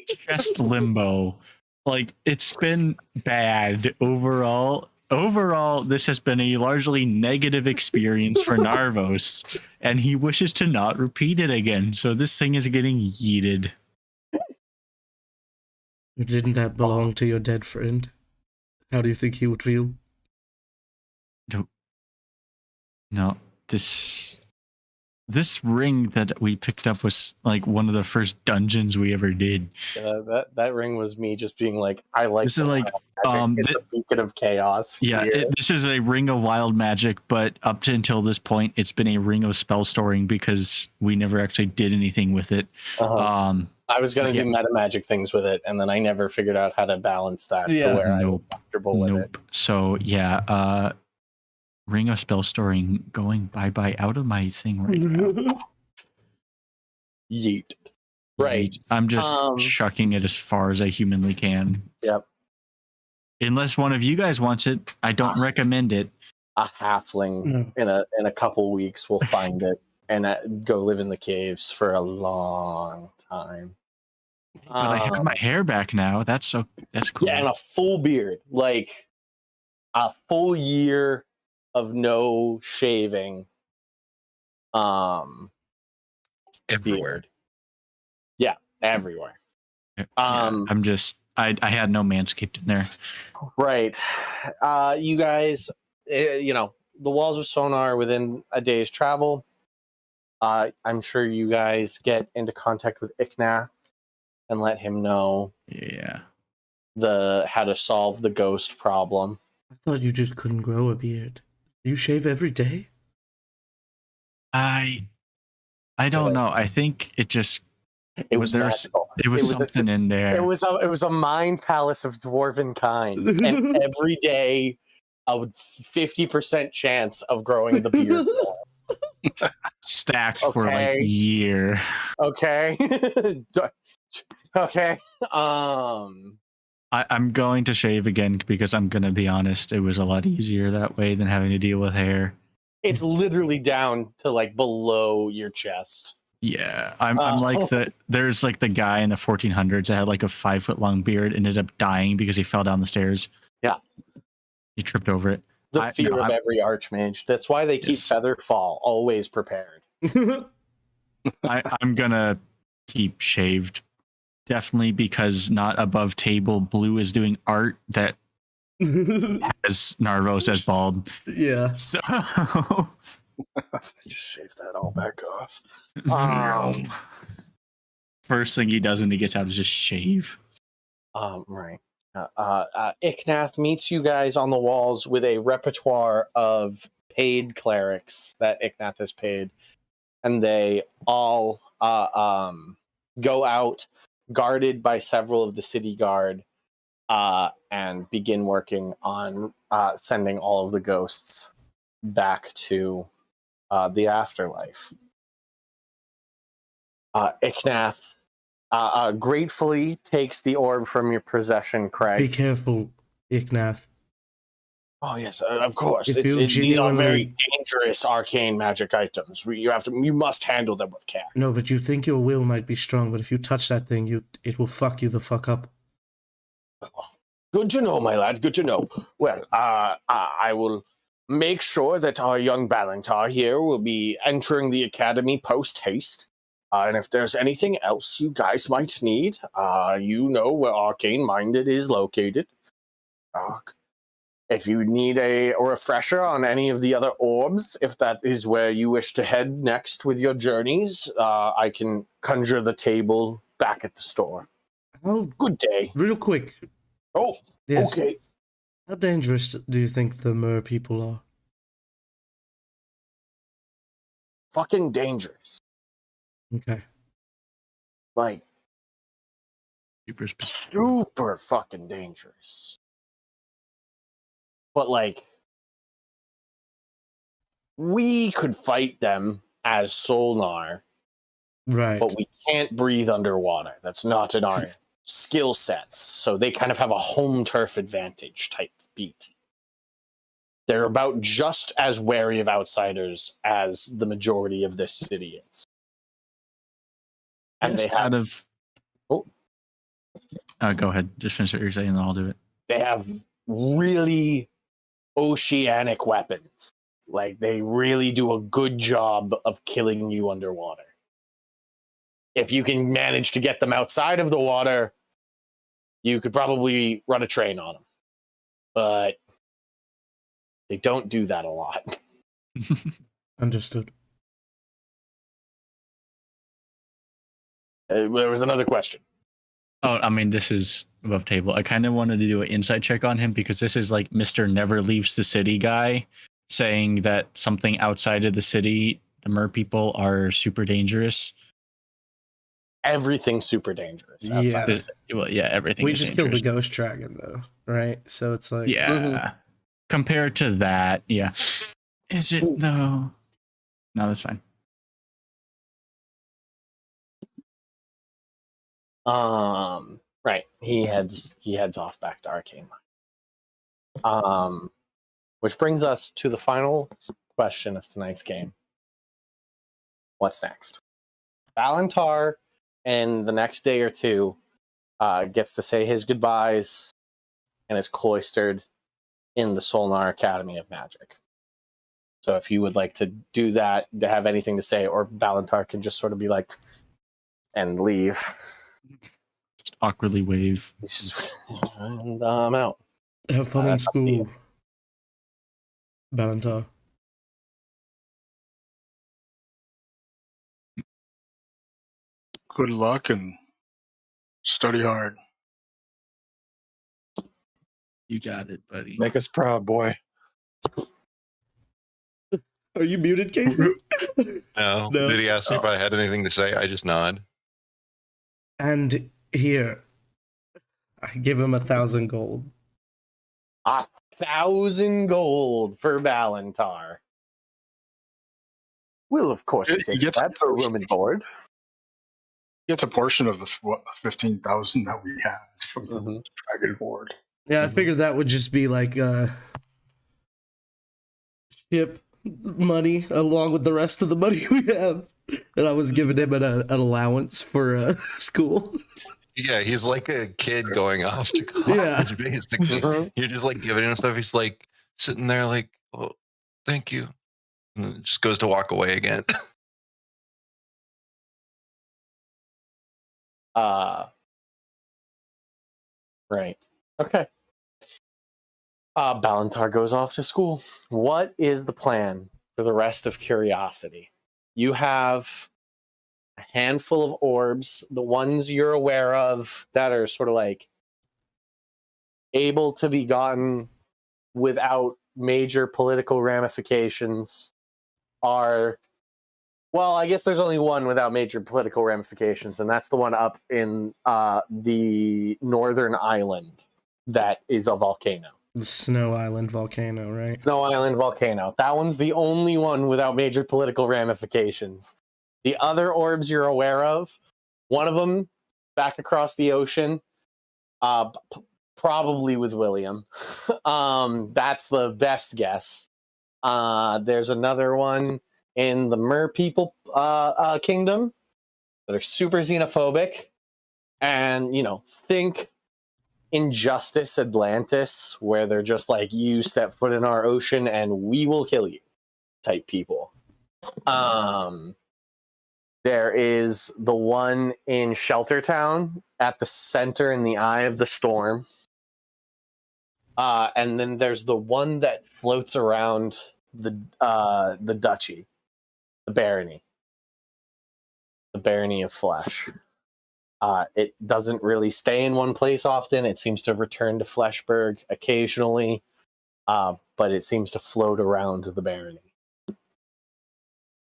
Speaker 2: Chest limbo. Like it's been bad overall. Overall, this has been a largely negative experience for Narvos, and he wishes to not repeat it again. So this thing is getting yeeted.
Speaker 1: Didn't that belong to your dead friend? How do you think he would feel?
Speaker 2: No, this ring that we picked up was like one of the first dungeons we ever did.
Speaker 3: That ring was me just being like, I like
Speaker 2: This is like
Speaker 3: it's a beacon of chaos.
Speaker 2: yeah,
Speaker 3: here.
Speaker 2: this is a ring of wild magic, but up to until this point, it's been a ring of spell storing because we never actually did anything with it.
Speaker 3: Uh-huh. I was gonna
Speaker 2: yeah.
Speaker 3: do meta magic things with it, and then I never figured out how to balance that to where I was comfortable with it.
Speaker 2: So yeah, ring of spell storing going bye out of my thing right now.
Speaker 3: Yeet. Right.
Speaker 2: I'm just chucking it as far as I humanly can.
Speaker 3: Yep.
Speaker 2: Unless one of you guys wants it, I don't recommend it.
Speaker 3: A halfling in a couple weeks will find it and go live in the caves for a long time.
Speaker 2: But I have my hair back now. That's cool.
Speaker 3: Yeah, and a full beard, like a full year of no shaving.
Speaker 7: Everywhere.
Speaker 3: Beard. Yeah, everywhere.
Speaker 2: I'm just I had no manscaped in there.
Speaker 3: Right. You guys, the walls of Sonar within a day's travel. I'm sure you guys get into contact with Iknath and let him know how to solve the ghost problem.
Speaker 1: I thought you just couldn't grow a beard. You shave every day?
Speaker 2: I don't know. I think it just
Speaker 3: It was magical.
Speaker 2: It was something in there.
Speaker 3: It was a mind palace of dwarven kind, and every day a 50% chance of growing the beard.
Speaker 2: Stacked for like a year.
Speaker 3: Okay. Okay.
Speaker 2: I'm going to shave again because I'm going to be honest, it was a lot easier that way than having to deal with hair.
Speaker 3: It's literally down to like below your chest.
Speaker 2: Yeah, I'm like there's like the guy in the 1400s that had like a 5-foot-long beard, ended up dying because he fell down the stairs.
Speaker 3: Yeah.
Speaker 2: He tripped over it.
Speaker 3: The fear of every archmage. That's why they keep Featherfall always prepared.
Speaker 2: I'm gonna keep shaved. Definitely, because not above table blue is doing art that has Narvos as bald.
Speaker 1: Yeah.
Speaker 2: So
Speaker 3: just shave that all back off.
Speaker 2: First thing he does when he gets out is just shave.
Speaker 3: Right. Iknath meets you guys on the walls with a repertoire of paid clerics that Iknath has paid, and they all go out guarded by several of the city guard and begin working on sending all of the ghosts back to the afterlife. Iknath gratefully takes the orb from your possession, Craig.
Speaker 1: Be careful, Iknath.
Speaker 3: Oh yes, of course.
Speaker 1: If you
Speaker 3: These are very
Speaker 1: genuinely-
Speaker 3: dangerous arcane magic items. You must handle them with care.
Speaker 1: No, but you think your will might be strong, but if you touch that thing, it will fuck you the fuck up.
Speaker 3: Good to know, my lad. Good to know. Well, I will make sure that our young Balantar here will be entering the academy post-haste. And if there's anything else you guys might need, you know where Arcane Minded is located. If you need a refresher on any of the other orbs, if that is where you wish to head next with your journeys, I can conjure the table back at the store.
Speaker 1: How,
Speaker 3: Good day.
Speaker 1: real quick.
Speaker 3: Oh,
Speaker 1: Yes.
Speaker 3: okay.
Speaker 1: How dangerous do you think the mer people are?
Speaker 3: Fucking dangerous.
Speaker 1: Okay.
Speaker 3: Like,
Speaker 2: Super
Speaker 3: super fucking dangerous. But, like, we could fight them as Solnar,
Speaker 1: Right.
Speaker 3: but we can't breathe underwater. That's not in our skill sets. So they kind of have a home turf advantage type beat. They're about just as wary of outsiders as the majority of this city is. And
Speaker 2: yes,
Speaker 3: they have
Speaker 2: go ahead. Just finish what you're saying, and then I'll do it.
Speaker 3: They have really oceanic weapons. Like, they really do a good job of killing you underwater. If you can manage to get them outside of the water, you could probably run a train on them. But they don't do that a lot.
Speaker 1: Understood.
Speaker 3: There was another question.
Speaker 2: Oh, I mean, this is above table. I kind of wanted to do an insight check on him because this is like Mr. Never Leaves the City guy saying that something outside of the city, the mer people are super dangerous.
Speaker 3: Everything's super dangerous.
Speaker 1: Yeah.
Speaker 2: Well, yeah, everything.
Speaker 1: We
Speaker 2: is
Speaker 1: just killed
Speaker 2: dangerous.
Speaker 1: the ghost dragon, though, right? So it's like...
Speaker 2: Yeah. Compared to that, yeah. Is it though? No, that's fine.
Speaker 3: Right. He heads off back to Arcane Mind. Which brings us to the final question of tonight's game. What's next? Balantar, in the next day or two, gets to say his goodbyes and is cloistered in the Solnar Academy of Magic. So if you would like to do that, to have anything to say, or Balantar can just sort of be like, and leave.
Speaker 2: Just awkwardly wave.
Speaker 3: And I'm out.
Speaker 1: Have fun in
Speaker 3: That's up to you.
Speaker 1: school, Balantar.
Speaker 4: Good luck and study hard.
Speaker 2: You got it, buddy.
Speaker 6: Make us proud, boy.
Speaker 1: Are you muted, Casey?
Speaker 7: No.
Speaker 1: No.
Speaker 7: Did he ask me if I had anything to say? I just nod.
Speaker 1: And here, I give him 1,000 gold.
Speaker 3: 1,000 gold for Valentar. We'll, of course, be
Speaker 4: He
Speaker 3: taking
Speaker 4: gets
Speaker 3: that for room and board.
Speaker 4: Gets a portion of the 15,000 that we had from the
Speaker 3: Mhm.
Speaker 4: dragon board.
Speaker 1: Yeah, I figured that would just be like ship money along with the rest of the money we have. And I was giving him an allowance for school.
Speaker 7: Yeah, he's like a kid going off to college,
Speaker 1: Yeah.
Speaker 7: basically.
Speaker 3: Mhm.
Speaker 7: You're just like giving him stuff. He's like sitting there, like, "Oh, thank you," and then just goes to walk away again.
Speaker 3: Right. Okay. Balantar goes off to school. What is the plan for the rest of Curiosity? You have a handful of orbs, the ones you're aware of that are sort of like able to be gotten without major political ramifications are, well, I guess there's only one without major political ramifications, and that's the one up in the northern island that is a volcano.
Speaker 1: The Snow Island volcano, right?
Speaker 3: Snow Island volcano. That one's the only one without major political ramifications. The other orbs you're aware of, one of them back across the ocean, probably with William. That's the best guess. There's another one in the Mer people kingdom that are super xenophobic, and think Injustice Atlantis, where they're just like, you step foot in our ocean and we will kill you type people. There is the one in Sheltertown at the center in the eye of the storm. And then there's the one that floats around the duchy, the barony of flesh. It doesn't really stay in one place often. It seems to return to Fleshberg occasionally, but it seems to float around the barony.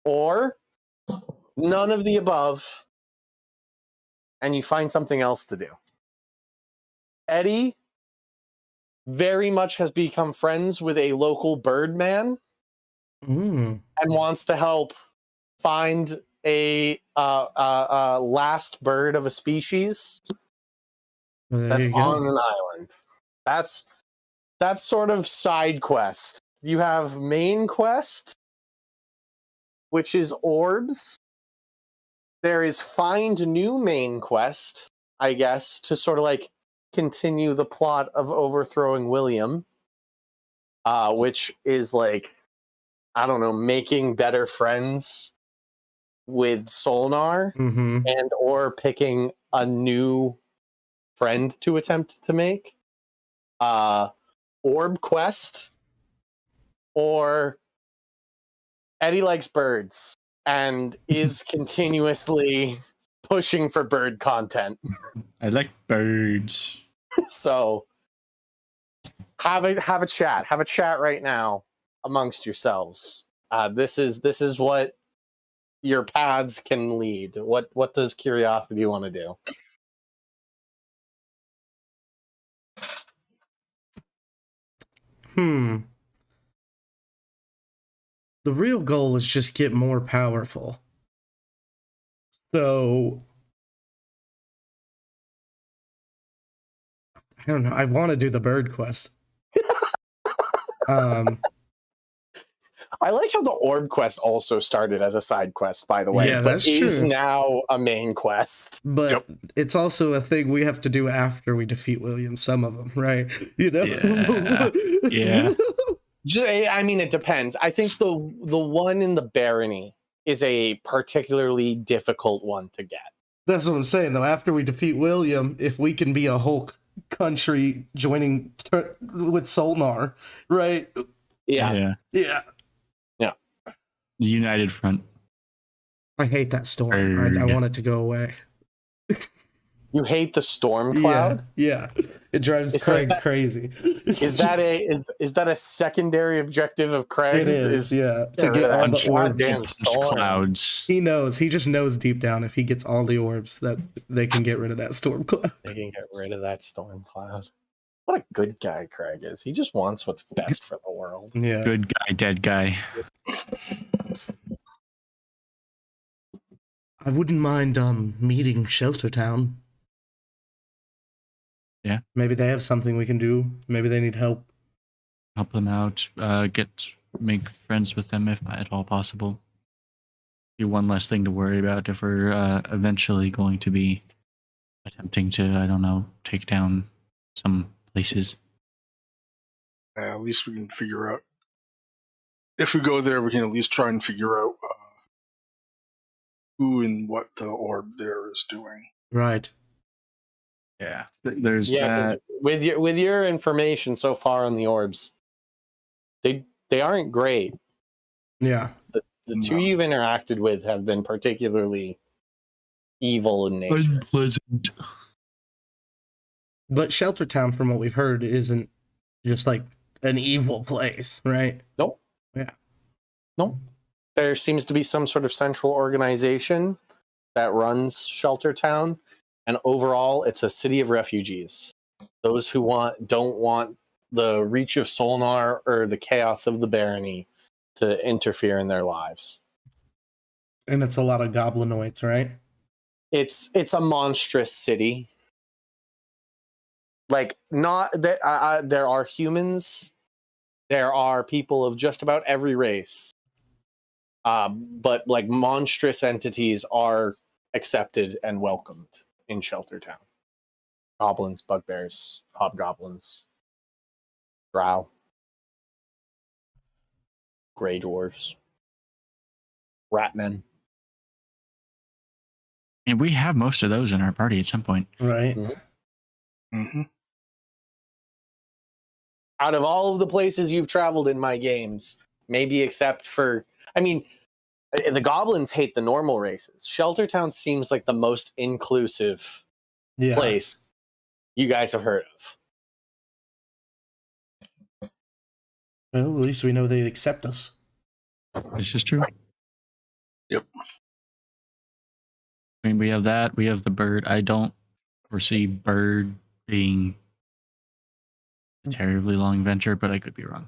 Speaker 3: Or none of the above, and you find something else to do. Eddie very much has become friends with a local birdman and wants to help find a last bird of a species that's on an island. That's sort of side quest. You have main quest, which is orbs. There is find new main quest, I guess, to sort of like continue the plot of overthrowing William, which is like, I don't know, making better friends with Solnar and or picking a new friend to attempt to make. Orb quest, or Eddie likes birds and is continuously pushing for bird content.
Speaker 2: I like birds.
Speaker 3: So have a chat right now amongst yourselves. This is what your paths can lead. What does Curiosity want to do?
Speaker 1: The real goal is just get more powerful. So I don't know. I want to do the bird quest.
Speaker 3: I like how the orb quest also started as a side quest, by the way.
Speaker 1: Yeah,
Speaker 3: but
Speaker 1: that's
Speaker 3: is
Speaker 1: true.
Speaker 3: now a main quest.
Speaker 1: But it's also a thing we have to do after we defeat William. Some of them, right? You know.
Speaker 2: Yeah.
Speaker 3: I mean, it depends. I think the one in the barony is a particularly difficult one to get.
Speaker 1: That's what I'm saying, though. After we defeat William, if we can be a whole country joining with Solnar, right?
Speaker 3: Yeah.
Speaker 2: The United Front.
Speaker 1: I hate that storm. I want it to go away.
Speaker 3: You hate the storm cloud?
Speaker 1: Yeah. It drives
Speaker 3: So is
Speaker 1: Craig
Speaker 3: that-
Speaker 1: crazy.
Speaker 3: Is that a secondary objective of Craig?
Speaker 1: It is, yeah.
Speaker 3: Get
Speaker 1: To
Speaker 3: rid
Speaker 1: get
Speaker 3: of
Speaker 1: all
Speaker 3: that
Speaker 1: the orbs.
Speaker 3: goddamn
Speaker 2: Punch
Speaker 3: storm.
Speaker 2: clouds.
Speaker 1: He knows. He just knows deep down if he gets all the orbs that they can get rid of that storm cloud.
Speaker 3: They can get rid of that storm cloud. What a good guy Craig is. He just wants what's best for the world.
Speaker 1: Yeah.
Speaker 2: Good guy, dead guy.
Speaker 1: I wouldn't mind meeting Sheltertown.
Speaker 2: Yeah.
Speaker 1: Maybe they have something we can do. Maybe they need help.
Speaker 2: Help them out. Make friends with them if at all possible. Be one less thing to worry about if we're eventually going to be attempting to, I don't know, take down some places.
Speaker 4: At least we can figure out. If we go there, we can at least try and figure out who and what the orb there is doing.
Speaker 1: Right.
Speaker 2: Yeah. There's
Speaker 3: 'cause
Speaker 2: that.
Speaker 3: with your information so far on the orbs, they aren't great.
Speaker 1: Yeah.
Speaker 3: The two you've interacted with have been particularly evil in nature.
Speaker 2: Unpleasant.
Speaker 1: But Sheltertown, from what we've heard, isn't just like an evil place, right?
Speaker 3: Nope.
Speaker 1: Yeah.
Speaker 3: Nope. There seems to be some sort of central organization that runs Sheltertown, and overall, it's a city of refugees. Those who don't want the reach of Solnar or the chaos of the barony to interfere in their lives.
Speaker 1: And it's a lot of goblinoids, right?
Speaker 3: It's a monstrous city. Like, not that there are humans, there are people of just about every race, but like monstrous entities are accepted and welcomed in Sheltertown. Goblins, bugbears, hobgoblins, drow, grey dwarves, ratmen.
Speaker 2: And we have most of those in our party at some point.
Speaker 1: Right.
Speaker 4: Mm-hmm.
Speaker 3: Out of all of the places you've traveled in my games, maybe except for, I mean, the goblins hate the normal races. Sheltertown seems like the most inclusive
Speaker 1: Yeah.
Speaker 3: place you guys have heard of.
Speaker 1: Well, at least we know they accept us.
Speaker 2: This is true.
Speaker 4: Yep.
Speaker 2: I mean, we have that. We have the bird. I don't foresee bird being a terribly long venture, but I could be wrong.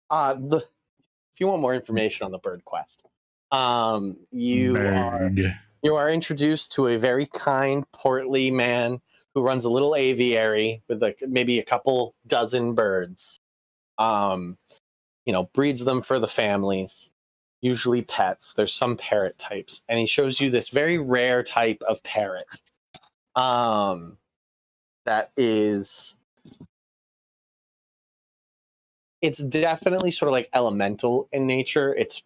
Speaker 3: If you want more information on the bird quest, you are introduced to a very kind, portly man who runs a little aviary with maybe a couple dozen birds. Breeds them for the families, usually pets. There's some parrot types, and he shows you this very rare type of parrot. That is, it's definitely sort of like elemental in nature. It's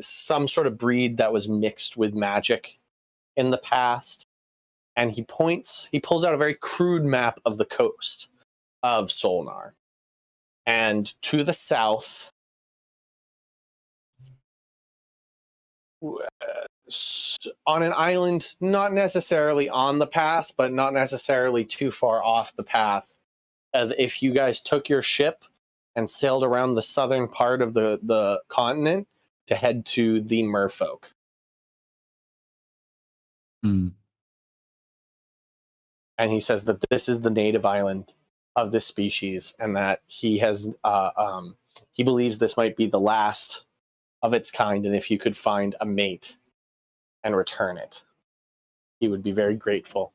Speaker 3: some sort of breed that was mixed with magic in the past. And he pulls out a very crude map of the coast of Solnar. And to the south, on an island, not necessarily on the path, but not necessarily too far off the path, if you guys took your ship and sailed around the southern part of the continent to head to the merfolk.
Speaker 2: Hmm.
Speaker 3: And he says that this is the native island of this species, and that he believes this might be the last of its kind, and if you could find a mate and return it, he would be very grateful.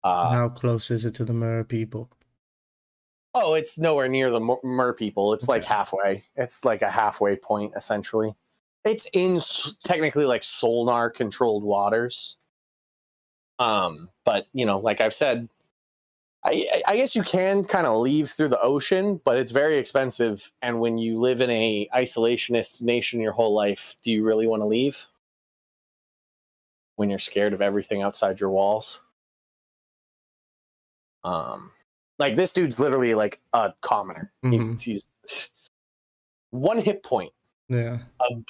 Speaker 1: How close is it to the Mer people?
Speaker 3: Oh, it's nowhere near the Mer people. It's like halfway. It's like a halfway point, essentially. It's in technically like Solnar controlled waters. But like I've said, I guess you can kind of leave through the ocean, but it's very expensive. And when you live in a isolationist nation your whole life, do you really want to leave? When you're scared of everything outside your walls? Like this dude's literally like a commoner.
Speaker 1: Mm-hmm.
Speaker 3: He's 1 hit point.
Speaker 1: Yeah.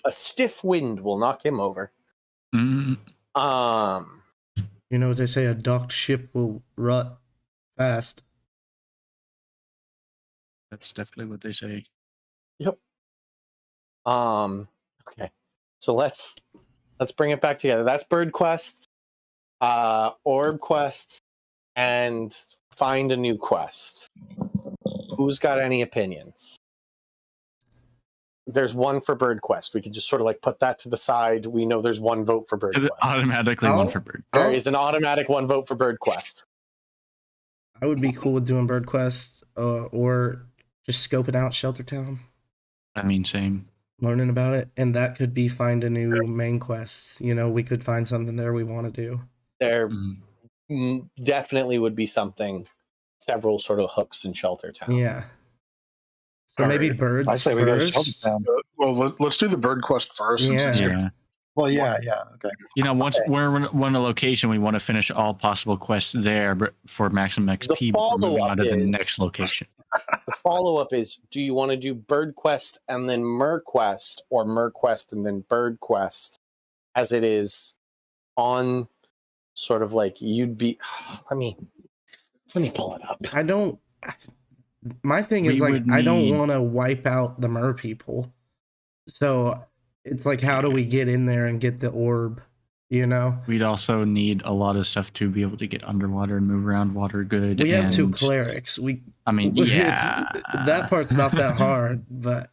Speaker 3: A stiff wind will knock him over.
Speaker 2: Mm.
Speaker 1: You know what they say, a docked ship will rot fast.
Speaker 2: That's definitely what they say.
Speaker 3: Okay. So let's bring it back together. That's bird quest, orb quests, and find a new quest. Who's got any opinions? There's one for bird quest. We can just sort of like put that to the side. We know there's one vote for bird quest.
Speaker 2: Automatically one for bird.
Speaker 3: There is an automatic one vote for bird quest.
Speaker 1: I would be cool with doing bird quest or just scoping out Sheltertown,
Speaker 2: I mean, same.
Speaker 1: learning about it, and that could be find a new main quest. You know, we could find something there we want to do.
Speaker 3: There
Speaker 2: Mhm.
Speaker 3: definitely would be something, several sort of hooks in Sheltertown.
Speaker 1: Yeah. So
Speaker 4: All
Speaker 1: maybe
Speaker 4: right.
Speaker 1: birds
Speaker 6: I say we go to
Speaker 1: first.
Speaker 6: Sheltertown.
Speaker 4: Well, let's do the bird quest first. Since it's
Speaker 1: Yeah.
Speaker 2: Yeah.
Speaker 6: Well, yeah, okay.
Speaker 2: You know, once
Speaker 3: Okay.
Speaker 2: we're on a location, we want to finish all possible quests there, but for maximum XP before moving on to the next location.
Speaker 3: The follow-up is, do you want to do bird quest and then mer quest, or mer quest and then bird quest, as it is on sort of like you'd be let me pull it up.
Speaker 1: I don't. My thing is
Speaker 2: We
Speaker 1: like
Speaker 2: would
Speaker 1: I don't
Speaker 2: need-
Speaker 1: want to wipe out the mer people. So it's like, how do we get in there and get the orb? You know,
Speaker 2: We'd also need a lot of stuff to be able to get underwater and move around water good.
Speaker 1: we have 2
Speaker 2: and-
Speaker 1: clerics.
Speaker 2: I mean, yeah.
Speaker 1: that part's not that hard, but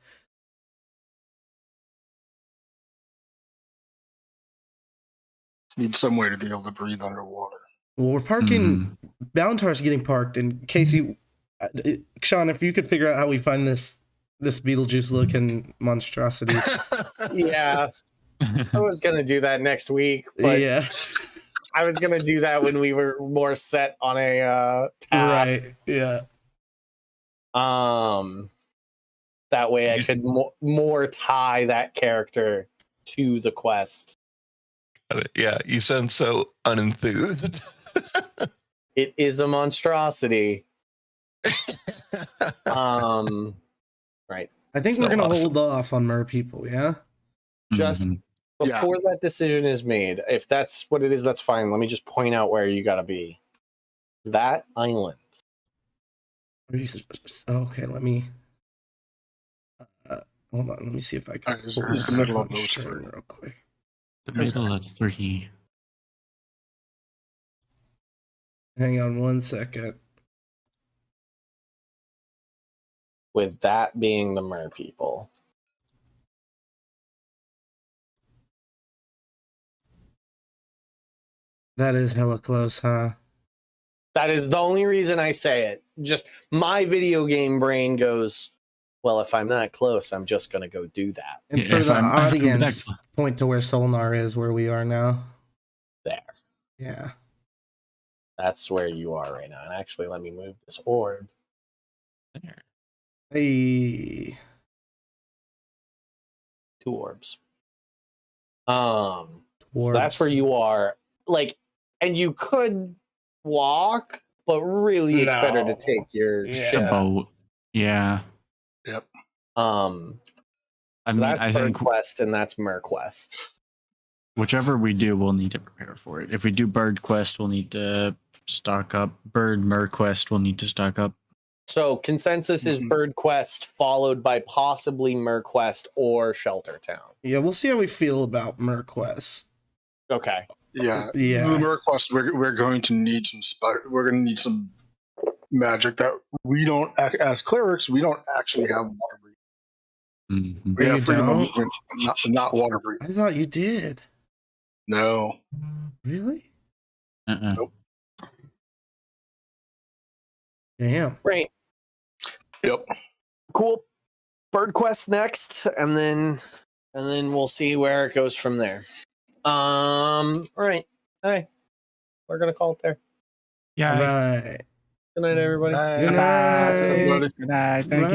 Speaker 4: need some way to be able to breathe underwater.
Speaker 1: well, we're parking.
Speaker 2: Mhm.
Speaker 1: Balantar's getting parked, and Casey, Sean, if you could figure out how we find this Beetlejuice looking monstrosity.
Speaker 3: Yeah, I was gonna do that next week, but
Speaker 1: Yeah,
Speaker 3: I was gonna do that when we were more set on a tab.
Speaker 1: right. Yeah,
Speaker 3: That way I could more tie that character to the quest.
Speaker 7: Yeah, you sound so unenthused.
Speaker 3: It is a monstrosity. Right.
Speaker 1: I think
Speaker 7: So
Speaker 1: we're gonna
Speaker 7: awesome.
Speaker 1: hold off on mer people. Yeah,
Speaker 3: Just
Speaker 2: Mhm.
Speaker 4: Yeah.
Speaker 3: before that decision is made, if that's what it is, that's fine. Let me just point out where you gotta be. That island.
Speaker 1: Okay, let me. Hold on. Let me see if I can.
Speaker 4: Alright, it's
Speaker 1: pull
Speaker 4: the
Speaker 1: this
Speaker 4: middle
Speaker 1: on
Speaker 4: of those
Speaker 1: stream
Speaker 4: 3.
Speaker 1: real quick.
Speaker 2: The middle of 3.
Speaker 1: Hang on 1 second.
Speaker 3: With that being the mer people.
Speaker 1: That is hella close, huh?
Speaker 3: That is the only reason I say it. Just my video game brain goes, well, if I'm not close, I'm just going to go do that.
Speaker 1: And
Speaker 2: Yeah,
Speaker 1: for
Speaker 2: if
Speaker 1: the
Speaker 2: I'm that
Speaker 1: audience,
Speaker 2: close.
Speaker 1: point to where Solnar is, where we are now.
Speaker 3: There.
Speaker 1: Yeah.
Speaker 3: That's where you are right now. And actually, let me move this orb.
Speaker 2: There.
Speaker 1: Hey.
Speaker 3: 2 orbs. So
Speaker 1: Towards.
Speaker 3: that's where you are. Like, and you could walk, but really it's better to
Speaker 1: No.
Speaker 3: take your
Speaker 1: Yeah.
Speaker 2: The boat. Yeah.
Speaker 4: Yep.
Speaker 3: So that's
Speaker 2: I
Speaker 3: Bird
Speaker 2: think
Speaker 3: Quest and that's Mer Quest.
Speaker 2: whichever we do, we'll need to prepare for it. If we do Bird Quest, we'll need to stock up. Mer Quest, we'll need to stock up.
Speaker 3: So consensus is
Speaker 4: Mhm.
Speaker 3: Bird Quest followed by possibly Mer Quest or Sheltertown.
Speaker 1: Yeah, we'll see how we feel about Merquest.
Speaker 3: Okay.
Speaker 4: Yeah.
Speaker 1: Yeah.
Speaker 4: The mer quest, we're going to need we're going to need some magic that we don't, as clerics, we don't actually have water breathing.
Speaker 2: Mhm.
Speaker 4: We
Speaker 1: You
Speaker 4: have freedom of
Speaker 1: don't?
Speaker 4: movement, not water breathing.
Speaker 1: I thought you did.
Speaker 4: No.
Speaker 1: Really?
Speaker 4: Nope.
Speaker 1: Damn.
Speaker 3: Great.
Speaker 4: Yep.
Speaker 3: Cool. Bird Quest next, and then we'll see where it goes from there. All right. Hey, we're gonna call it there.
Speaker 2: Yeah.
Speaker 1: Right.
Speaker 3: Good night, everybody.
Speaker 1: Good night.
Speaker 4: Everybody.
Speaker 2: Good night. Thank you.